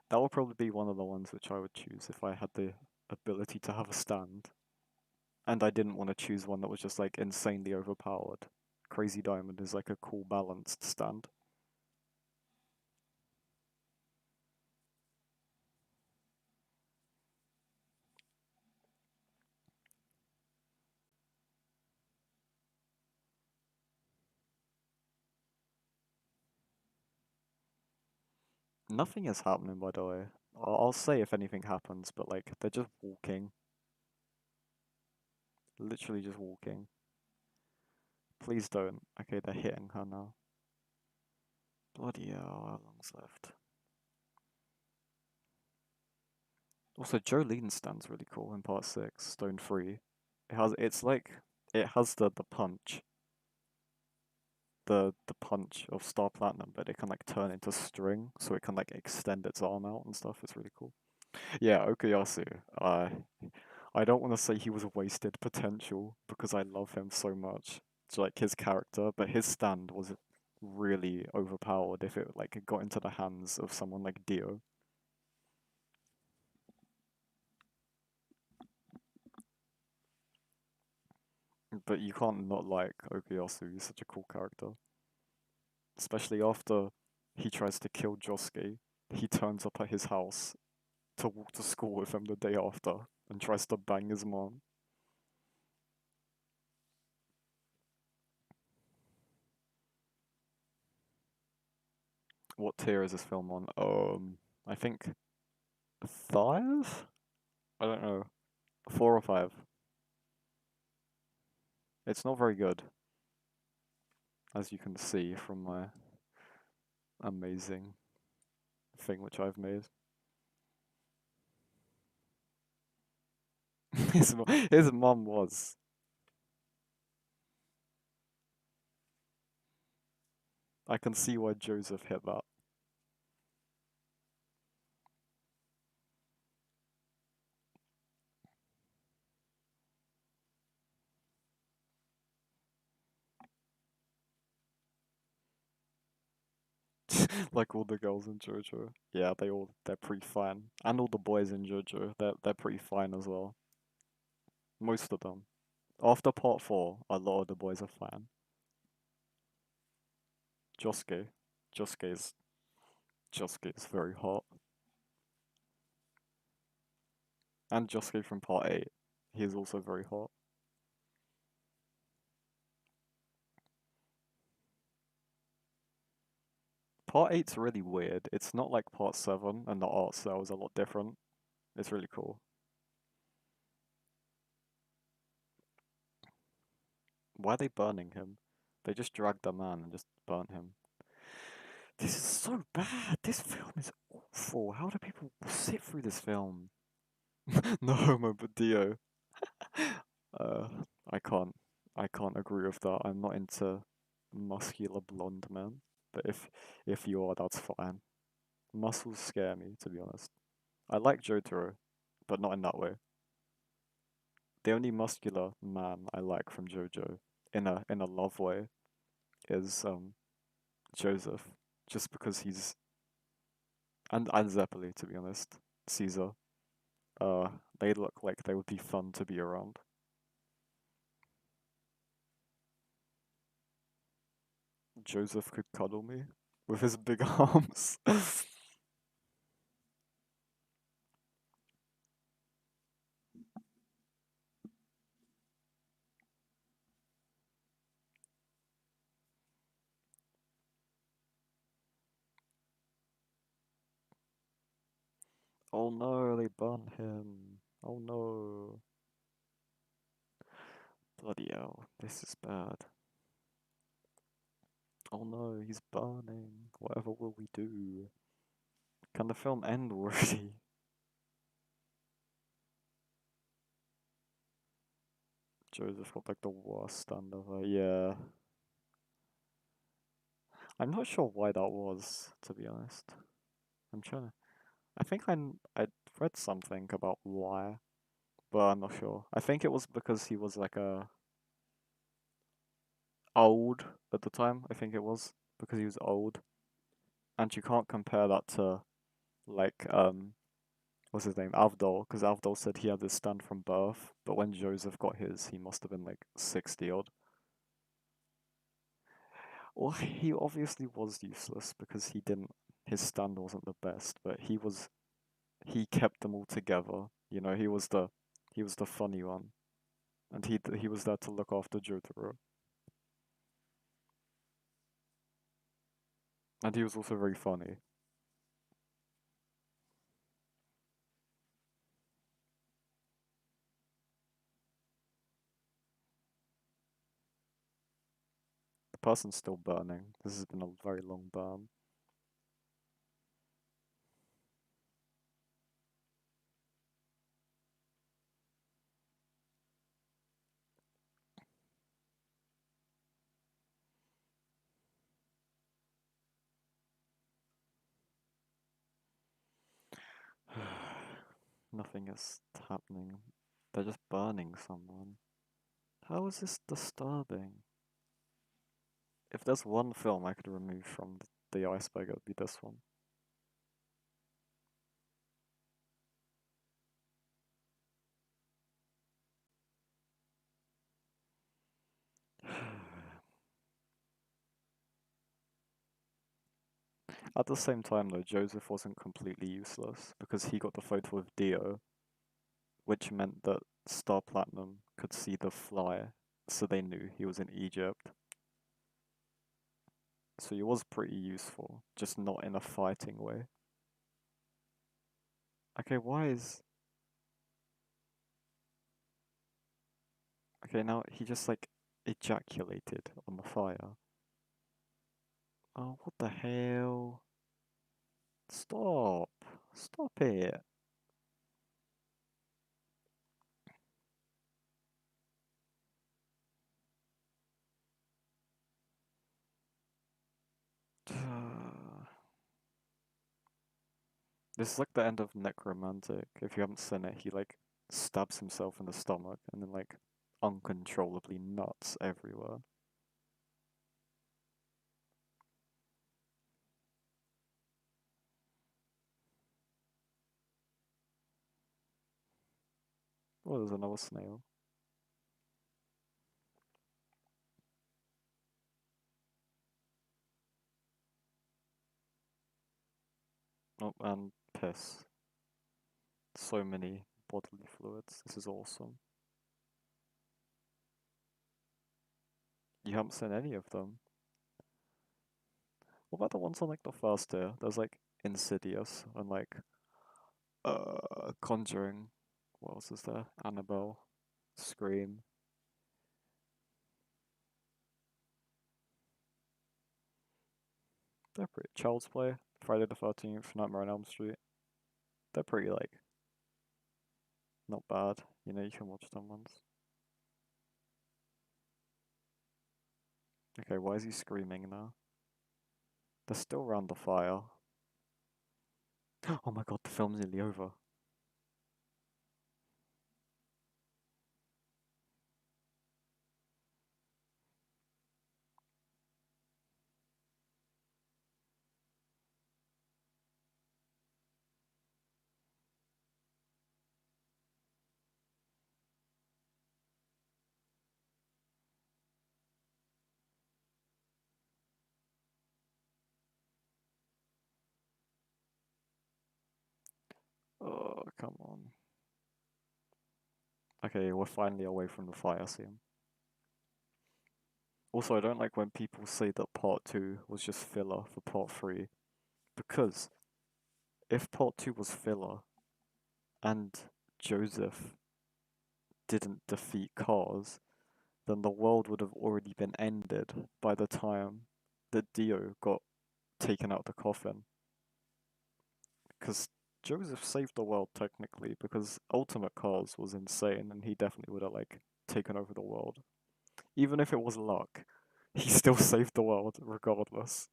That would probably be one of the ones which I would choose if I had the ability to have a stand, and I didn't want to choose one that was just like insanely overpowered. Crazy Diamond is like a cool balanced stand. Nothing is happening, by the way. I'll say if anything happens, but like they're just walking, literally just walking. Please don't. Okay, they're hitting her now. Bloody hell, how long's left? Also, Jolene's stand's really cool in part 6, Stone Free. It has the punch, the punch of Star Platinum, but it can like turn into string, so it can like extend its arm out and stuff. It's really cool. Yeah, Okuyasu. I don't want to say he was wasted potential because I love him so much. It's like his character, but his stand was really overpowered if it like got into the hands of someone like Dio. But you can't not like Okuyasu. He's such a cool character, especially after he tries to kill Josuke. He turns up at his house to walk to school with him the day after and tries to bang his mom. What tier is this film on? I think 5? I don't know. 4 or 5. It's not very good, as you can see from my amazing thing which I've made. His mom was. I can see why Joseph hit that. Like all the girls in JoJo. Yeah, they're pretty fine. And all the boys in JoJo, they're pretty fine as well. Most of them. After part 4, a lot of the boys are fine. Josuke. Josuke's Josuke's very hot. And Josuke from part 8. He is also very hot. Part eight's really weird. It's not like part 7 and the art style is a lot different. It's really cool. Why are they burning him? They just dragged the man and just burnt him. This is so bad. This film is awful. How do people sit through this film? No homo, but Dio. Uh, I can't. I can't agree with that. I'm not into muscular blonde men. But if you are, that's fine. Muscles scare me, to be honest. I like Jotaro, but not in that way. The only muscular man I like from JoJo, in a love way, is Joseph, just because he's and Zeppeli, to be honest, Caesar. Uh, they look like they would be fun to be around. Joseph could cuddle me with his big arms. Oh no, they burned him. Oh no. Bloody hell, this is bad. Oh no, he's burning. Whatever will we do? Can the film end already? Joseph got like the worst stand ever. Yeah. I'm not sure why that was, to be honest. I'm trying to. I think I read something about why, but I'm not sure. I think it was because he was like old at the time. I think it was because he was old, and you can't compare that to like what's his name, Avdol, because Avdol said he had this stand from birth, but when Joseph got his, he must have been like 60 odd. Well, he obviously was useless because he didn't. His stand wasn't the best, but he kept them all together. You know, he was the funny one, and he was there to look after Jotaro, and he was also very funny. The person's still burning. This has been a very long burn. Nothing is happening. They're just burning someone. How is this disturbing? If there's one film I could remove from the Iceberg, it would be this one. At the same time, though, Joseph wasn't completely useless because he got the photo of Dio, which meant that Star Platinum could see the fly, so they knew he was in Egypt. So he was pretty useful, just not in a fighting way. Okay, why is... Okay, now he just like ejaculated on the fire. Oh, what the hell? Stop. Stop it. This is like the end of Necromantic. If you haven't seen it, he like stabs himself in the stomach and then like uncontrollably nuts everywhere. Oh, there's another snail. Oh, and piss. So many bodily fluids. This is awesome. You haven't seen any of them. What about the ones on like the first tier? There's like Insidious and like Conjuring. What else is there? Annabelle, Scream. They're pretty. Child's Play, Friday the 13th, Nightmare on Elm Street. They're pretty like not bad. You know, you can watch them ones. Okay, why is he screaming now? They're still around the fire. Oh my god, the film's nearly over. Oh, come on. Okay, we're finally away from the fire scene. Also, I don't like when people say that part 2 was just filler for part 3, because if part 2 was filler and Joseph didn't defeat Cars, then the world would have already been ended by the time that Dio got taken out the coffin. Because Joseph saved the world technically, because Ultimate Cars was insane and he definitely would have like taken over the world. Even if it was luck, he still saved the world regardless.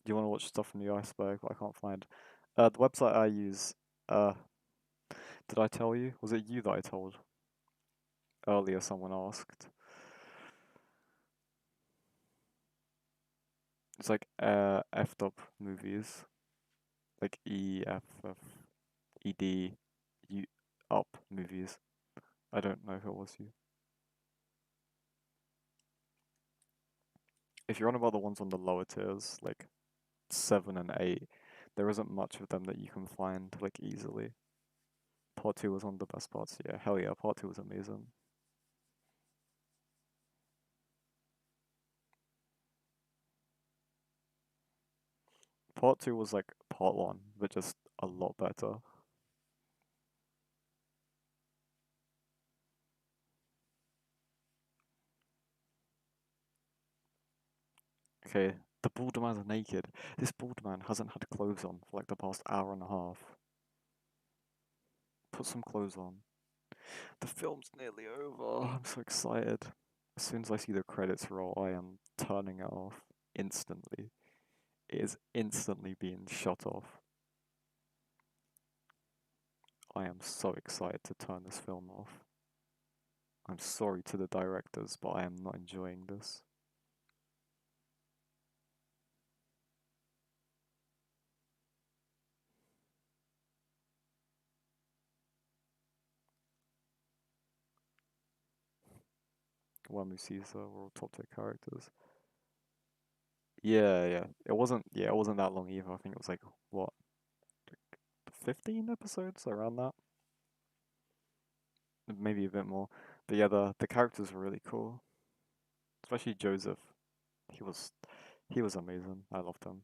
Do you want to watch stuff from the Iceberg? I can't find. The website I use. Uh, did I tell you? Was it you that I told earlier? Someone asked. It's like effed up movies, like EFFED U up movies. I don't know if it was you. If you're on about the ones on the lower tiers, like 7 and 8, there isn't much of them that you can find like easily. Part 2 was one of the best parts. Yeah, hell yeah, part 2 was amazing. Part 2 was like part 1, but just a lot better. Okay, the bald man's naked. This bald man hasn't had clothes on for like the past hour and a half. Put some clothes on. The film's nearly over. I'm so excited. As soon as I see the credits roll, I am turning it off instantly. It is instantly being shut off. I am so excited to turn this film off. I'm sorry to the directors, but I am not enjoying this. Wamu Caesar were all top tier characters. Yeah, yeah. it wasn't that long either. I think it was like what, 15 episodes around that? Maybe a bit more. But yeah, the characters were really cool. Especially Joseph. He was he was amazing. I loved him.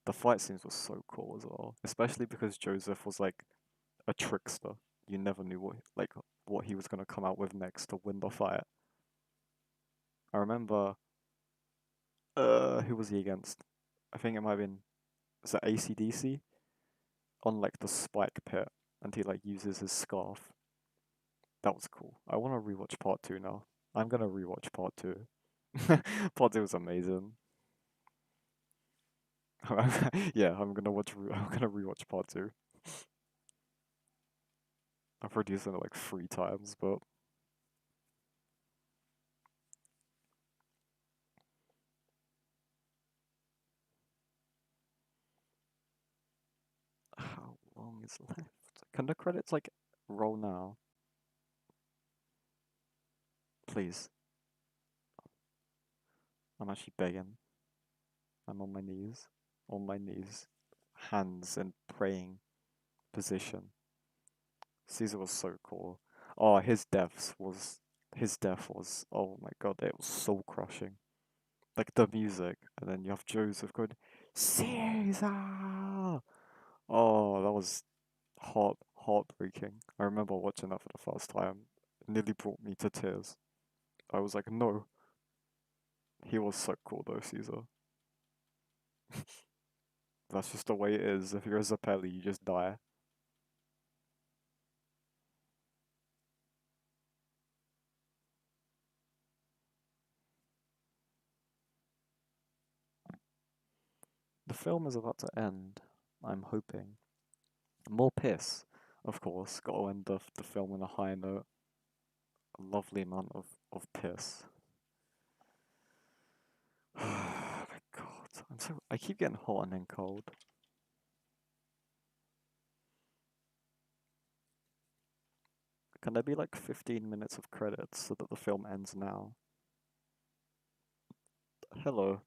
The fight scenes were so cool as well. Especially because Joseph was like a trickster. You never knew what he was gonna come out with next to win the fight. I remember who was he against? I think it might have been, is that ACDC? On like the spike pit and he like uses his scarf. That was cool. I want to rewatch part 2 now. I'm gonna rewatch part 2. Part 2 was amazing. Yeah, I'm gonna rewatch part 2. I've already seen it like 3 times, but how long is left? Can the credits like roll now? Please. I'm actually begging. I'm on my knees. On my knees. Hands in praying position. Caesar was so cool. Oh, his deaths was his death was, oh my god, it was soul crushing. Like the music, and then you have Joseph going, Caesar! Oh, that was heartbreaking. I remember watching that for the first time. It nearly brought me to tears. I was like, no, he was so cool though, Caesar. That's just the way it is. If you're a Zappelli, you just die. The film is about to end. I'm hoping. More piss, of course. Got to end the film on a high note. A lovely amount of piss. Oh my god. I keep getting hot and then cold. Can there be like 15 minutes of credits so that the film ends now? Hello.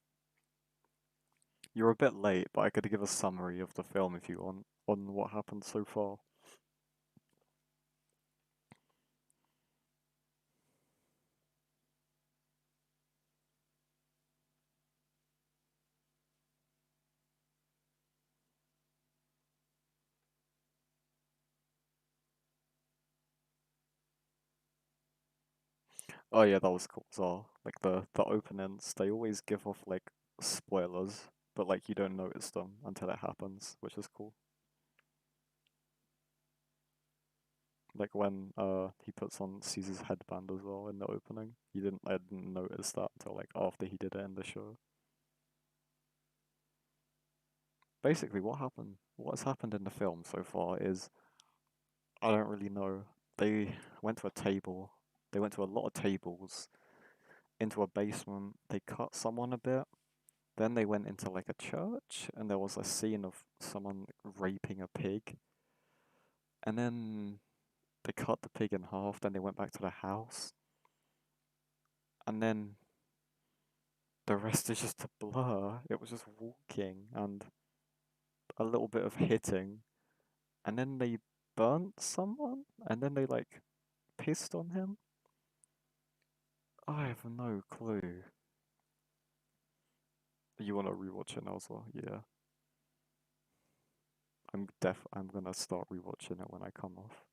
You're a bit late, but I could give a summary of the film if you want on what happened so far. Oh yeah, that was cool as well. Like the openings, they always give off like spoilers, but like you don't notice them until it happens, which is cool. Like when he puts on Caesar's headband as well in the opening. I didn't notice that until like after he did it in the show. Basically what has happened in the film so far is I don't really know. They went to a table. They went to a lot of tables into a basement. They cut someone a bit. Then they went into like a church and there was a scene of someone raping a pig. And then they cut the pig in half. Then they went back to the house. And then the rest is just a blur. It was just walking and a little bit of hitting. And then they burnt someone. And then they like pissed on him. I have no clue. You want to rewatch it now as well? Yeah. I'm gonna start rewatching it when I come off.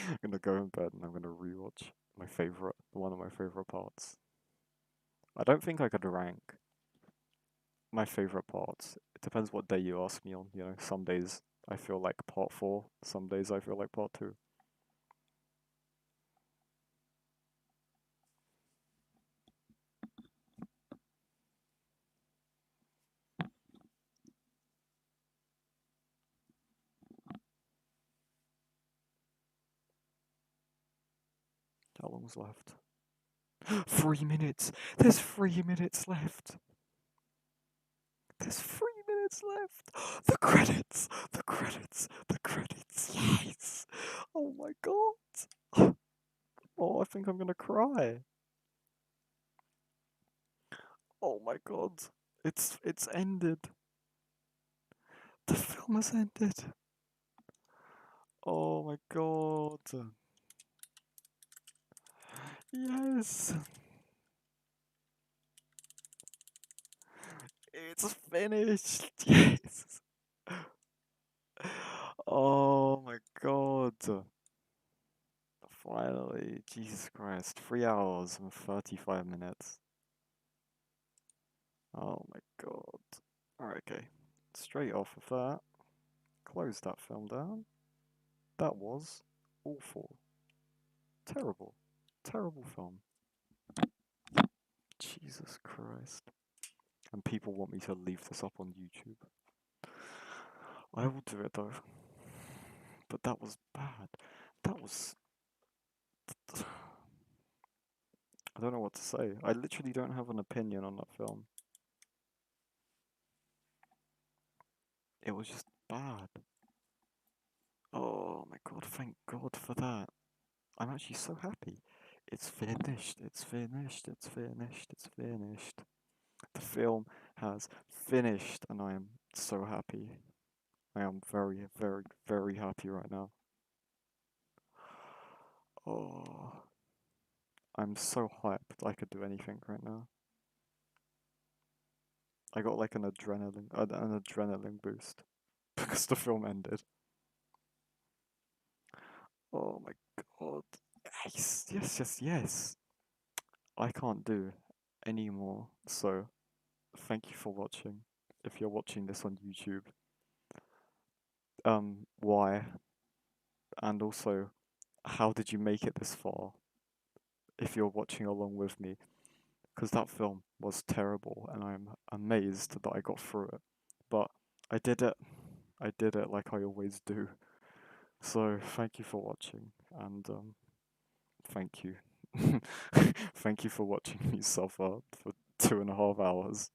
I'm gonna go in bed and I'm gonna rewatch one of my favorite parts. I don't think I could rank my favorite parts. It depends what day you ask me on. You know, some days I feel like part four, some days I feel like part two. How long's left? 3 minutes. There's 3 minutes left. There's 3 minutes left. The credits. The credits. The credits. Yes. Oh my god. Oh, I think I'm gonna cry. Oh my god. It's ended. The film has ended. Oh my god. Yes. It's finished. Yes. Oh my god. Finally. Jesus Christ. 3 hours and 35 minutes. Oh my god. Alright, okay. Straight off of that, close that film down. That was awful. Terrible. Terrible film. Jesus Christ. And people want me to leave this up on YouTube. I will do it though. But that was bad. That was. I don't know what to say. I literally don't have an opinion on that film. It was just bad. Oh my god, thank god for that. I'm actually so happy. It's finished, it's finished, it's finished, it's finished. The film has finished and I am so happy. I am very, very, very happy right now. Oh. I'm so hyped I could do anything right now. I got like an adrenaline boost because the film ended. Oh my god. Yes, yes, yes, yes. I can't do any more. So, thank you for watching. If you're watching this on YouTube, why? And also, how did you make it this far? If you're watching along with me, because that film was terrible, and I'm amazed that I got through it. But I did it. I did it like I always do. So thank you for watching, and thank you. Thank you for watching me suffer for 2.5 hours.